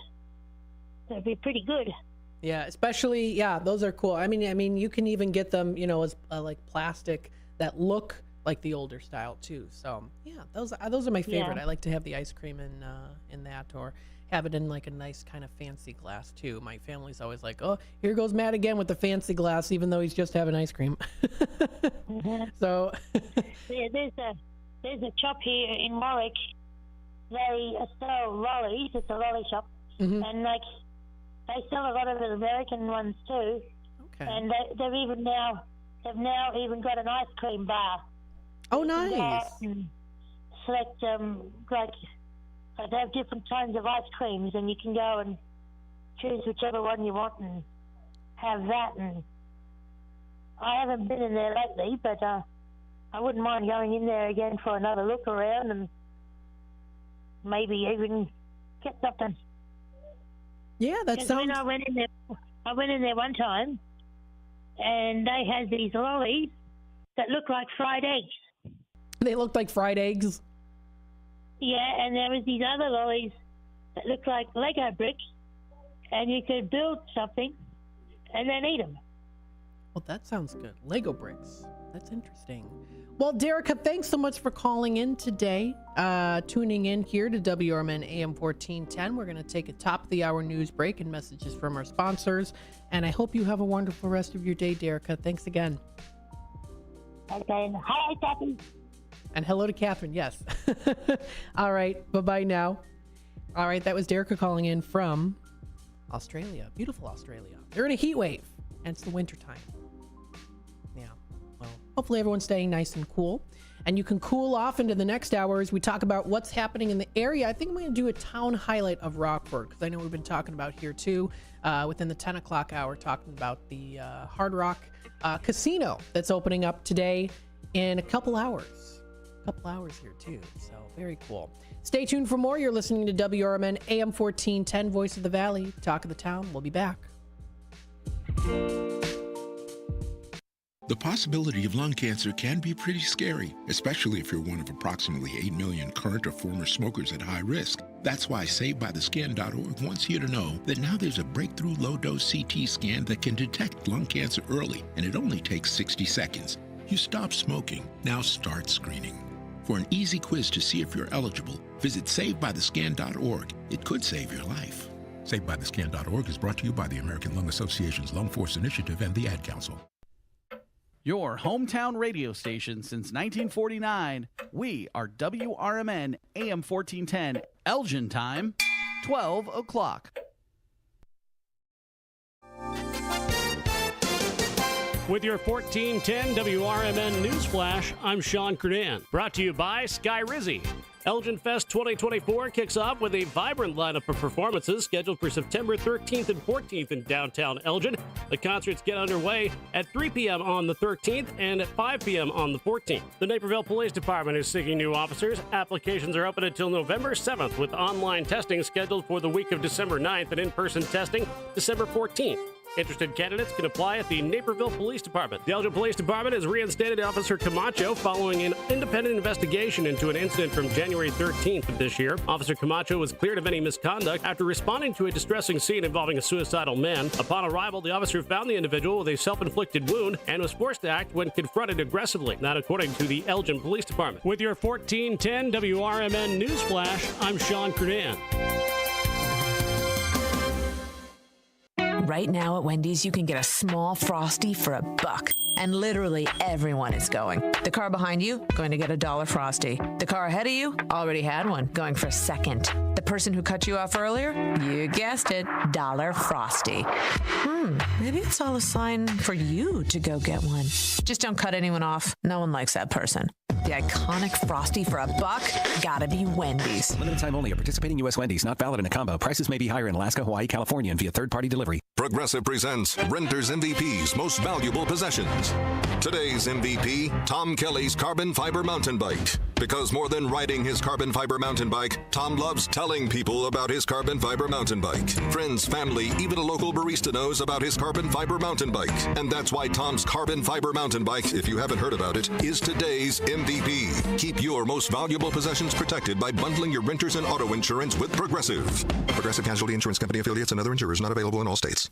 that'd be pretty good. Yeah, especially those are cool. I mean, you can even get them, as like plastic that look like the older style too. So yeah, those are my favorite. Yeah. I like to have the ice cream in that, or have it in like a nice kind of fancy glass too. My family's always like, oh, here goes Matt again with the fancy glass, even though he's just having ice cream. So yeah, there's a shop here in Warwick. They sell lollies. It's a lolly shop, and like they sell a lot of the American ones too. Okay. And they've now even got an ice cream bar. Oh, nice. And select like they have different kinds of ice creams, and you can go and choose whichever one you want and have that. And I haven't been in there lately, but I wouldn't mind going in there again for another look around and maybe even get something. Yeah, that sounds. When I went in there one time, and they had these lollies that look like fried eggs. They looked like fried eggs. Yeah, and there was these other lollies that looked like Lego bricks, and you could build something and then eat them. Well, that sounds good. Lego bricks. That's interesting. Well, Derica, thanks so much for calling in today, tuning in here to WRMN AM 1410. We're going to take a top of the hour news break and messages from our sponsors, and I hope you have a wonderful rest of your day, Derica. Thanks again. Okay, hi, Kathy. And hello to Catherine, yes. All right, bye-bye now. All right, that was Derica calling in from Australia, beautiful Australia. They're in a heat wave, and it's the winter time. Yeah, well, hopefully everyone's staying nice and cool. And you can cool off into the next hour as we talk about what's happening in the area. I think I'm going to do a town highlight of Rockford, because I know we've been talking about here too, within the 10 o'clock hour, talking about the Hard Rock Casino that's opening up today in a couple hours here too, so very cool. Stay tuned for more. You're listening to WRMN AM 1410, Voice of the Valley, Talk of the Town. We'll be back. The possibility of lung cancer can be pretty scary, especially if you're one of approximately 8 million current or former smokers at high risk. That's why SaveByTheScan.org wants you to know that now there's a breakthrough low-dose CT scan that can detect lung cancer early, and it only takes 60 seconds. You stop smoking, now start screening. For an easy quiz to see if you're eligible, visit SaveByTheScan.org. It could save your life. SaveByTheScan.org is brought to you by the American Lung Association's Lung Force Initiative and the Ad Council. Your hometown radio station since 1949. We are WRMN AM 1410, Elgin time, 12 o'clock. With your 1410 WRMN Newsflash, I'm Sean Kernan. Brought to you by Sky Rizzy. Elgin Fest 2024 kicks off with a vibrant lineup of performances scheduled for September 13th and 14th in downtown Elgin. The concerts get underway at 3 p.m. on the 13th and at 5 p.m. on the 14th. The Naperville Police Department is seeking new officers. Applications are open until November 7th, with online testing scheduled for the week of December 9th and in-person testing December 14th. Interested candidates can apply at the Naperville Police Department. The Elgin Police Department has reinstated Officer Camacho following an independent investigation into an incident from January 13th of this year. Officer Camacho was cleared of any misconduct after responding to a distressing scene involving a suicidal man. Upon arrival, the officer found the individual with a self-inflicted wound and was forced to act when confronted aggressively. That according to the Elgin Police Department. With your 1410 WRMN News Flash, I'm Sean Kernan. Right now at Wendy's, you can get a small Frosty for $1. And literally everyone is going. The car behind you, going to get a $1 Frosty. The car ahead of you, already had one, going for a second. The person who cut you off earlier, you guessed it, $1 Frosty. Maybe it's all a sign for you to go get one. Just don't cut anyone off. No one likes that person. The iconic Frosty for $1, gotta be Wendy's. Limited time only at participating U.S. Wendy's. Not valid in a combo. Prices may be higher in Alaska, Hawaii, California, and via third-party delivery. Progressive presents Renter's MVP's Most Valuable Possessions. Today's MVP, Tom Kelly's carbon fiber mountain bike. Because more than riding his carbon fiber mountain bike, Tom loves telling people about his carbon fiber mountain bike. Friends, family, even a local barista knows about his carbon fiber mountain bike. And that's why Tom's carbon fiber mountain bike, if you haven't heard about it, is today's MVP. Keep your most valuable possessions protected by bundling your renters and auto insurance with Progressive. Progressive Casualty Insurance Company affiliates and other insurers not available in all states.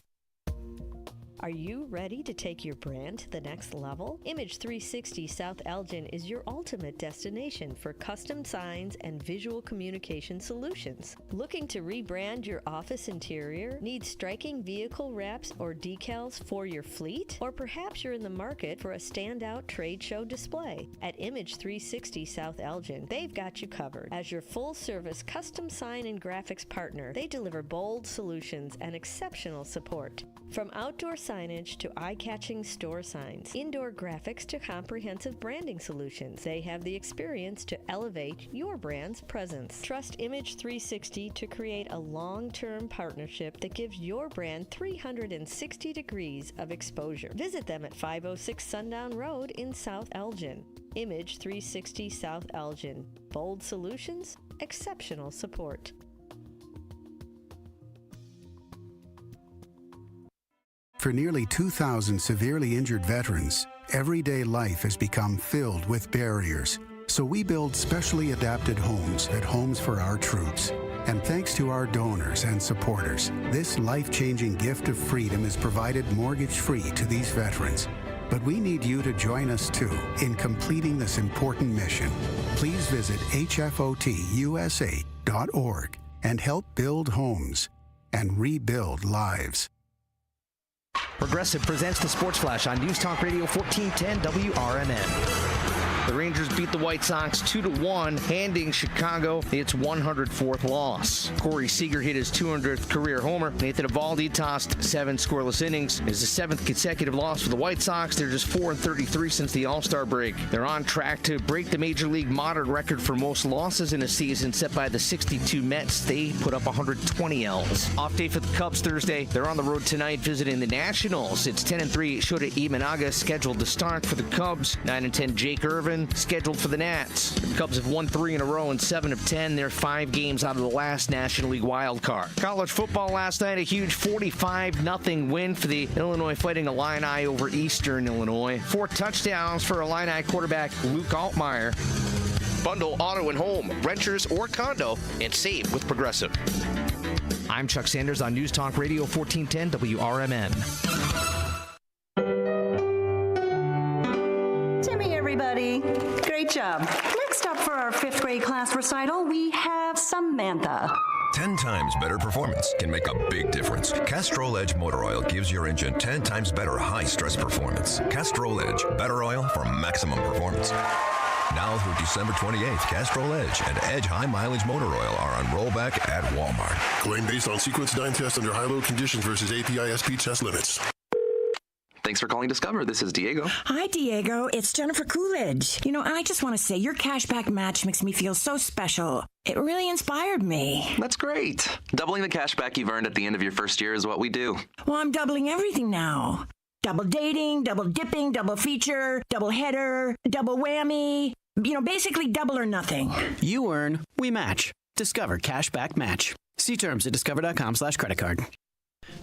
Are you ready to take your brand to the next level? Image 360 South Elgin is your ultimate destination for custom signs and visual communication solutions. Looking to rebrand your office interior? Need striking vehicle wraps or decals for your fleet? Or perhaps you're in the market for a standout trade show display? At Image 360 South Elgin, they've got you covered. As your full-service custom sign and graphics partner, they deliver bold solutions and exceptional support. From outdoor signage to eye-catching store signs, indoor graphics to comprehensive branding solutions, they have the experience to elevate your brand's presence. Trust Image 360 to create a long-term partnership that gives your brand 360 degrees of exposure. Visit them at 506 Sundown Road in South Elgin. Image 360 South Elgin. Bold solutions, exceptional support. For nearly 2,000 severely injured veterans, everyday life has become filled with barriers. So we build specially adapted homes at Homes for Our Troops. And thanks to our donors and supporters, this life-changing gift of freedom is provided mortgage-free to these veterans. But we need you to join us too in completing this important mission. Please visit hfotusa.org and help build homes and rebuild lives. Progressive presents the Sports Flash on News Talk Radio 1410 WRMN. The Rangers beat the White Sox 2-1, handing Chicago its 104th loss. Corey Seager hit his 200th career homer. Nathan Eovaldi tossed 7 scoreless innings. It's the 7th consecutive loss for the White Sox. They're just 4-33 since the All-Star break. They're on track to break the Major League modern record for most losses in a season set by the 62 Mets. They put up 120 L's. Off day for the Cubs Thursday. They're on the road tonight visiting the Nationals. It's 10-3 Shota Imanaga scheduled to start for the Cubs. 9-10 Jake Irvin scheduled for the Nats. The Cubs have won 3 in a row in 7 of 10. They're 5 games out of the last National League wild card. College football last night, a huge 45-0 win for the Illinois Fighting Illini over Eastern Illinois. 4 touchdowns for Illini quarterback Luke Altmaier. Bundle auto and home, renters or condo, and save with Progressive. I'm Chuck Sanders on News Talk Radio 1410 WRMN. Everybody, great job. Next up for our 5th grade class recital, we have Samantha. 10 times better performance can make a big difference. Castrol Edge Motor Oil gives your engine 10 times better high-stress performance. Castrol Edge, better oil for maximum performance. Now through December 28th, Castrol Edge and Edge High Mileage Motor Oil are on rollback at Walmart. Claim based on sequence 9 test under high-load conditions versus API SP test limits. Thanks for calling Discover. This is Diego. Hi, Diego. It's Jennifer Coolidge. I just want to say your cashback match makes me feel so special. It really inspired me. That's great. Doubling the cash back you've earned at the end of your first year is what we do. Well, I'm doubling everything now. Double dating, double dipping, double feature, double header, double whammy. Basically double or nothing. You earn, we match. Discover Cashback Match. See terms at discover.com/credit card.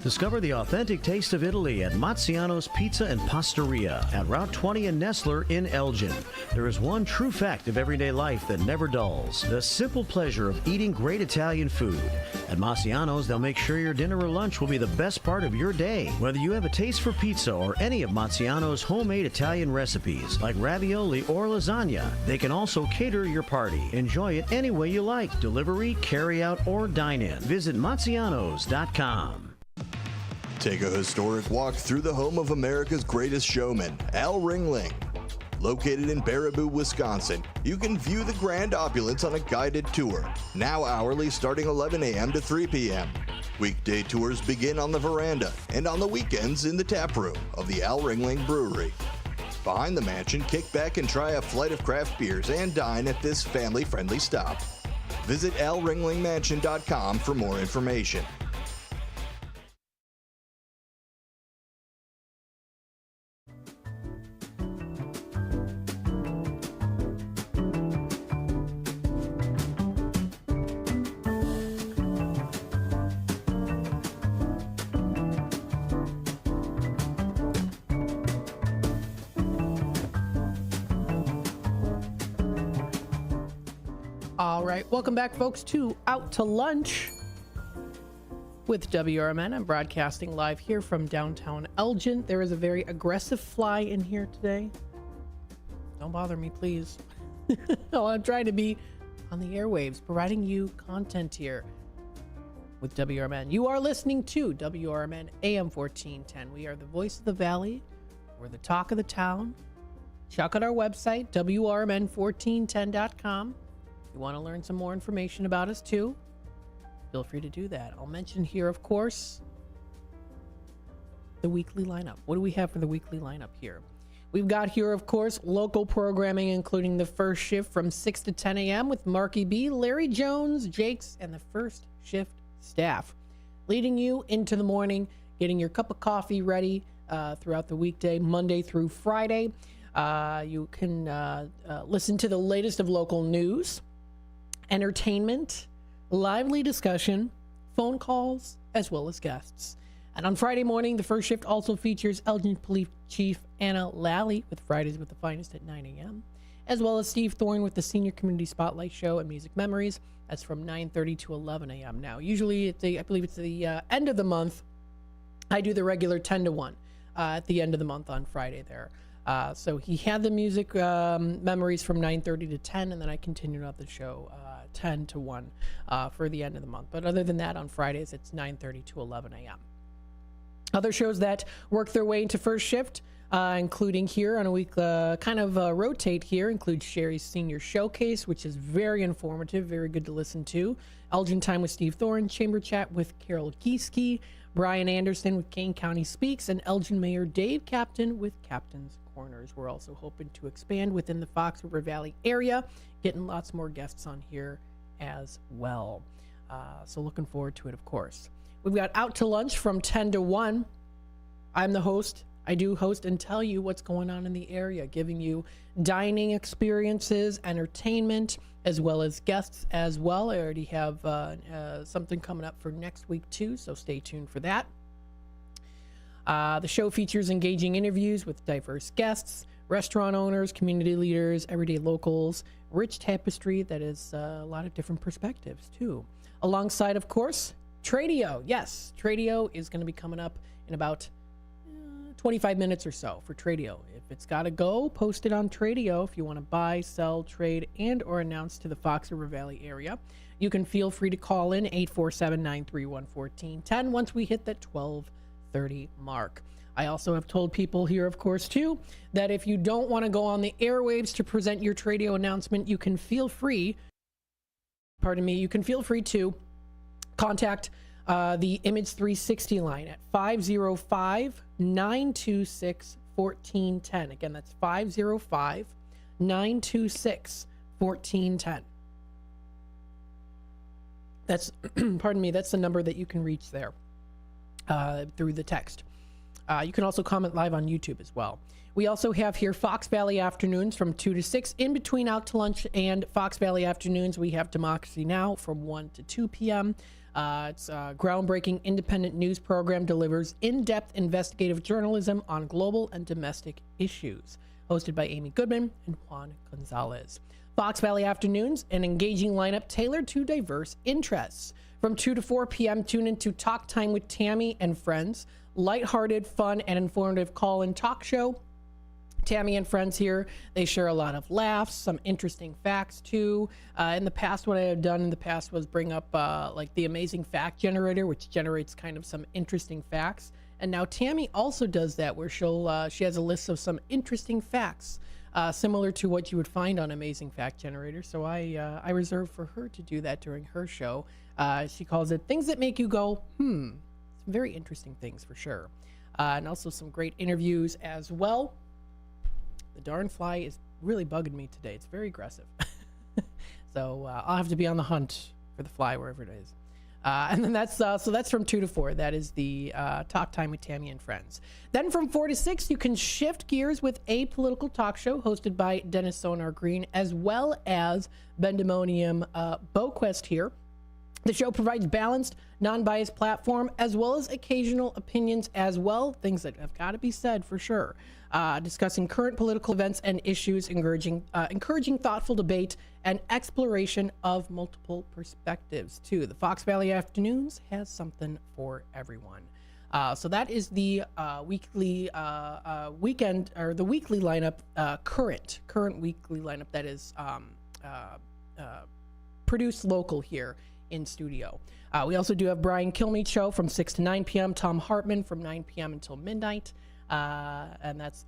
Discover the authentic taste of Italy at Mazziano's Pizza and Pastaria at Route 20 in Nestler in Elgin. There is one true fact of everyday life that never dulls: the simple pleasure of eating great Italian food. At Mazziano's, they'll make sure your dinner or lunch will be the best part of your day. Whether you have a taste for pizza or any of Mazziano's homemade Italian recipes, like ravioli or lasagna, they can also cater your party. Enjoy it any way you like: delivery, carry out, or dine in. Visit Mazzianos.com. Take a historic walk through the home of America's greatest showman, Al Ringling. Located in Baraboo, Wisconsin, you can view the grand opulence on a guided tour, now hourly starting 11 a.m. to 3 p.m. Weekday tours begin on the veranda and on the weekends in the tap room of the Al Ringling Brewery. Behind the mansion, kick back and try a flight of craft beers and dine at this family-friendly stop. Visit alringlingmansion.com for more information. All right, welcome back, folks, to Out to Lunch with WRMN. I'm broadcasting live here from downtown Elgin. There is a very aggressive fly in here today. Don't bother me, please. Oh, I'm trying to be on the airwaves, providing you content here with WRMN. You are listening to WRMN AM 1410. We are the voice of the valley. We're the talk of the town. Check out our website, WRMN1410.com. If you want to learn some more information about us too, feel free to do that. I'll mention here, of course, the weekly lineup. What do we have for the weekly lineup here? We've got here, of course, local programming, including the first shift from 6 to 10 a.m. with Marky B, Larry Jones, Jakes, and the first shift staff, leading you into the morning, getting your cup of coffee ready throughout the weekday, Monday through Friday. You can listen to the latest of local news, entertainment, lively discussion, phone calls, as well as guests. And on Friday morning, the first shift also features Elgin Police Chief Anna Lally with Fridays with the Finest at 9 a.m., as well as Steve Thorne with the Senior Community Spotlight Show and Music Memories. That's from 9:30 to 11 a.m. Now, usually I believe it's the end of the month, I do the regular 10 to 1 at the end of the month on Friday there. So he had the music memories from 9:30 to 10, and then I continued out the show 10 to 1 for the end of the month. But other than that, on Fridays, it's 9:30 to 11 a.m. Other shows that work their way into first shift, including here on a week, rotate here, include Sherry's Senior Showcase, which is very informative, very good to listen to. Elgin Time with Steve Thorne, Chamber Chat with Carol Gieske, Brian Anderson with Kane County Speaks, and Elgin Mayor Dave Captain with Captain's Corners. We're also hoping to expand within the Fox River Valley area, getting lots more guests on here as well. So looking forward to it, of course. We've got Out to Lunch from 10 to 1. I'm the host. I do host and tell you what's going on in the area, giving you dining experiences, entertainment, as well as guests as well. I already have something coming up for next week too, so stay tuned for that. The show features engaging interviews with diverse guests, restaurant owners, community leaders, everyday locals, rich tapestry that is a lot of different perspectives too. Alongside, of course, Tradio. Yes, Tradio is going to be coming up in about 25 minutes or so for Tradio. If it's got to go, post it on Tradio if you want to buy, sell, trade, and or announce to the Fox River Valley area. You can feel free to call in 847-931-1410 once we hit that 12:30 mark. I also have told people here, of course, too, that if you don't want to go on the airwaves to present your Tradio announcement, you can feel free to contact the Image 360 line at 505-926-1410. Again, that's 505-926-1410. That's, pardon me, that's the number that you can reach there through the text. You can also comment live on YouTube as well. We also have here Fox Valley Afternoons from 2 to 6. In between Out to Lunch and Fox Valley Afternoons, we have Democracy Now! From 1 to 2 p.m. It's a groundbreaking independent news program, delivers in-depth investigative journalism on global and domestic issues. Hosted by Amy Goodman and Juan Gonzalez. Fox Valley Afternoons, an engaging lineup tailored to diverse interests. From 2 to 4 p.m., tune into Talk Time with Tammy and Friends. Lighthearted, fun, and informative call-in talk show. Tammy and Friends here, they share a lot of laughs, some interesting facts too. In the past, what I have done in the past was bring up like the Amazing Fact Generator, which generates kind of some interesting facts. And now Tammy also does that, where she has a list of some interesting facts, similar to what you would find on Amazing Fact Generator. So I reserve for her to do that during her show. She calls it Things That Make You Go, Some very interesting things for sure. And also some great interviews as well. The darn fly is really bugging me today. It's very aggressive. So I'll have to be on the hunt for the fly wherever it is. And then that's from 2 to 4. That is the Talk Time with Tammy and Friends. Then from 4 to 6, you can shift gears with a political talk show hosted by Dennis Sonar Green, as well as Bendemonium Boquest here. The show provides balanced, non-biased platform, as well as occasional opinions as well, things that have got to be said for sure. Discussing current political events and issues, encouraging thoughtful debate and exploration of multiple perspectives too. The Fox Valley Afternoons has something for everyone. So that is the weekly weekend, or the weekly lineup, current weekly lineup that is produced local here in studio. We also do have Brian Kilmeade show from 6 to 9 p.m. Tom Hartman from 9 p.m. until midnight. And that's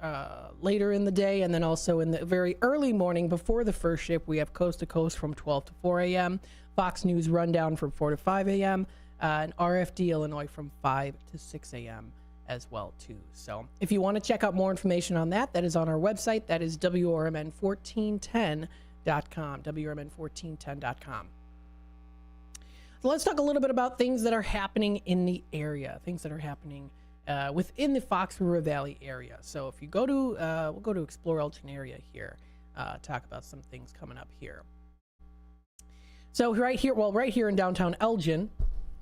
later in the day. And then also in the very early morning before the first shift, we have Coast to Coast from 12 to 4 a.m. Fox News Rundown from 4 to 5 a.m. And RFD Illinois from 5 to 6 a.m. as well too. So if you want to check out more information on that, that is on our website. That is WRMN1410.com, WRMN1410.com. So let's talk a little bit about things that are happening in the area, things that are happening within the Fox River Valley area. So if you go to, we'll go to Explore Elgin area here, talk about some things coming up here. So right here in downtown Elgin,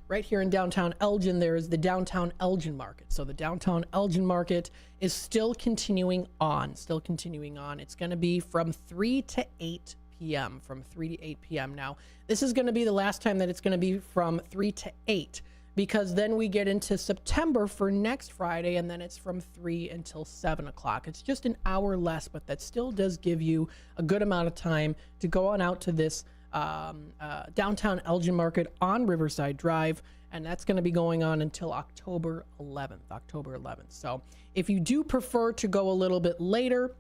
there is the Downtown Elgin Market. So the Downtown Elgin Market is still continuing on. It's going to be from 3 to 8 p.m. Now, this is going to be the last time that it's going to be from 3 to 8, because then we get into September for next Friday, and then it's from 3 until 7 o'clock. It's just an hour less, but that still does give you a good amount of time to go on out to this Downtown Elgin Market on Riverside Drive, and that's going to be going on until October 11th. So if you do prefer to go a little bit later,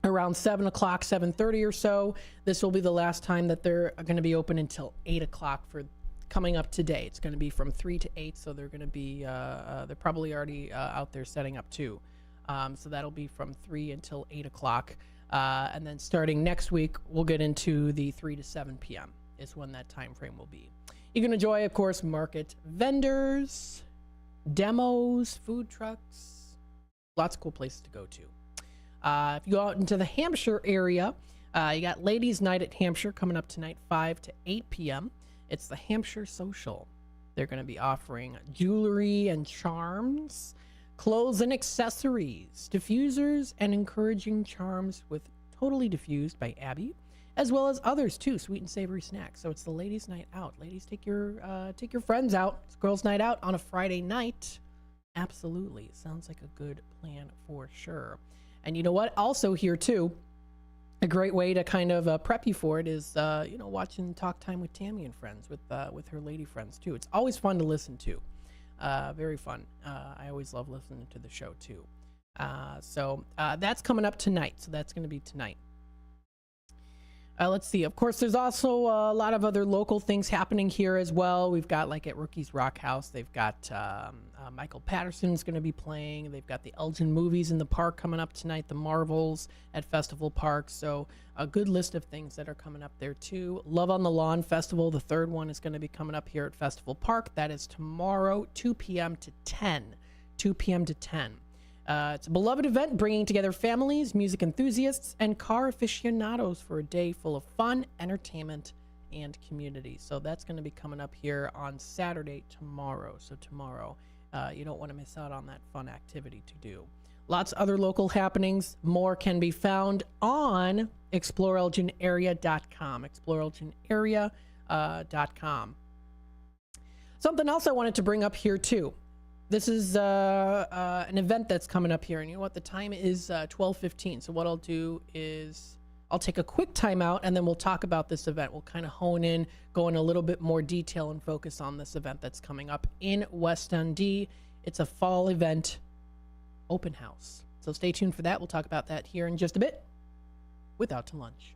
around 7 o'clock, 7:30 or so, this will be the last time that they're going to be open until 8 o'clock for coming up today. It's going to be from 3 to 8, so they're going to be, they're probably already out there setting up too. So that'll be from 3 until 8 o'clock. And then starting next week, we'll get into the 3 to 7 p.m. is when that time frame will be. You can enjoy, of course, market vendors, demos, food trucks, lots of cool places to go to. If you go out into the Hampshire area, you got Ladies' Night at Hampshire coming up tonight, 5 to 8 p.m. It's the Hampshire Social. They're going to be offering jewelry and charms, clothes and accessories, diffusers, and encouraging charms with Totally Diffused by Abby, as well as others too, sweet and savory snacks. So it's the Ladies' Night Out. Ladies, take your friends out. It's Girls' Night Out on a Friday night. Absolutely. Sounds like a good plan for sure. And you know what? Also here too, a great way to kind of prep you for it is, watching Talk Time with Tammy and Friends with her lady friends too. It's always fun to listen to. Very fun. I always love listening to the show too. So that's coming up tonight. So that's going to be tonight. Let's see. Of course, there's also a lot of other local things happening here as well. We've got, like, at Rookie's Rock House, they've got Michael Patterson's going to be playing. They've got the Elgin movies in the park coming up tonight, the Marvels at Festival Park. So a good list of things that are coming up there, too. Love on the Lawn Festival, the third one, is going to be coming up here at Festival Park. That is tomorrow, 2 p.m. to 10. 2 p.m. to 10. It's a beloved event bringing together families, music enthusiasts, and car aficionados for a day full of fun, entertainment, and community. So that's going to be coming up here on Saturday, tomorrow. So tomorrow, you don't want to miss out on that fun activity to do. Lots of other local happenings. More can be found on exploreelginarea.com. exploreelginarea.com. Something else I wanted to bring up here, too. This is an event that's coming up here, and you know what? The time is 12:15. So what I'll do is I'll take a quick timeout, and then we'll talk about this event. We'll kind of hone in, go in a little bit more detail, and focus on this event that's coming up in West Dundee. It's a fall event open house. So stay tuned for that. We'll talk about that here in just a bit with Out to Lunch.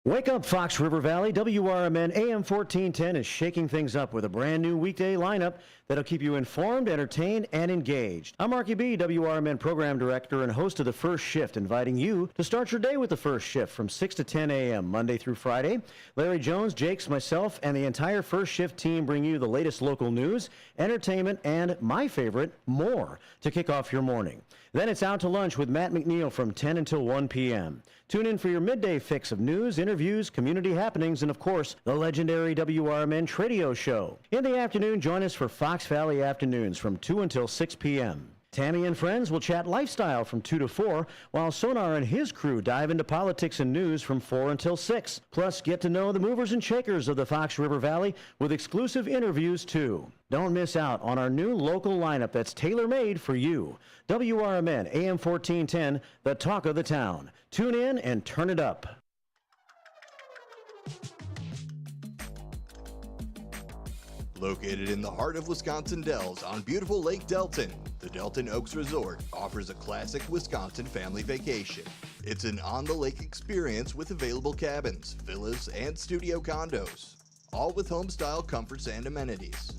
Wake up, Fox River Valley. WRMN AM 1410 is shaking things up with a brand new weekday lineup that'll keep you informed, entertained, and engaged. I'm Marky B, WRMN Program Director and host of The First Shift, inviting you to start your day with The First Shift from 6 to 10 a.m. Monday through Friday. Larry Jones, Jakes, myself, and the entire First Shift team bring you the latest local news, entertainment, and, my favorite, more to kick off your morning. Then it's Out to Lunch with Matt McNeil from 10 until 1 p.m. Tune in for your midday fix of news, interviews, community happenings, and, of course, the legendary WRMN Tradio Show. In the afternoon, join us for Fox Valley Afternoons from 2 until 6 p.m. Tammy and friends will chat lifestyle from 2 to 4, while Sonar and his crew dive into politics and news from 4 until 6. Plus, get to know the movers and shakers of the Fox River Valley with exclusive interviews, too. Don't miss out on our new local lineup that's tailor-made for you. WRMN AM 1410, the talk of the town. Tune in and turn it up. Located in the heart of Wisconsin Dells on beautiful Lake Delton, the Delton Oaks Resort offers a classic Wisconsin family vacation. It's an on-the-lake experience with available cabins, villas, and studio condos, all with home-style comforts and amenities.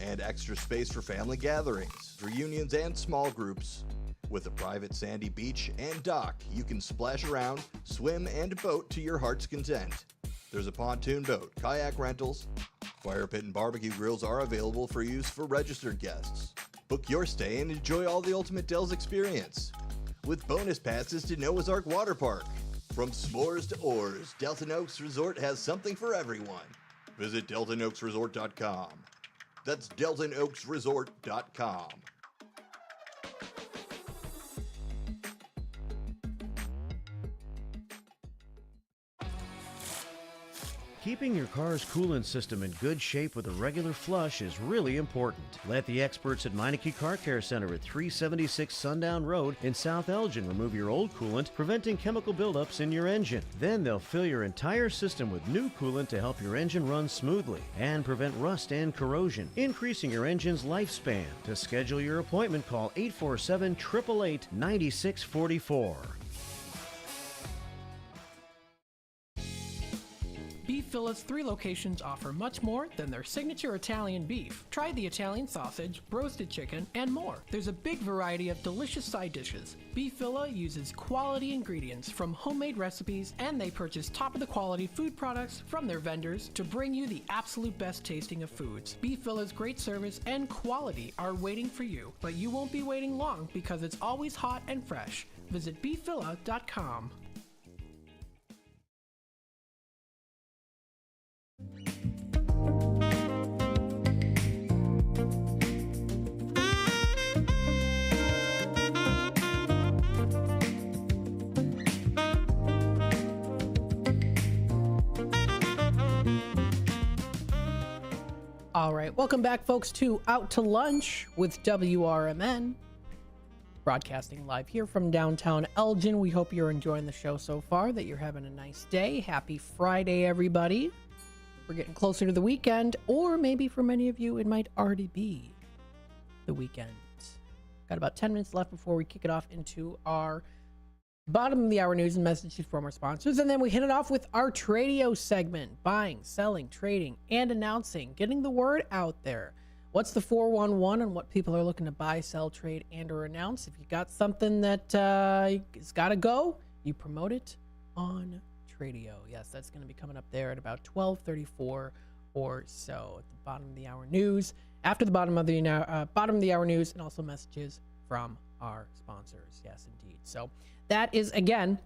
And extra space for family gatherings, reunions, and small groups. With a private sandy beach and dock, you can splash around, swim, and boat to your heart's content. There's a pontoon boat, kayak rentals, fire pit and barbecue grills are available for use for registered guests. Book your stay and enjoy all the ultimate Dells experience, with bonus passes to Noah's Ark Water Park. From s'mores to oars, Delton Oaks Resort has something for everyone. Visit DeltonOaksResort.com. That's DeltonOaksResort.com. Keeping your car's coolant system in good shape with a regular flush is really important. Let the experts at Meineke Car Care Center at 376 Sundown Road in South Elgin remove your old coolant, preventing chemical buildups in your engine. Then they'll fill your entire system with new coolant to help your engine run smoothly and prevent rust and corrosion, increasing your engine's lifespan. To schedule your appointment, call 847-888-9644. Beef Villa's 3 locations offer much more than their signature Italian beef. Try the Italian sausage, roasted chicken, and more. There's a big variety of delicious side dishes. Beef Villa uses quality ingredients from homemade recipes, and they purchase top-of-the-quality food products from their vendors to bring you the absolute best tasting of foods. Beef Villa's great service and quality are waiting for you, but you won't be waiting long because it's always hot and fresh. Visit beefvilla.com. All right, welcome back, folks, to Out to Lunch with WRMN. Broadcasting live here from downtown Elgin. We hope you're enjoying the show so far, that you're having a nice day. Happy Friday, everybody. We're getting closer to the weekend, or maybe for many of you, it might already be the weekend. Got about 10 minutes left before we kick it off into our Bottom of the hour news and messages from our sponsors, and then we hit it off with our Tradio segment: buying, selling, trading, and announcing, getting the word out there. What's the 411 and what people are looking to buy, sell, trade, and or announce? If you got something that has got to go, you promote it on Tradio. Yes, that's going to be coming up there at about 12:34 or so at the bottom of the hour news. After the bottom of the hour news, and also messages from our sponsors. Yes, indeed. So that is, again,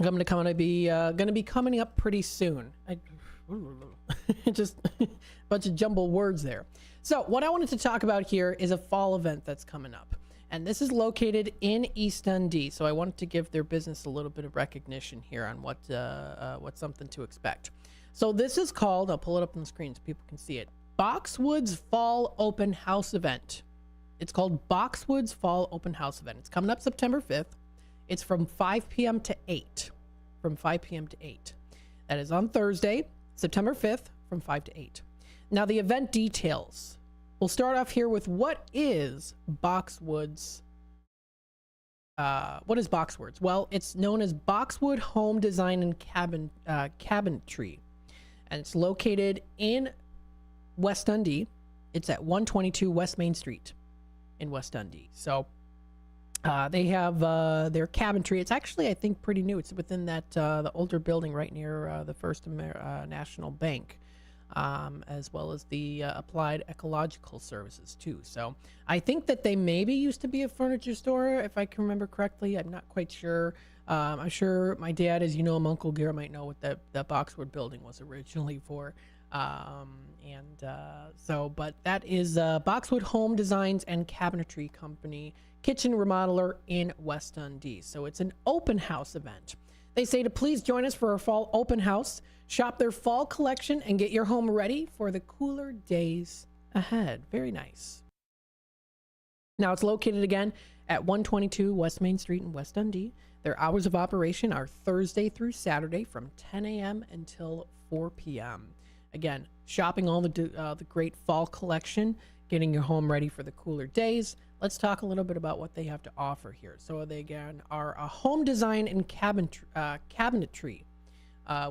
going to be coming up pretty soon. Just a bunch of jumbled words there. So what I wanted to talk about here is a fall event that's coming up, and this is located in East Dundee. So I wanted to give their business a little bit of recognition here on what's something to expect. So this is called, I'll pull it up on the screen so people can see it, Boxwood's Fall Open House Event. It's called Boxwood's Fall Open House Event. It's coming up September 5th. It's from 5 p.m. to 8. From 5 p.m. to 8. That is on Thursday, September 5th, from 5 to 8. Now, the event details. We'll start off here with what is Boxwood's. What is Boxwood's? Well, it's known as Boxwood Home Design and Cabinetry. And it's located in West Dundee. It's at 122 West Main Street in West Dundee. So they have their cabinetry. It's actually, I think, pretty new. It's within that the older building right near the First National Bank, as well as the Applied Ecological Services too. So I think that they maybe used to be a furniture store, if I can remember correctly. I'm not quite sure. I'm sure my dad, as you know, Uncle Gare might know what that Boxwood building was originally for. But that is Boxwood Home Designs and Cabinetry Company, kitchen remodeler in West Dundee. So it's an open house event. They say to please join us for our fall open house, shop their fall collection, and get your home ready for the cooler days ahead. Very nice. Now it's located again at 122 West Main Street in West Dundee. Their hours of operation are Thursday through Saturday from 10 a.m. until 4 p.m. Again, shopping all the great fall collection, getting your home ready for the cooler days. Let's talk a little bit about what they have to offer here. So they, again, are a home design and cabinetry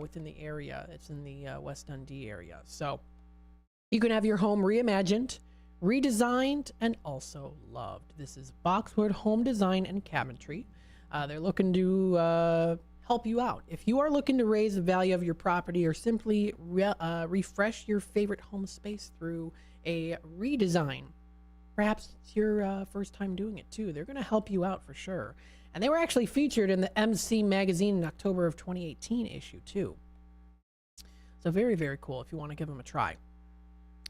within the area. It's in the West Dundee area. So you can have your home reimagined, redesigned, and also loved. This is Boxwood Home Design and Cabinetry. They're looking to help you out. If you are looking to raise the value of your property or simply refresh your favorite home space through a redesign, perhaps it's your first time doing it too, they're going to help you out for sure. And they were actually featured in the MC magazine in October of 2018 issue too. So very, very cool if you want to give them a try.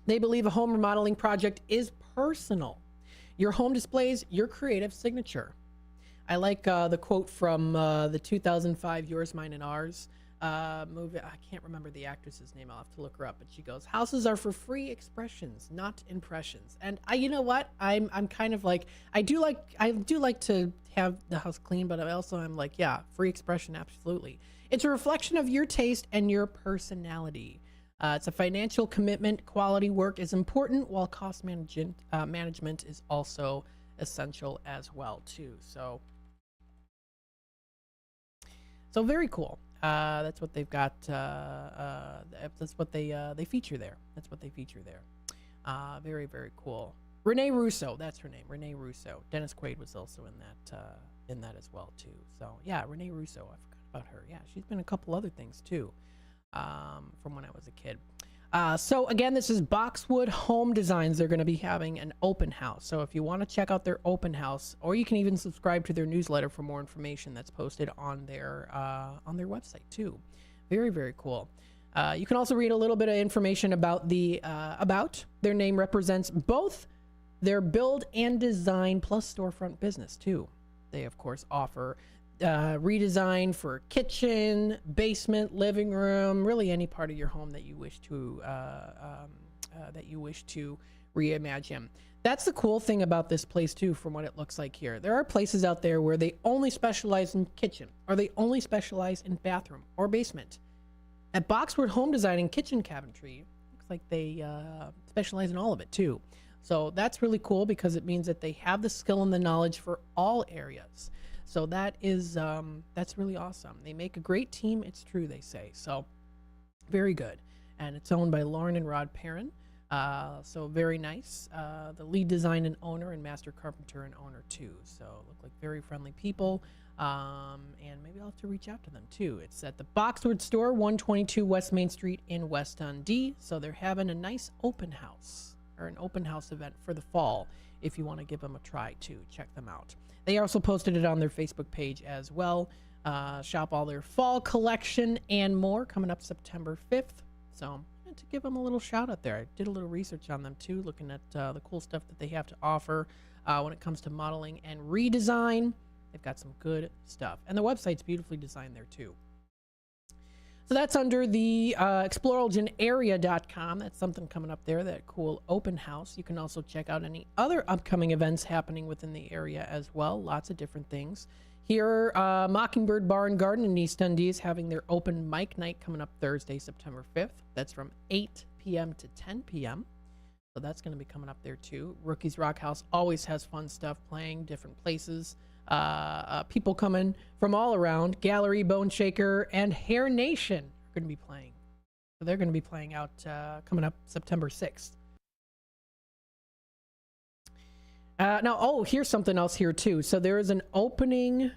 They believe a home remodeling project is personal. Your home displays your creative signature. I like the quote from the 2005 Yours, Mine, and Ours movie. I can't remember the actress's name. I'll have to look her up. But she goes, "Houses are for free expressions, not impressions." And you know what? I'm kind of like, I do like to have the house clean, but I'm like, yeah, free expression, absolutely. It's a reflection of your taste and your personality. It's a financial commitment. Quality work is important, while cost management is also essential as well too. So very cool. That's what they've got. That's what they feature there. That's what they feature there. Very, very cool. Renee Russo, that's her name. Renee Russo. Dennis Quaid was also in that as well too. So yeah, Renee Russo. I forgot about her. Yeah, she's been in a couple other things too, from when I was a kid. So again, this is Boxwood Home Designs. They're going to be having an open house. So if you want to check out their open house, or you can even subscribe to their newsletter for more information that's posted on their website too. Very, very cool. You can also read a little bit of information about their name represents both their build and design plus storefront business too. They of course offer redesign for kitchen, basement, living room, really any part of your home that you wish to reimagine. That's the cool thing about this place too, from what it looks like here. There are places out there where they only specialize in kitchen, or they only specialize in bathroom or basement. At Boxwood Home Design and Kitchen Cabinetry, looks like they specialize in all of it too. So that's really cool because it means that they have the skill and the knowledge for all areas. So that is that's really awesome. They make a great team. It's true, they say. So very good. And it's owned by Lauren and Rod Perrin. So very nice. The lead design and owner and master carpenter and owner too. So look like very friendly people. And maybe I'll have to reach out to them too. It's at the Boxwood Store, 122 West Main Street in West Dundee. So they're having a nice open house, or an open house event for the fall. If you want to give them a try too, check them out. They also posted it on their Facebook page as well. Shop all their fall collection and more coming up September 5th. So I wanted to give them a little shout out there. I did a little research on them too, looking at the cool stuff that they have to offer when it comes to modeling and redesign. They've got some good stuff. And the website's beautifully designed there too. So that's under the exploreelginarea.com. That's something coming up there, that cool open house. You can also check out any other upcoming events happening within the area as well. Lots of different things. Here, Mockingbird Bar and Garden in East Dundee is having their open mic night coming up Thursday, September 5th. That's from 8 p.m. to 10 p.m. So that's going to be coming up there too. Rookies Rock House always has fun stuff playing, different places. People coming from all around. Gallery, Bone Shaker, and Hair Nation are going to be playing. So they're going to be playing out coming up September 6th. Now, here's something else here too. So there is an opening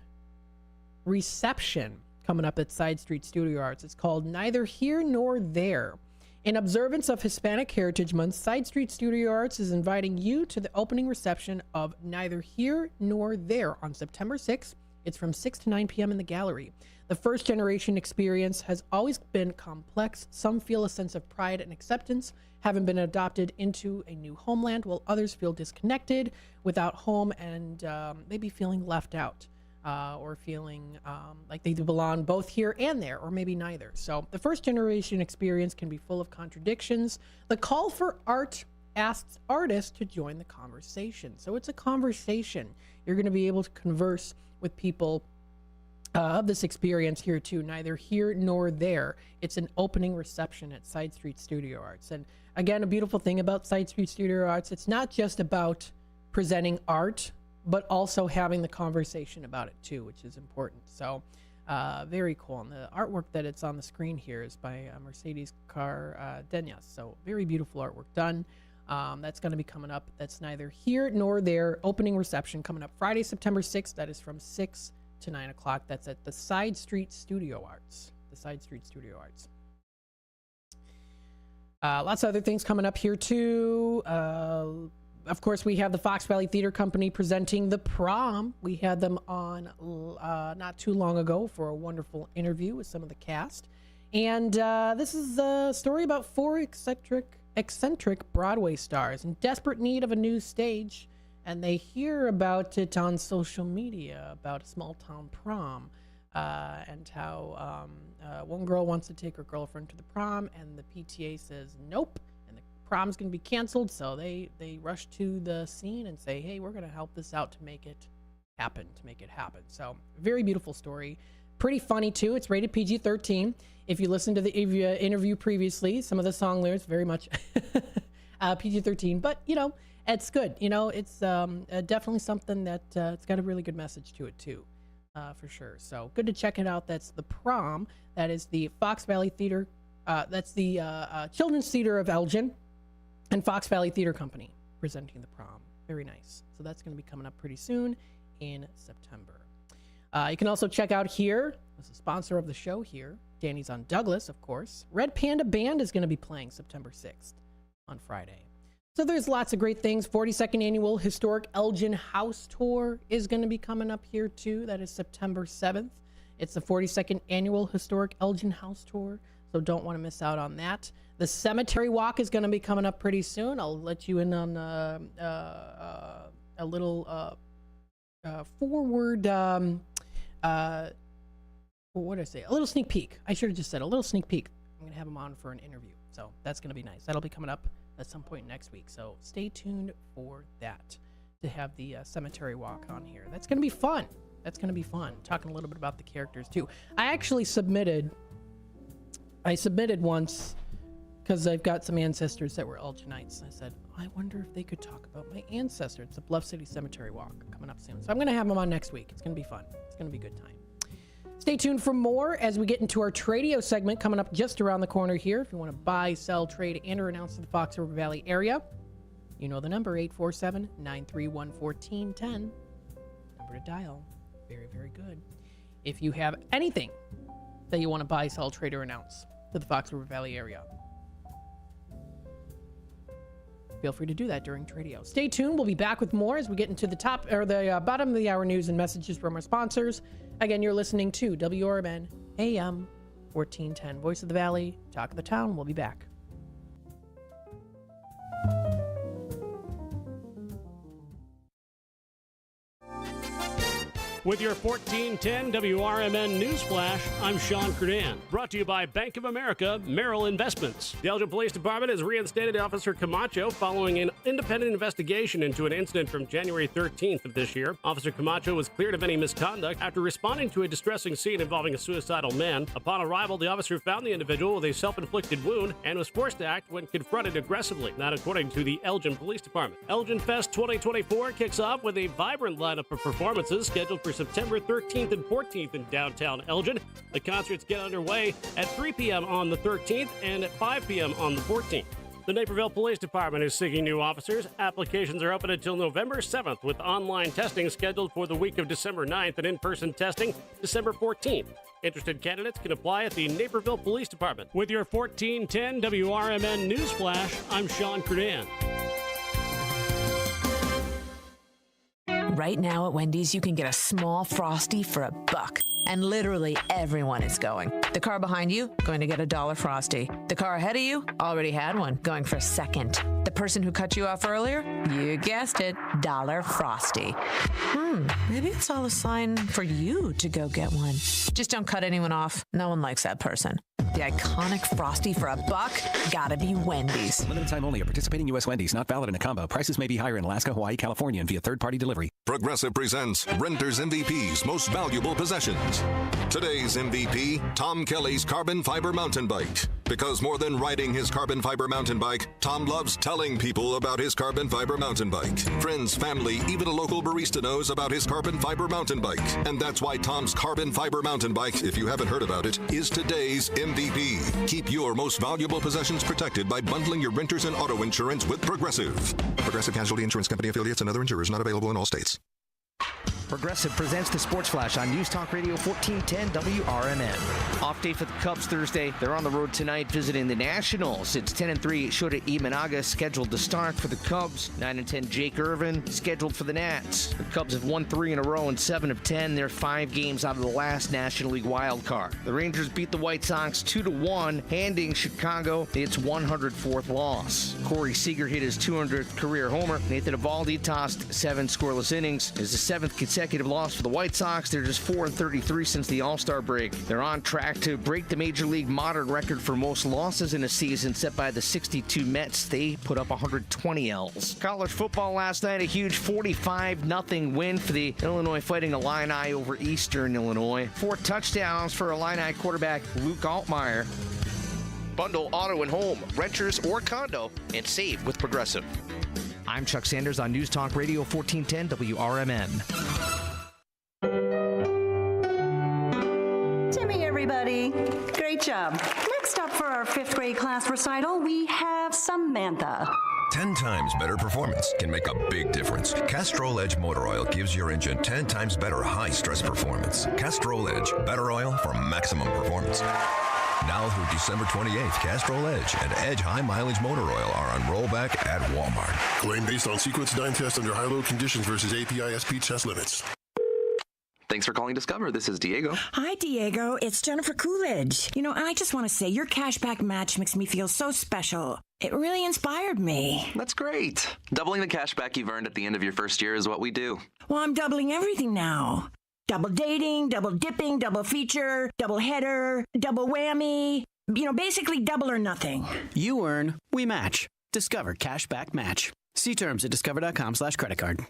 reception coming up at Side Street Studio Arts. It's called Neither Here Nor There. In observance of Hispanic Heritage Month, Side Street Studio Arts is inviting you to the opening reception of Neither Here Nor There on September 6th. It's from 6 to 9 p.m. in the gallery. The first generation experience has always been complex. Some feel a sense of pride and acceptance, having been adopted into a new homeland, while others feel disconnected, without home, and maybe feeling left out. Or feeling like they belong both here and there, or maybe neither. So the first generation experience can be full of contradictions. The call for art asks artists to join the conversation. So it's a conversation. You're going to be able to converse with people of this experience here too. Neither here nor there. It's an opening reception at Side Street Studio Arts. And again, a beautiful thing about Side Street Studio Arts, it's not just about presenting art, but also having the conversation about it too, which is important. So very cool. And the artwork that it's on the screen here is by Mercedes Cardenas. So very beautiful artwork done. That's going to be coming up. That's Neither Here Nor There. Opening reception coming up Friday, September 6th. That is from 6 to 9 o'clock. That's at the Side Street Studio Arts. The Side Street Studio Arts. Lots of other things coming up here too. Of course, we have the Fox Valley Theater Company presenting The Prom. We had them on not too long ago for a wonderful interview with some of the cast. And this is a story about four eccentric Broadway stars in desperate need of a new stage. And they hear about it on social media, about a small town prom, and how one girl wants to take her girlfriend to the prom, and the PTA says nope. Prom's going to be canceled, so they rush to the scene and say, hey, we're going to help this out to make it happen. So very beautiful story. Pretty funny too. It's rated PG-13. If you listened to the interview previously, some of the song lyrics very much PG-13, but it's good. It's definitely something that it's got a really good message to it too, for sure. So good to check it out. That's The Prom. That is the Fox Valley Theater. That's the Children's Theater of Elgin and Fox Valley Theater Company presenting The Prom. Very nice. So that's going to be coming up pretty soon in September. You can also check out here, as a sponsor of the show here, Danny's on Douglas, of course. Red Panda Band is going to be playing September 6th on Friday. So there's lots of great things. 42nd Annual Historic Elgin House Tour is going to be coming up here too. That is September 7th. It's the 42nd Annual Historic Elgin House Tour, so don't want to miss out on that. The Cemetery Walk is going to be coming up pretty soon. I'll let you in on a little forward, what did I say? A little sneak peek. I should have just said a little sneak peek. I'm going to have him on for an interview. So that's going to be nice. That'll be coming up at some point next week. So stay tuned for that, to have the Cemetery Walk on here. That's going to be fun. Talking a little bit about the characters too. I actually submitted once, because I've got some ancestors that were Elginites. I said, I wonder if they could talk about my ancestors. It's a Bluff City Cemetery walk coming up soon. So I'm going to have them on next week. It's going to be fun. It's going to be a good time. Stay tuned for more as we get into our Tradio segment coming up just around the corner here. If you want to buy, sell, trade, and or announce to the Fox River Valley area, you know the number, 847-931-1410. Number to dial. Very, very good. If you have anything that you want to buy, sell, trade, or announce to the Fox River Valley area, feel free to do that during Tradio. Stay tuned. We'll be back with more as we get into the bottom of the hour news and messages from our sponsors. Again, you're listening to WRMN AM 1410, Voice of the Valley, Talk of the Town. We'll be back. With your 1410 WRMN News Flash, I'm Sean Curdan. Brought to you by Bank of America Merrill Investments. The Elgin Police Department has reinstated Officer Camacho following an independent investigation into an incident from January 13th of this year. Officer Camacho was cleared of any misconduct after responding to a distressing scene involving a suicidal man. Upon arrival, the officer found the individual with a self-inflicted wound and was forced to act when confronted aggressively, not according to the Elgin Police Department. Elgin Fest 2024 kicks off with a vibrant lineup of performances scheduled for September 13th and 14th in downtown Elgin. The concerts get underway at 3 p.m. on the 13th and at 5 p.m. on the 14th. The Naperville Police Department is seeking new officers. Applications are open until November 7th, with online testing scheduled for the week of December 9th and in-person testing December 14th. Interested candidates can apply at the Naperville Police Department. With your 1410 WRMN News Flash, I'm Sean Curdan. Right now at Wendy's, you can get a small Frosty for $1. And literally everyone is going. The car behind you, going to get a $1 Frosty. The car ahead of you, already had one, going for a second. The person who cut you off earlier, you guessed it, $1 Frosty. Maybe it's all a sign for you to go get one. Just don't cut anyone off. No one likes that person. The iconic Frosty for $1, gotta be Wendy's. Limited time only at participating U.S. Wendy's. Not valid in a combo. Prices may be higher in Alaska, Hawaii, California, and via third-party delivery. Progressive presents Renter's MVP's Most Valuable Possessions. Today's MVP, Tom Kelly's carbon fiber mountain bike. Because more than riding his carbon fiber mountain bike, Tom loves telling people about his carbon fiber mountain bike. Friends, family, even a local barista knows about his carbon fiber mountain bike. And that's why Tom's carbon fiber mountain bike, if you haven't heard about it, is today's MVP. Keep your most valuable possessions protected by bundling your renters and auto insurance with Progressive. Progressive Casualty Insurance Company affiliates and other insurers not available in all states. Progressive presents the Sports Flash on News Talk Radio 1410 WRMN. Off day for the Cubs Thursday. They're on the road tonight visiting the Nationals. It's 10-3 Shota Imanaga scheduled to start for the Cubs. 9-10 Jake Irvin scheduled for the Nats. The Cubs have won 3 in a row and 7 of 10. They're 5 games out of the last National League wild card. The Rangers beat the White Sox 2-1, handing Chicago its 104th loss. Corey Seager hit his 200th career homer. Nathan Eovaldi tossed 7 scoreless innings. It's the 7th consecutive loss for the White Sox. They're just 4-33 since the All-Star break. They're on track to break the Major League modern record for most losses in a season set by the 62 Mets. They put up 120 L's. College football last night, a huge 45-0 win for the Illinois Fighting Illini over Eastern Illinois. 4 touchdowns for Illini quarterback Luke Altmaier. Bundle auto and home, renters or condo, and save with Progressive. I'm Chuck Sanders on News Talk Radio 1410 WRMN. Timmy, everybody. Great job. Next up for our 5th grade class recital, we have Samantha. 10 times better performance can make a big difference. Castrol Edge Motor Oil gives your engine 10 times better high-stress performance. Castrol Edge, better oil for maximum performance. Now through December 28th, Castrol Edge and Edge High Mileage Motor Oil are on rollback at Walmart. Claim based on sequence 9 test under high-load conditions versus API-SP test limits. Thanks for calling Discover. This is Diego. Hi, Diego. It's Jennifer Coolidge. You know, I just want to say your cashback match makes me feel so special. It really inspired me. That's great. Doubling the cashback you've earned at the end of your first year is what we do. Well, I'm doubling everything now. Double dating, double dipping, double feature, double header, double whammy. You know, basically double or nothing. You earn, we match. Discover Cashback Match. See terms at discover.com/credit card.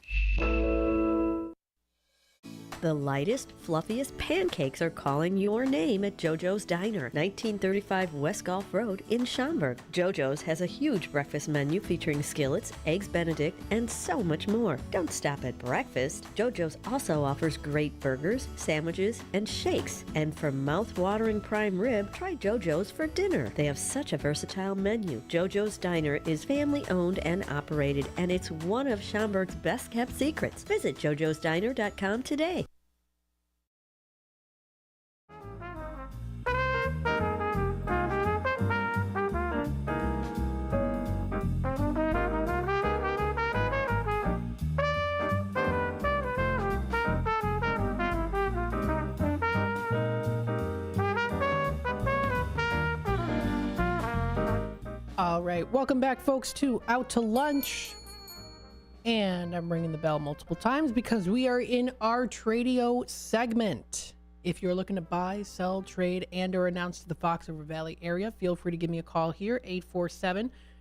The lightest, fluffiest pancakes are calling your name at JoJo's Diner, 1935 West Gulf Road in Schaumburg. JoJo's has a huge breakfast menu featuring skillets, eggs Benedict, and so much more. Don't stop at breakfast. JoJo's also offers great burgers, sandwiches, and shakes. And for mouth-watering prime rib, try JoJo's for dinner. They have such a versatile menu. JoJo's Diner is family-owned and operated, and it's one of Schaumburg's best-kept secrets. Visit jojosdiner.com today. All right, welcome back, folks, to Out to Lunch. And I'm ringing the bell multiple times because we are in our Tradio segment. If you're looking to buy, sell, trade, and or announce to the Fox River Valley area, feel free to give me a call here,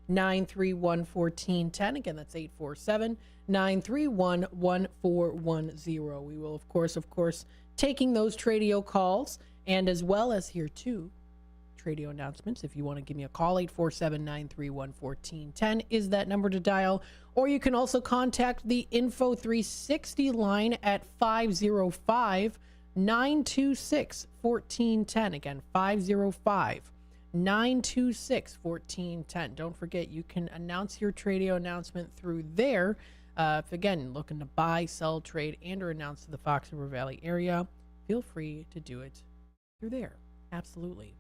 847-931-1410. Again, that's 847-931-1410. We will, of course, taking those Tradio calls, and as well as here, too, Tradio announcements. If you want to give me a call, 847-931-1410 is that number to dial. Or you can also contact the Info 360 line at 505-926-1410. Again, 505-926-1410. Don't forget, you can announce your Tradio announcement through there. If, again, looking to buy, sell, trade, and or announce to the Fox River Valley area, feel free to do it through there. Absolutely.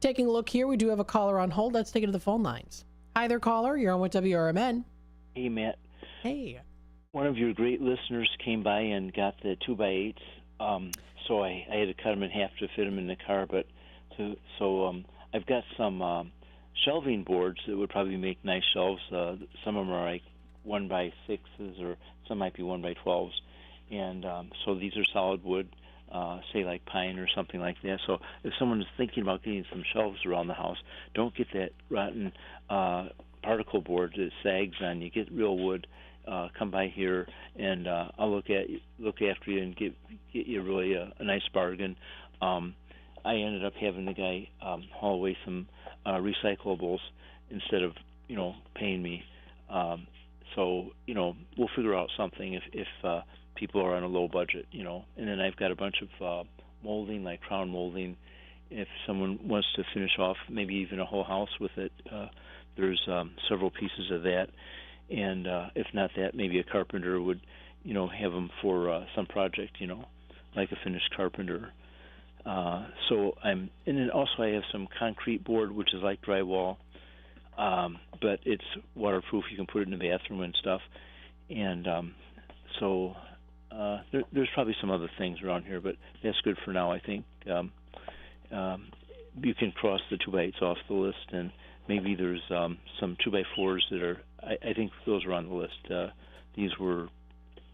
Taking a look here, we do have a caller on hold. Let's take it to the phone lines. Hi there, caller. You're on with WRMN. Hey, Matt. Hey. One of your great listeners came by and got the 2x8s, so I had to cut them in half to fit them in the car. But I've got some shelving boards that would probably make nice shelves. Some of them are like 1x6s, or some might be 1x12s, and so these are solid wood. Say like pine or something like that. So if someone is thinking about getting some shelves around the house, don't get that rotten particle board that sags on you. Get real wood. Come by here, and I'll look after you and get you really a nice bargain. I ended up having the guy haul away some recyclables instead of paying me. So we'll figure out something if people are on a low budget, and then I've got a bunch of molding, like crown molding. If someone wants to finish off maybe even a whole house with it, there's several pieces of that. And if not that, maybe a carpenter would, have them for some project, like a finished carpenter. And then also I have some concrete board, which is like drywall, but it's waterproof. You can put it in the bathroom and stuff. And there's probably some other things around here, but that's good for now, I think. You can cross the 2x8s off the list, and maybe there's some 2x4s that are, I think those are on the list. These were,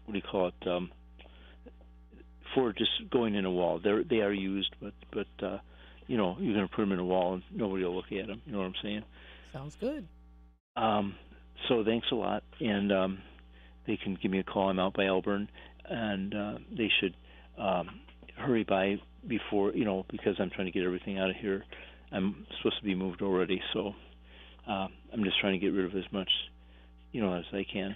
what do you call it, for just going in a wall. They are used, but you're going to put them in a wall and nobody will look at them. You know what I'm saying? Sounds good. So thanks a lot, and they can give me a call. I'm out by Elburn, and they should hurry by before, because I'm trying to get everything out of here. I'm supposed to be moved already, so I'm just trying to get rid of as much, as I can.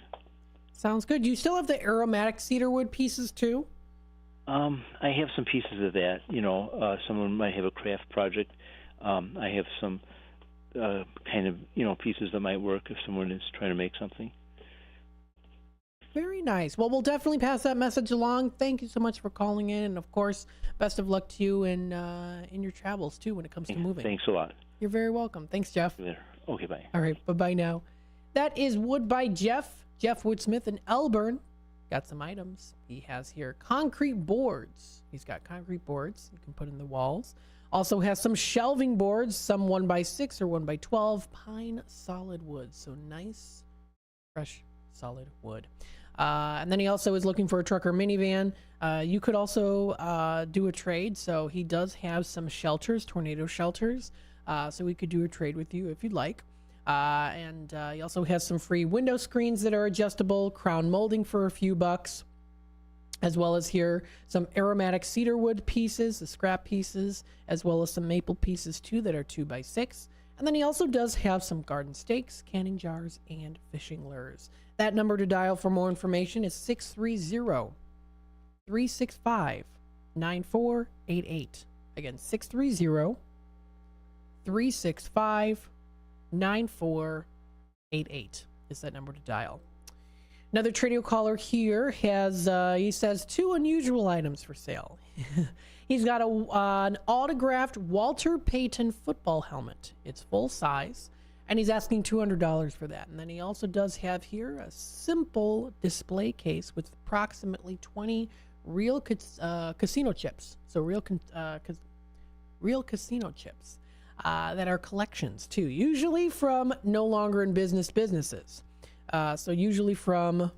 Sounds good. You still have the aromatic cedar wood pieces too? I have some pieces of that. Someone might have a craft project. I have some kind of, pieces that might work if someone is trying to make something. Very nice. Well, we'll definitely pass that message along. Thank you so much for calling in, and of course, best of luck to you in your travels too when it comes to moving. Thanks a lot. You're very welcome. Thanks, Jeff. Okay, bye. All right, bye-bye now. That is Wood by Jeff Woodsmith in Elburn. Got some items. He has here concrete boards. He's got concrete boards you can put in the walls. Also has some shelving boards, some 1x6 or 1x12 pine solid wood. So nice, fresh, solid wood. And then he also is looking for a truck or minivan. You could also do a trade. So he does have some shelters, tornado shelters. So we could do a trade with you if you'd like. And he also has some free window screens that are adjustable, crown molding for a few bucks. as well as here some aromatic cedar wood pieces, the scrap pieces, as well as some maple pieces too that are 2x6. And then he also does have some garden stakes, canning jars, and fishing lures. That number to dial for more information is 630-365-9488. Again, 630-365-9488 is that number to dial. Another Tradio caller here has, he says, 2 unusual items for sale. He's got an autographed Walter Payton football helmet. It's full size, and he's asking $200 for that. And then he also does have here a simple display case with approximately 20 real casino chips. So real casino chips that are collections too, usually from no longer in businesses. So usually from,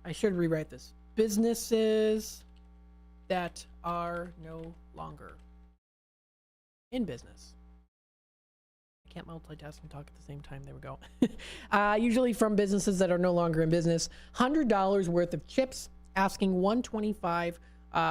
I should rewrite this, businesses that are no longer in business. I can't multitask and talk at the same time. There we go. Usually from businesses that are no longer in business. $100 worth of chips, asking $125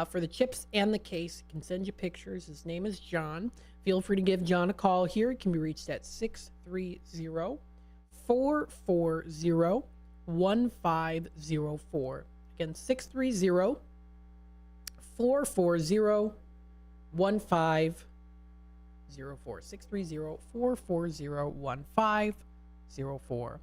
for the chips and the case. He can send you pictures. His name is John. Feel free to give John a call here. It can be reached at 630-440-1504. Again, 630-440-1504. $630-440-1504.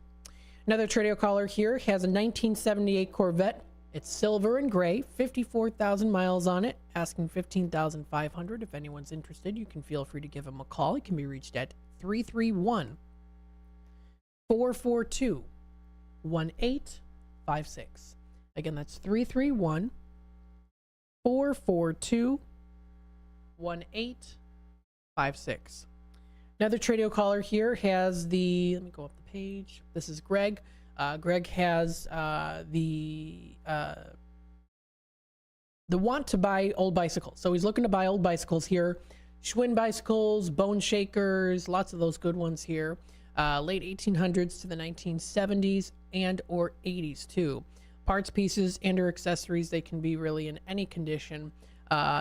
Another Tradio caller here has a 1978 Corvette. It's silver and gray, 54,000 miles on it, asking $15,500. If anyone's interested, you can feel free to give him a call. It can be reached at 331-442-1856. Again, that's 331-442-1856. Another Tradio caller here has the, let me go up the page. This is Greg. Greg has the want to buy old bicycles. So he's looking to buy old bicycles here. Schwinn bicycles, bone shakers, lots of those good ones here. Late 1800s to the 1970s and or 80s too. Parts, pieces, and or accessories, they can be really in any condition.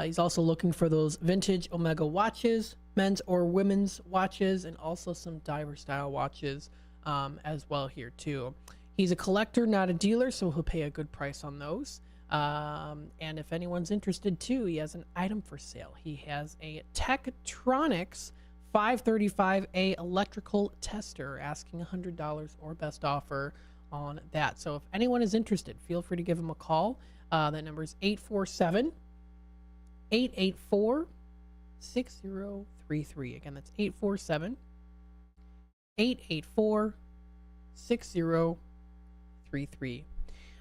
He's also looking for those vintage Omega watches, men's or women's watches, and also some diver style watches as well here too. He's a collector, not a dealer, so he'll pay a good price on those. And if anyone's interested too, he has an item for sale. He has a Tektronix 535A electrical tester, asking $100 or best offer on that. So if anyone is interested, feel free to give him a call. That number is 847-884-6033. Again, that's 847-884-6033.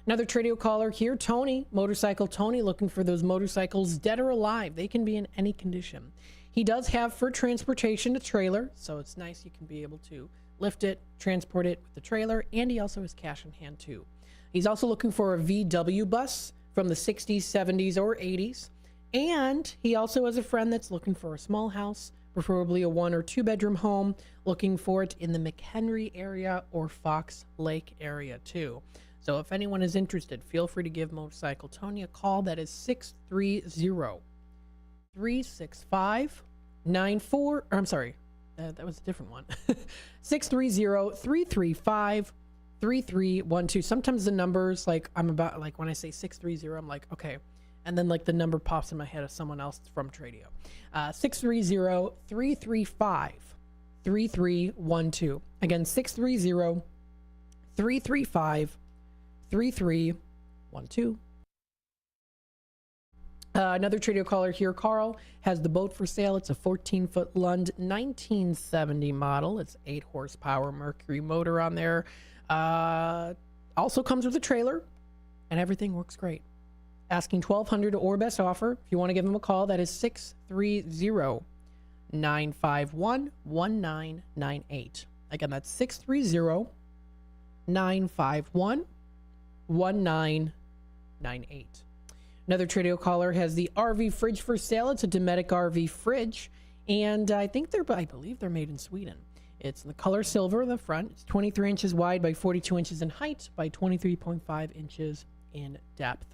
Another Tradio caller here, Tony, Motorcycle Tony, looking for those motorcycles dead or alive. They can be in any condition. He does have for transportation a trailer, so it's nice you can be able to lift it, transport it with the trailer, and he also has cash in hand too. He's also looking for a VW bus from the 60s, 70s, or 80s. And he also has a friend that's looking for a small house, preferably a 1 or 2 bedroom home, looking for it in the McHenry area or Fox Lake area too. So if anyone is interested, feel free to give Motorcycle Tony a call. That is 630-365-94, I'm sorry, that was a different one. 630-335-3312. Sometimes the numbers, like when I say 630, I'm like, okay. And then like the number pops in my head of someone else from Tradio. 630-335-3312. Again, 630-335-3312. Another Tradio caller here, Carl, has the boat for sale. It's a 14-foot Lund 1970 model. It's 8 horsepower Mercury motor on there. Also comes with a trailer, and everything works great. Asking $1,200 or best offer. If you want to give him a call, that is 630-951-1998. Again, that's 630-951-1998. Another Tradio caller has the RV fridge for sale. It's a Dometic RV fridge, and I believe they're made in Sweden. It's in the color silver in the front. It's 23 inches wide by 42 inches in height by 23.5 inches in depth.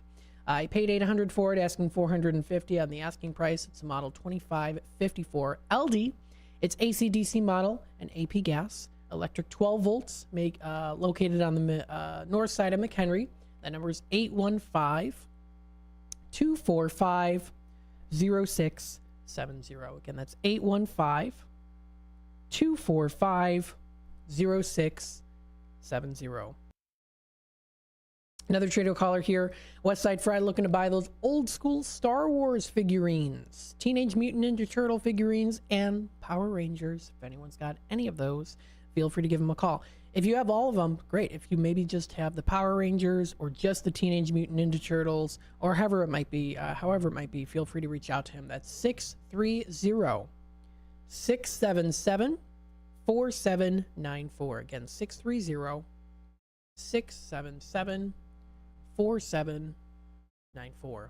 I paid $800 for it, asking $450 on the asking price. It's a model 2554 LD. It's AC/DC model and AP gas, electric 12 volts, located on the north side of McHenry. That number is 815-245-0670. Again, that's 815-245-0670. Another Trader caller here. Westside Friday looking to buy those old school Star Wars figurines, Teenage Mutant Ninja Turtle figurines, and Power Rangers. If anyone's got any of those, feel free to give them a call. If you have all of them, great. If you maybe just have the Power Rangers or just the Teenage Mutant Ninja Turtles, or however it might be, feel free to reach out to him. That's 630-677-4794. Again, 630-677-4794.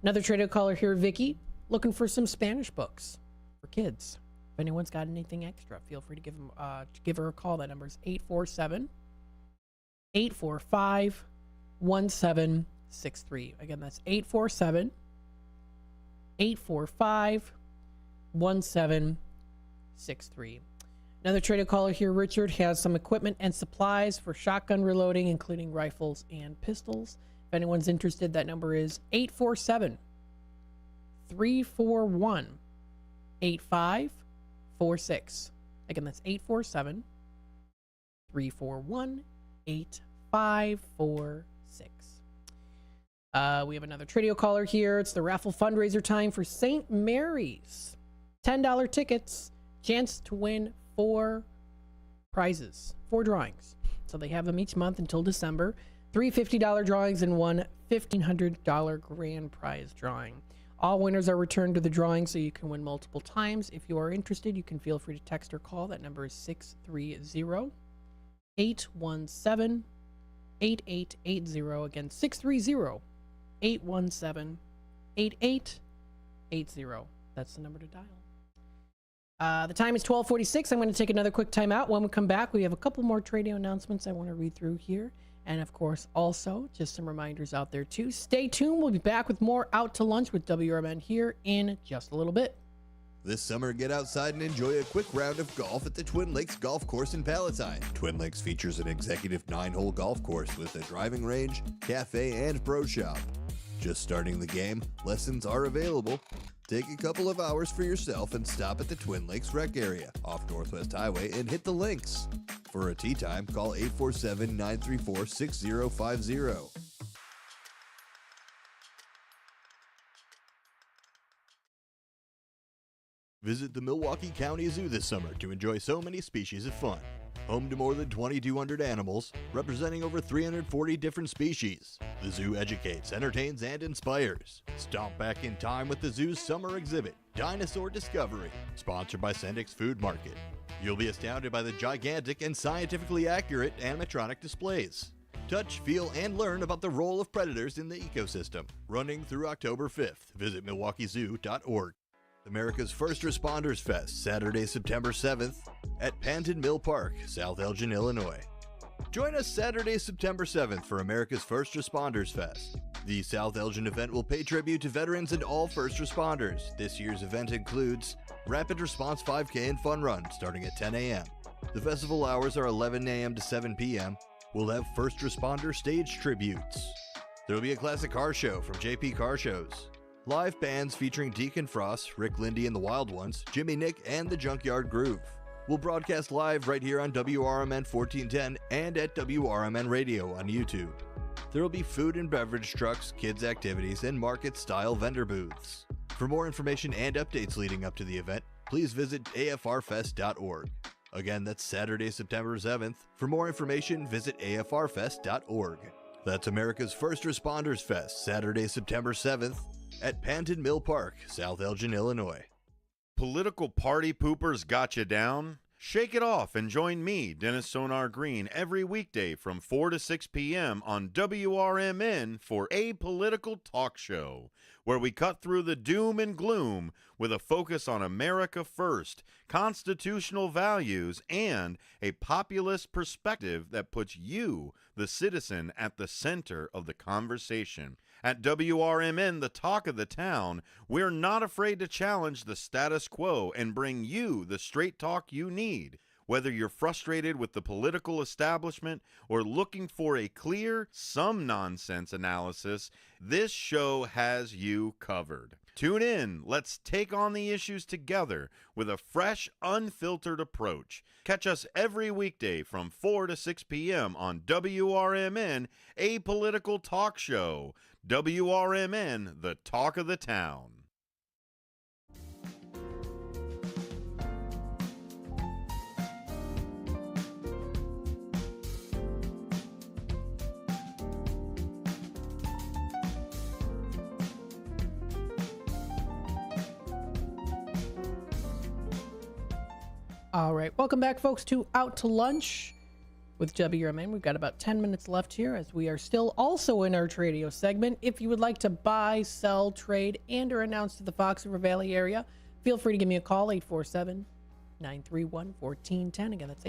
Another trader caller here, Vicky, looking for some Spanish books for kids. If anyone's got anything extra, feel free to give her a call. That number is 847-845-1763. Again, that's 847-845-1763. Another trader caller here, Richard, has some equipment and supplies for shotgun reloading, including rifles and pistols. If anyone's interested, that number is 847-341-8546. Again, that's 847-341-8546. We have another trader caller here. It's the raffle fundraiser time for St. Mary's. $10 tickets, chance to win 4 prizes, 4 drawings. So they have them each month until December. 3 $50 drawings and 1 $1,500 grand prize drawing. All winners are returned to the drawing, so you can win multiple times. If you are interested, you can feel free to text or call. That number is 630-817-8880. Again, 630-817-8880. That's the number to dial. The time is 12:46. I'm going to take another quick time out. When we come back, we have a couple more trade announcements I want to read through here. And of course, also just some reminders out there too. Stay tuned. We'll be back with more Out to Lunch with WRMN here in just a little bit. This summer, get outside and enjoy a quick round of golf at the Twin Lakes Golf Course in Palatine. Twin Lakes features an executive 9-hole golf course with a driving range, cafe, and pro shop. Just starting the game, lessons are available. Take a couple of hours for yourself and stop at the Twin Lakes Rec Area off Northwest Highway and hit the links. For a tee time, call 847-934-6050. Visit the Milwaukee County Zoo this summer to enjoy so many species of fun. Home to more than 2,200 animals, representing over 340 different species. The zoo educates, entertains, and inspires. Stomp back in time with the zoo's summer exhibit, Dinosaur Discovery, sponsored by Sendik's Food Market. You'll be astounded by the gigantic and scientifically accurate animatronic displays. Touch, feel, and learn about the role of predators in the ecosystem. Running through October 5th. Visit MilwaukeeZoo.org. America's First Responders Fest, Saturday, September 7th at Panton Mill Park, South Elgin, Illinois. Join us Saturday, September 7th for America's First Responders Fest. The South Elgin event will pay tribute to veterans and all first responders. This year's event includes Rapid Response 5K and Fun Run starting at 10 a.m. The festival hours are 11 a.m. to 7 p.m. We'll have first responder stage tributes. There will be a classic car show from JP Car Shows. Live bands featuring Deacon Frost, Rick Lindy and the Wild Ones, Jimmy Nick, and the Junkyard Groove. We'll broadcast live right here on WRMN 1410 and at WRMN Radio on YouTube. There will be food and beverage trucks, kids' activities, and market-style vendor booths. For more information and updates leading up to the event, please visit afrfest.org. Again, that's Saturday, September 7th. For more information, visit afrfest.org. That's America's First Responders Fest, Saturday, September 7th. At Panton Mill Park, South Elgin, Illinois. Political party poopers got you down? Shake it off and join me, Dennis Sonar Green, every weekday from 4 to 6 p.m. on WRMN for A Political Talk Show, where we cut through the doom and gloom with a focus on America first, constitutional values, and a populist perspective that puts you, the citizen, at the center of the conversation. At WRMN, the talk of the town, we're not afraid to challenge the status quo and bring you the straight talk you need. Whether you're frustrated with the political establishment or looking for a clear, some nonsense analysis, this show has you covered. Tune in. Let's take on the issues together with a fresh, unfiltered approach. Catch us every weekday from 4 to 6 p.m. on WRMN, a political talk show. WRMN, the talk of the town. All right, welcome back, folks, to Out to Lunch with WRMN. We've got about 10 minutes left here as we are still also in our Tradio segment. If you would like to buy, sell, trade, and or announce to the Fox River Valley area, feel free to give me a call, 847-931-1410. Again, that's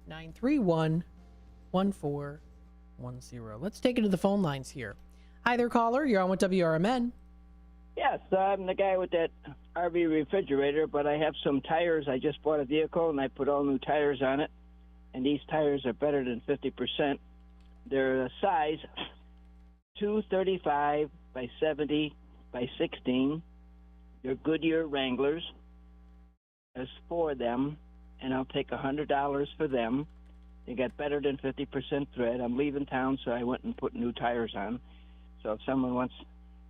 847-931-1410. Let's take it to the phone lines here. Hi there, caller. You're on with WRMN. Yes, I'm the guy with that RV refrigerator, but I have some tires. I just bought a vehicle, and I put all new tires on it, and these tires are better than 50%. They're a size 235 by 70 by 16. They're Goodyear Wranglers. There's 4 of them, and I'll take $100 for them. They got better than 50% thread. I'm leaving town, so I went and put new tires on. So if someone wants...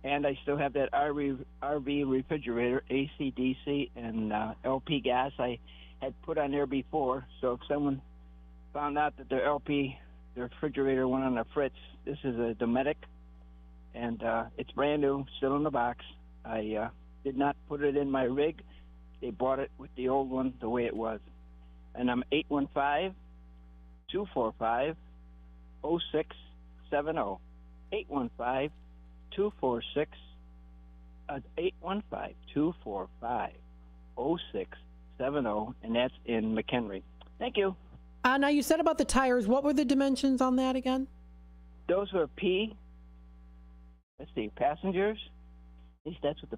And I still have that RV refrigerator, AC, DC, and LP gas I had put on there before. So if someone found out that their refrigerator went on a fritz, this is a Dometic, and it's brand new, still in the box. I did not put it in my rig. They bought it with the old one the way it was. And I'm 815-245-0670. 815-245-0670, and that's in McHenry. Thank you. Now, you said about the tires. What were the dimensions on that again? Those were passengers. At least that's what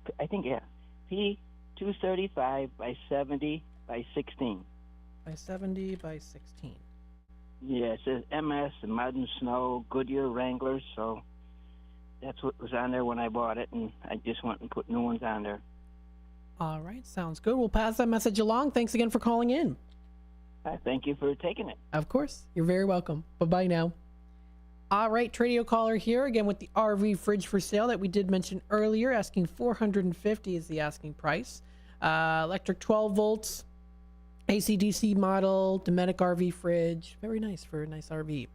P 235 by 70 by 16. By 70 by 16. Yeah, it says MS and Mud and Snow, Goodyear Wranglers, so that's what was on there when I bought it, and I just went and put new ones on there. All right, sounds good. We'll pass that message along. Thanks again for calling in. Thank you for taking it. Of course. You're very welcome. Bye-bye now. All right, Tradio caller here again with the RV fridge for sale that we did mention earlier. Asking $450 is the asking price. Electric 12 volts, AC/DC model, Dometic RV fridge. Very nice for a nice RV.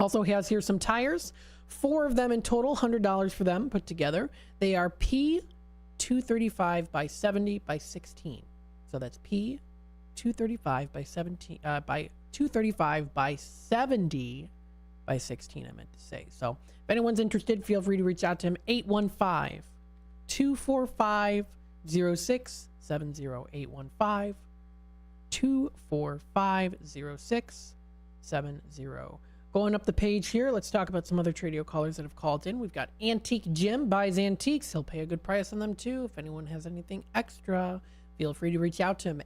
Also has here some tires. 4 of them in total, $100 for them put together. They are P235 by 70 by 16. So that's P235 by 17 by 235 by 70 by 16, I meant to say. So if anyone's interested, feel free to reach out to him. 815-245-0670. 815-245-0670. Going up the page here, let's talk about some other Tradio callers that have called in. We've got Antique Jim, buys antiques. He'll pay a good price on them too. If anyone has anything extra, feel free to reach out to him.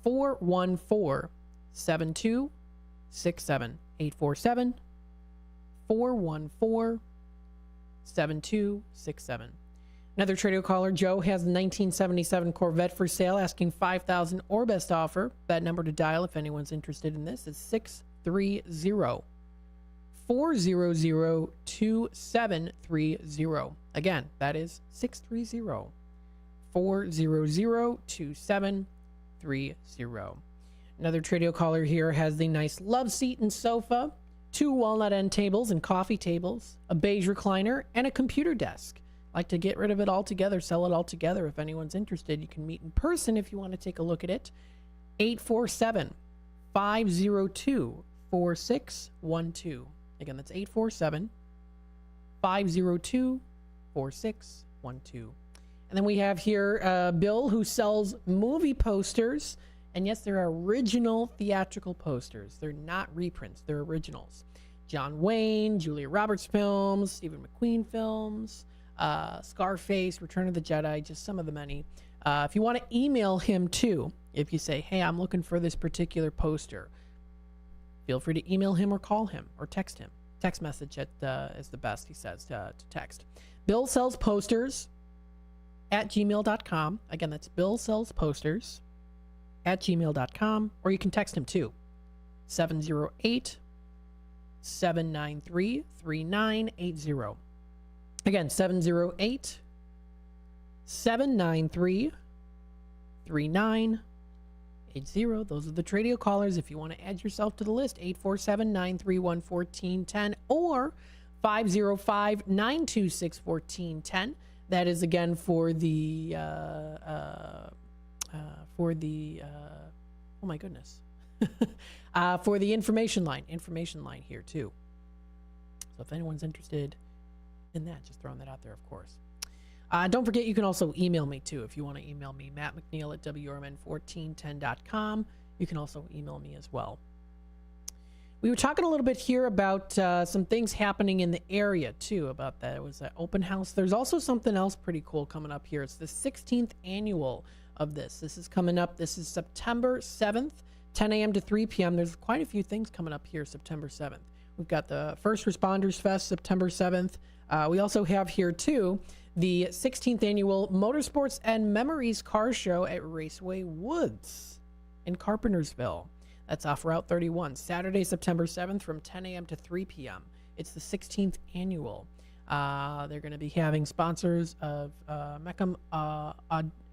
847-414-7267. 847-414-7267. Another Tradio caller, Joe, has a 1977 Corvette for sale, asking $5,000 or best offer. That number to dial if anyone's interested in this is 630-400-2730. Again, that is 630-400-2730. Another Tradio caller here has the nice love seat and sofa, 2 walnut end tables and coffee tables, a beige recliner, and a computer desk. Like to get rid of it altogether, sell it all together. If anyone's interested, you can meet in person if you want to take a look at it. 847-502-4612. Again, that's 847-502-4612. And then we have here Bill, who sells movie posters. And yes, they're original theatrical posters. They're not reprints. They're originals. John Wayne, Julia Roberts films, Stephen McQueen films, Scarface, Return of the Jedi, just some of the many. If you want to email him too, if you say, hey, I'm looking for this particular poster, feel free to email him or call him or text him. Text message is the best, he says, to text. Bill sells posters at gmail.com. Again, that's Bill sells posters at gmail.com, or you can text him too. 708-793-3980. Again, 708-793-3980. Those are the Tradio callers. If you want to add yourself to the list, 847-931-1410 or 505-926-1410. That is again for the oh my goodness. For the information line here too. So if anyone's interested in that, just throwing that out there, of course. Don't forget, you can also email me too if you want to email me, Matt McNeil at WRMN1410.com. You can also email me as well. We were talking a little bit here about some things happening in the area too, about that. It was an open house. There's also something else pretty cool coming up here. It's the 16th annual of this. This is coming up. This is September 7th, 10 a.m. to 3 p.m. There's quite a few things coming up here September 7th. We've got the First Responders Fest, September 7th. We also have here too the 16th annual Motorsports and Memories Car Show at Raceway Woods in Carpentersville. That's off Route 31, Saturday, September 7th from 10 a.m. to 3 p.m. It's the 16th annual. They're going to be having sponsors of Meckham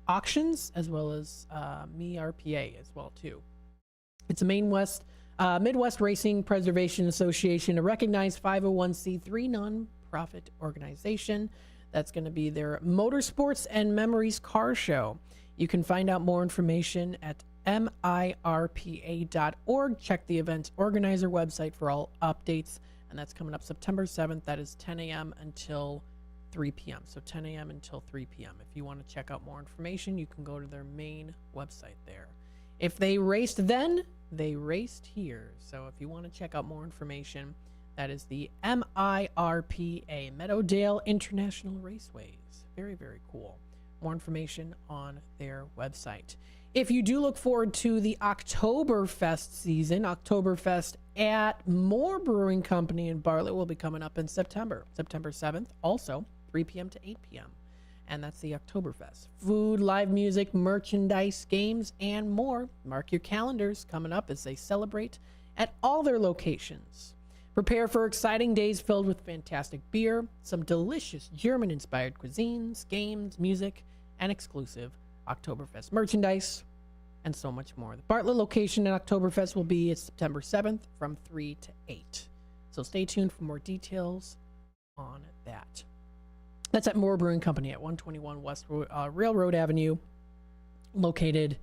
Auctions as well as MeRPA as well too. It's a Midwest Racing Preservation Association, a recognized 501c3 nonprofit organization. That's going to be their Motorsports and Memories Car Show. You can find out more information at mirpa.org. Check the event organizer website for all updates, and that's coming up September 7th. That is 10 a.m. until 3 p.m. So 10 a.m. until 3 p.m. If you want to check out more information, you can go to their main website there. If they raced then, they raced here. So if you want to check out more information, that is the MIRPA, Meadowdale International Raceways. Very, very cool. More information on their website. If you do look forward to the Oktoberfest season, Oktoberfest at Moore Brewing Company in Bartlett will be coming up in September 7th, also 3 p.m. to 8 p.m. And that's the Oktoberfest. Food, live music, merchandise, games, and more. Mark your calendars coming up as they celebrate at all their locations. Prepare for exciting days filled with fantastic beer, some delicious German-inspired cuisines, games, music, and exclusive Oktoberfest merchandise, and so much more. The Bartlett location at Oktoberfest will be September 7th from 3 to 8. So stay tuned for more details on that. That's at Moore Brewing Company at 121 West Railroad Avenue, located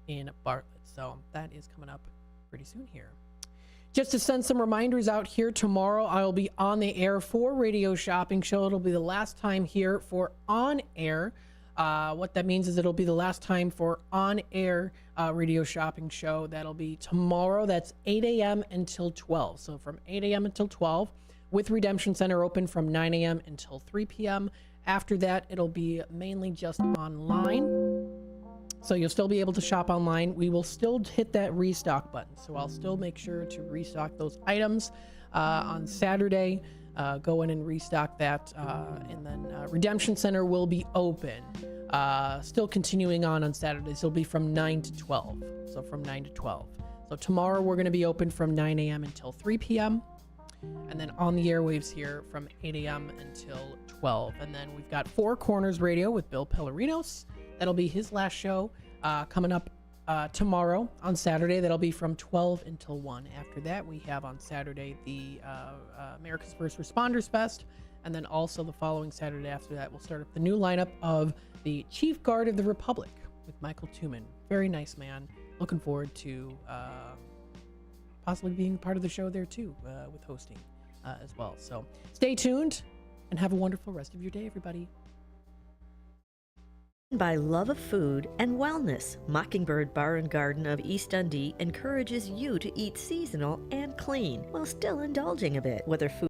in Bartlett. So that is coming up pretty soon here. Just to send some reminders out here, tomorrow I'll be on the air for Radio Shopping Show. It'll be the last time here for on air. What that means is it'll be the last time for on-air Radio Shopping Show. That'll be tomorrow. That's 8 a.m. until 12. So from 8 a.m. until 12, with Redemption Center open from 9 a.m. until 3 p.m. After that, it'll be mainly just online. So you'll still be able to shop online. We will still hit that restock button. So I'll still make sure to restock those items on Saturday. Go in and restock that. And then Redemption Center will be open. Still continuing on Saturdays. It'll be from 9 to 12. So from 9 to 12. So tomorrow we're going to be open from 9 a.m. until 3 p.m. And then on the airwaves here from 8 a.m. until 12. And then we've got Four Corners Radio with Bill Pellerinos. That'll be his last show coming up tomorrow on Saturday. That'll be from 12 until 1. After that, we have on Saturday the America's First Responders Fest. And then also the following Saturday after that, we'll start up the new lineup of the Chief Guard of the Republic with Michael Tuman. Very nice man. Looking forward to possibly being part of the show there too with hosting as well. So stay tuned and have a wonderful rest of your day, everybody. By love of food and wellness, Mockingbird Bar and Garden of East Dundee encourages you to eat seasonal and clean while still indulging a bit, whether food